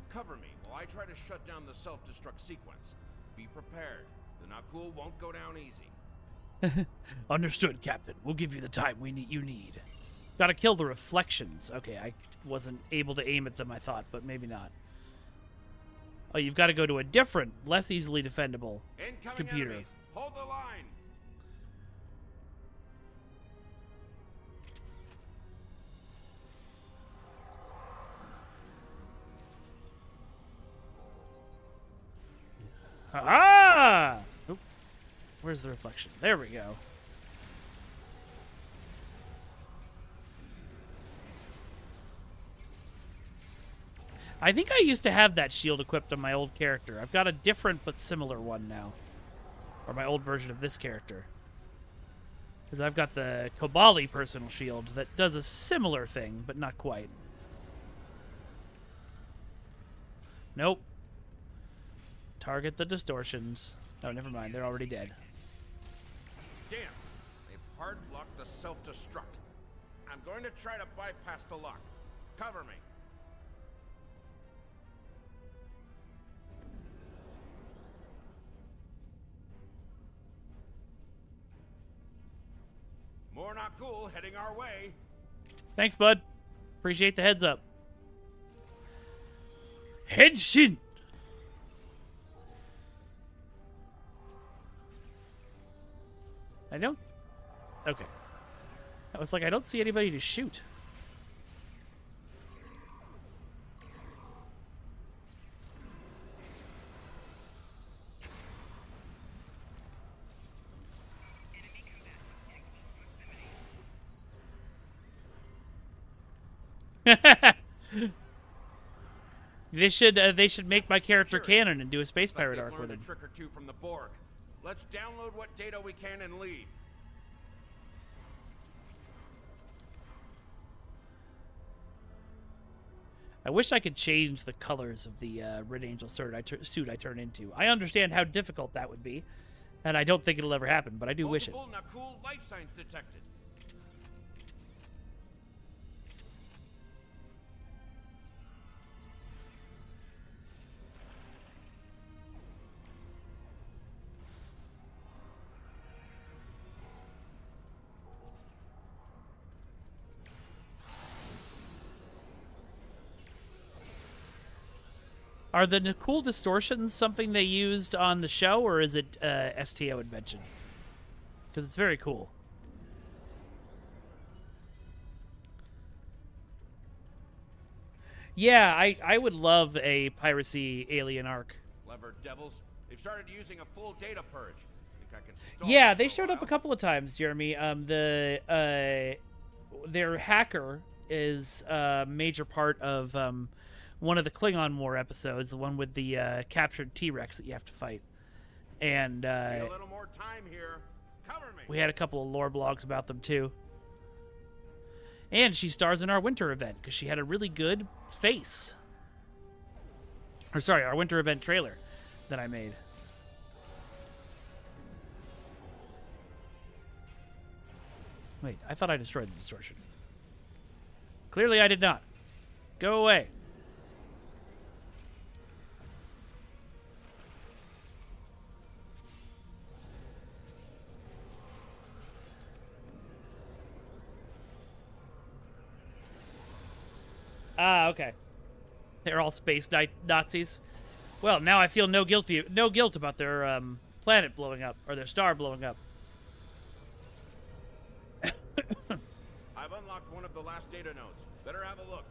[SPEAKER 8] Cover me while I try to shut down the self-destruct sequence. Be prepared. The Nakul won't go down easy.
[SPEAKER 3] Understood, Captain. We'll give you the time you need. Gotta kill the reflections. Okay, I wasn't able to aim at them, I thought, but maybe not. Oh, you've got to go to a different, less easily defendable computer.
[SPEAKER 8] Enemies. Hold the line.
[SPEAKER 3] Ah! Oop. Where's the reflection? There we go. I think I used to have that shield equipped on my old character. I've got a different but similar one now. Or my old version of this character. Because I've got the Kobali personal shield that does a similar thing, but not quite. Nope. Target the distortions. Oh, never mind. They're already dead.
[SPEAKER 8] Damn. They've hard-locked the self-destruct. I'm going to try to bypass the lock. Cover me. More not cool heading our way.
[SPEAKER 3] Thanks, bud. Appreciate the heads up. Henshin! I don't... Okay. I was like, I don't see anybody to shoot. They should make my character canon and do a space pirate arc with
[SPEAKER 8] learned
[SPEAKER 3] him.
[SPEAKER 8] a trick or two from the Borg. Let's download what data we can and leave.
[SPEAKER 3] I wish I could change the colors of the Red Angel suit I turn into. I understand how difficult that would be, and I don't think it'll ever happen, but I do wish it.
[SPEAKER 8] Multiple Nakul life signs detected.
[SPEAKER 3] Are the Nakul distortions something they used on the show, or is it STO invention? Because it's very cool. Yeah, I would love a piracy alien arc.
[SPEAKER 8] Clever devils. They've started using a full data purge. Think I can stall
[SPEAKER 3] Yeah,
[SPEAKER 8] them
[SPEAKER 3] they
[SPEAKER 8] for a
[SPEAKER 3] showed up a
[SPEAKER 8] while?
[SPEAKER 3] couple of times, Jeremy. Their hacker is a major part of one of the Klingon War episodes, the one with the captured T-Rex that you have to fight. And
[SPEAKER 8] Need a little more time here. Cover me.
[SPEAKER 3] we had a couple of lore blogs about them too. And she stars in our winter event because she had a really good face. Or sorry, our winter event trailer that I made. Wait, I thought I destroyed the distortion. Clearly I did not. Go away. Ah, okay. They're all space Nazis. Well, now I feel no guilt about their planet blowing up or their star blowing up.
[SPEAKER 8] I've unlocked one of the last data nodes. Better have a look.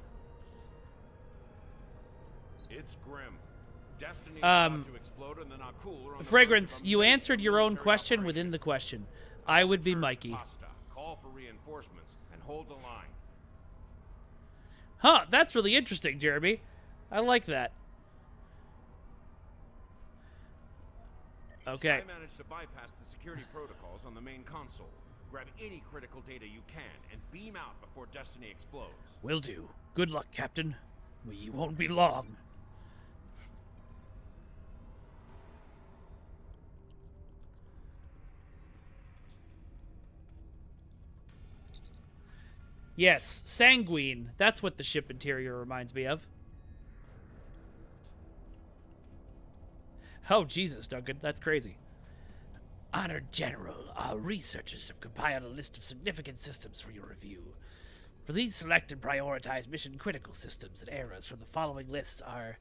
[SPEAKER 8] It's grim. Destiny is about to explode and the Nakul are on the
[SPEAKER 3] Fragrance,
[SPEAKER 8] verge of a
[SPEAKER 3] you
[SPEAKER 8] major
[SPEAKER 3] answered your own
[SPEAKER 8] military
[SPEAKER 3] question
[SPEAKER 8] operation.
[SPEAKER 3] within the question. I would be Mikey.
[SPEAKER 8] Pasta. Call for reinforcements and hold the line.
[SPEAKER 3] Huh, that's really interesting, Jeremy. I like that. Okay.
[SPEAKER 8] I managed to bypass the security protocols on the main console. Grab any critical data you can and beam out before Destiny explodes.
[SPEAKER 3] Will do. Good luck, Captain. We won't be long. Yes, sanguine. That's what the ship interior reminds me of. Oh, Jesus, Duncan. That's crazy. Honored General, our researchers have compiled a list of significant systems for your review. Please select and prioritize mission-critical systems and eras from the following lists our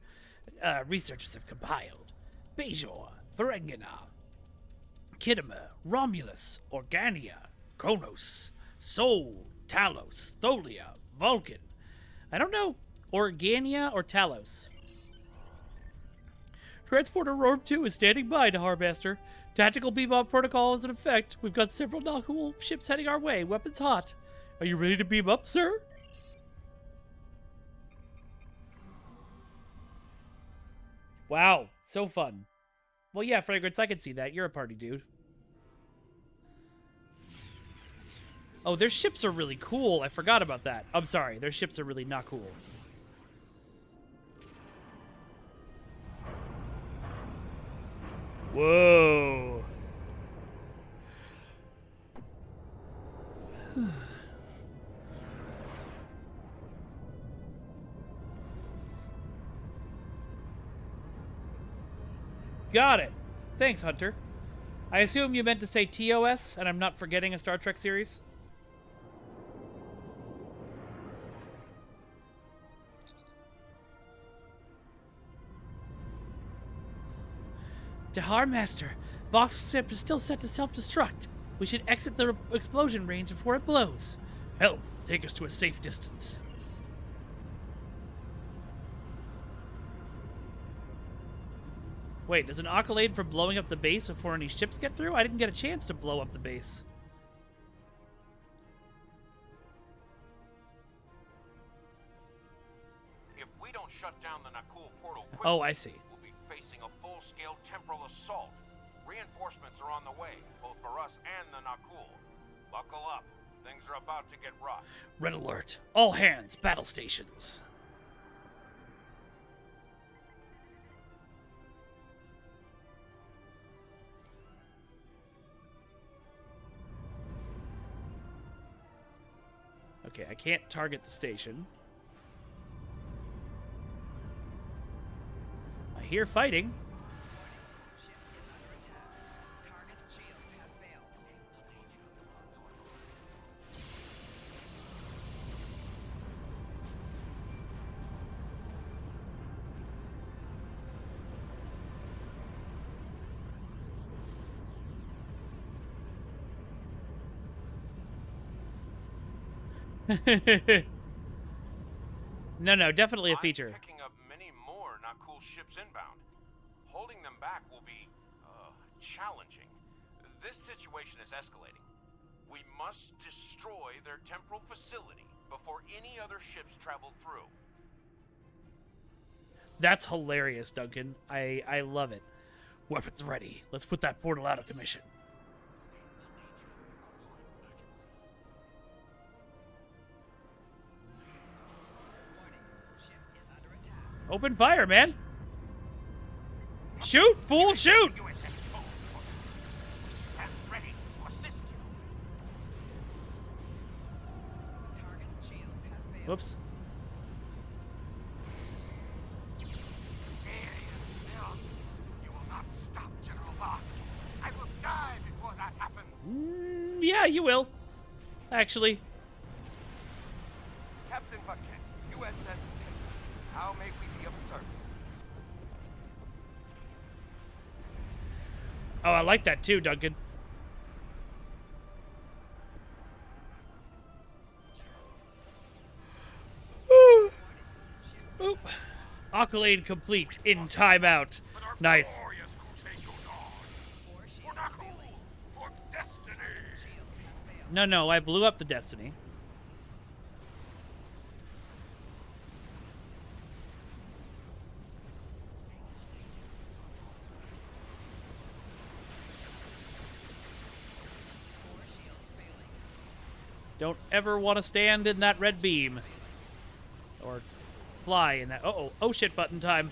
[SPEAKER 3] researchers have compiled. Bajor, Ferengina, Kittimer, Romulus, Organia, Kronos, Sol, Talos, Tholia, Vulcan. I don't know, Organia or Talos. Transporter Roar 2 is standing by, Harmaster. Tactical bebop protocol is in effect. We've got several Nakul ships heading our way. Weapons hot. Are you ready to beam up, sir? Wow, so fun. Well, yeah, Fragrance, I can see that. You're a party dude. Oh, their ships are really cool. I forgot about that. I'm sorry. Their ships are really not cool. Whoa. Got it. Thanks, Hunter. I assume you meant to say TOS, and I'm not forgetting a Star Trek series? Master, Vosk's ship is still set to self-destruct. We should exit the explosion range before it blows. Help, take us to a safe distance. Wait, does an accolade for blowing up the base before any ships get through? I didn't get a chance to blow up the base.
[SPEAKER 8] the Nakul portal quickly,
[SPEAKER 3] Oh, I see.
[SPEAKER 8] we'll be facing a full-scale temporal assault. Reinforcements are on the way, both for us and the Nakul. Buckle up. Things are about to get rough.
[SPEAKER 3] Red alert. All hands, battle stations. Okay, I can't target the station. I hear fighting. No, definitely a feature.
[SPEAKER 8] Picking up many more Nakul ships inbound. Holding them back will be challenging. This situation is escalating. We must destroy their temporal facility before any other ships travel through.
[SPEAKER 3] That's hilarious, Duncan. I love it. Weapons ready. Let's put that portal out of commission. Open fire, man. Shoot, fool, shoot.
[SPEAKER 5] Stand ready to assist you.
[SPEAKER 3] Whoops.
[SPEAKER 5] You will not stop General Vosk. I will die before that happens.
[SPEAKER 3] Yeah, you will. Actually.
[SPEAKER 5] Captain Vaquet, USS Tempest. How may we be of service?
[SPEAKER 3] Oh, I like that too, Duncan. Oop. Accolade complete in timeout. Nice. No, I blew up the Destiny. Don't ever want to stand in that red beam. Or fly in that. Uh-oh. Oh, shit, button time.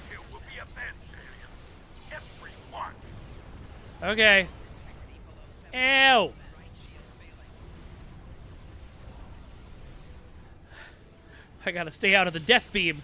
[SPEAKER 5] Here will be avenged, aliens. Everyone.
[SPEAKER 3] Okay. Ew. I gotta stay out of the death beam.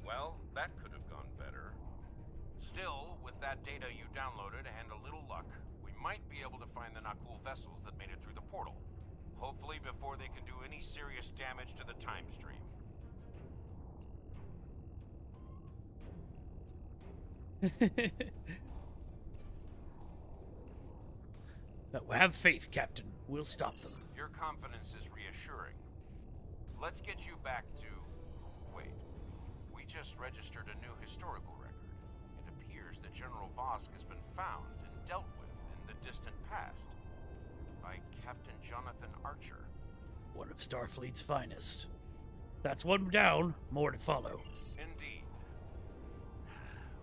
[SPEAKER 8] Well, that could have gone better. Still, with that data you downloaded and a little luck, we might be able to find the Nakul vessels that made it through the portal. Hopefully before they can do any serious damage to the time stream.
[SPEAKER 3] Have faith, Captain. We'll stop them.
[SPEAKER 8] Your confidence is reassuring. Let's get you back to... Wait. We just registered a new historical record. It appears that General Vosk has been found and dealt with in the distant past by Captain Jonathan Archer.
[SPEAKER 3] One of Starfleet's finest. That's one down, more to follow.
[SPEAKER 8] Indeed.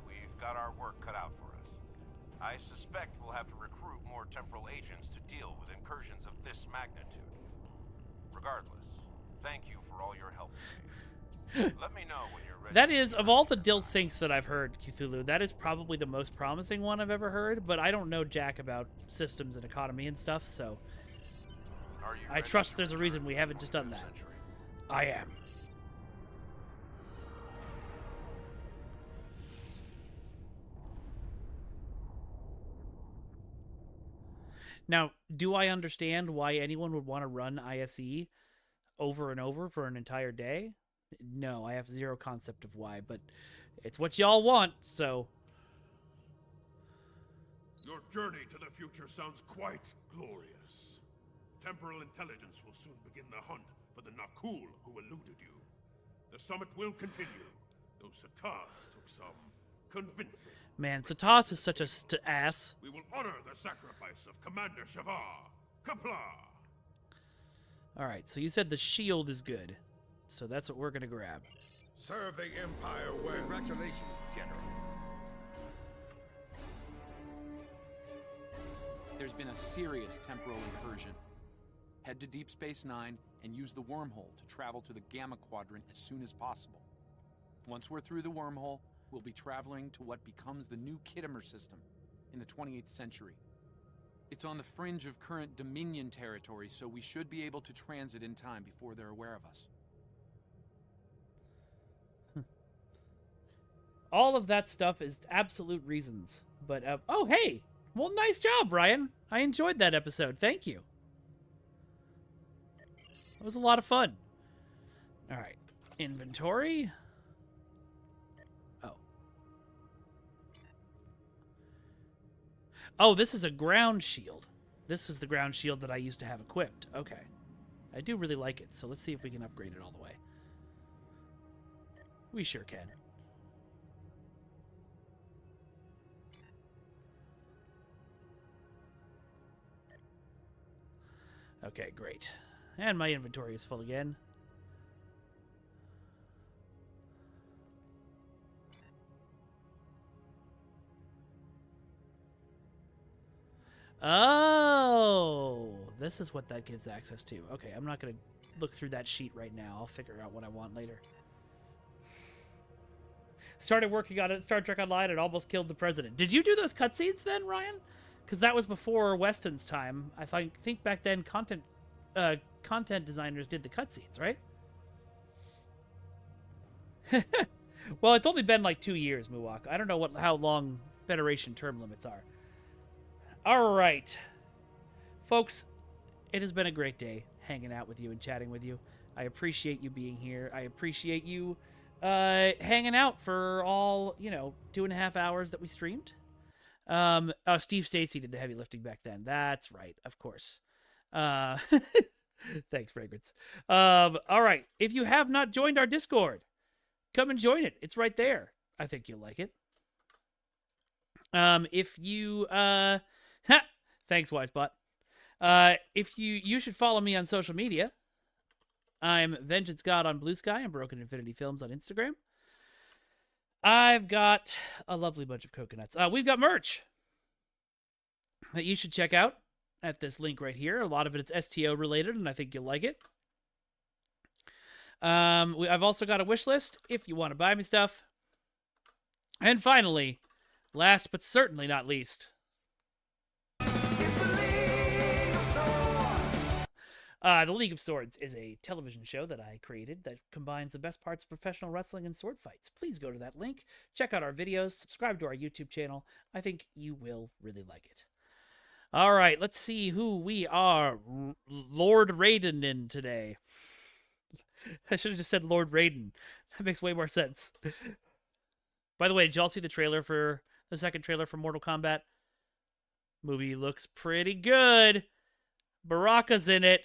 [SPEAKER 8] We've got our work cut out for us. I suspect we'll have to recruit more temporal agents to deal with incursions of this magnitude. Regardless, thank you for all your help today. Let me know when you're ready.
[SPEAKER 3] That is, of all the Dill Syncs that I've heard, Cthulhu, that is probably the most promising one I've ever heard, but I don't know jack about systems and economy and stuff, so I trust there's a reason we haven't just done that. I am. Now, do I understand why anyone would want to run ISE over and over for an entire day? No, I have zero concept of why, but It's what y'all want, so...
[SPEAKER 9] Your journey to the future sounds quite glorious. Temporal intelligence will soon begin the hunt for the Nakul who eluded you. The summit will continue, though Satas took some convincing.
[SPEAKER 3] Man, Satas is such a ass.
[SPEAKER 9] We will honor the sacrifice of Commander Shavar, Qapla.
[SPEAKER 3] Alright, so you said the shield is good. So that's what we're gonna grab.
[SPEAKER 19] Serve the Empire well.
[SPEAKER 5] Congratulations, General.
[SPEAKER 11] There's been a serious temporal incursion. Head to Deep Space Nine and use the wormhole to travel to the Gamma Quadrant as soon as possible. Once we're through the wormhole, we'll be traveling to what becomes the new Kittimer system in the 28th century. It's on the fringe of current Dominion territory, so we should be able to transit in time before they're aware of us.
[SPEAKER 3] All of that stuff is absolute reasons. But, oh, hey! Well, nice job, Ryan. I enjoyed that episode. Thank you. It was a lot of fun. All right. Inventory. Oh. Oh, this is a ground shield. This is the ground shield that I used to have equipped. Okay. I do really like it, so let's see if we can upgrade it all the way. We sure can. Okay, great. And my inventory is full again. Oh, this is what that gives access to. Okay, I'm not going to look through that sheet right now. I'll figure out what I want later. Started working on it, Star Trek Online, and almost killed the president. Did you do those cutscenes then, Ryan? Because that was before Weston's time. I think back then content designers did the cutscenes, right? Well, it's only been like 2 years, Muwak. I don't know how long Federation term limits are. All right. Folks, it has been a great day hanging out with you and chatting with you. I appreciate you being here. I appreciate you hanging out for all, 2.5 hours that we streamed. Oh, Steve Stacy did the heavy lifting back then. That's right, of course. Thanks, Fragrance. All right. If you have not joined our Discord, come and join it. It's right there. I think you'll like it. If you, thanks, Wisebot. If you should follow me on social media. I'm Vengeance God on Blue Sky and Broken Infinity Films on Instagram. I've got a lovely bunch of coconuts. We've got merch that you should check out at this link right here. A lot of it is STO related, and I think you'll like it. I've also got a wish list if you want to buy me stuff. And finally, last but certainly not least, The League of Swords is a television show that I created that combines the best parts of professional wrestling and sword fights. Please go to that link, check out our videos, subscribe to our YouTube channel. I think you will really like it. All right, let's see who we are Lord Raiden in today. I should have just said Lord Raiden. That makes way more sense. By the way, did y'all see the trailer for the second trailer for Mortal Kombat? Movie looks pretty good. Baraka's in it.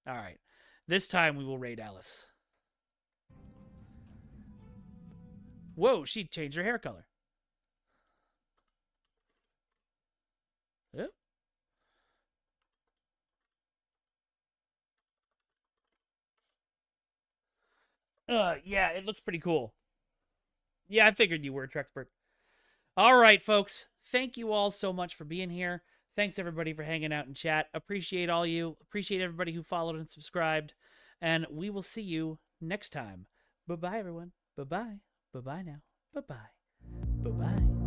[SPEAKER 3] All right. This time we will raid Alice. Whoa, she changed her hair color. Yep. Yeah, it looks pretty cool. Yeah, I figured you were a Trexpert. All right, folks. Thank you all so much for being here. Thanks, everybody, for hanging out in chat. Appreciate all you. Appreciate everybody who followed and subscribed. And we will see you next time. Bye-bye, everyone. Bye-bye. Bye-bye now. Bye-bye. Bye-bye.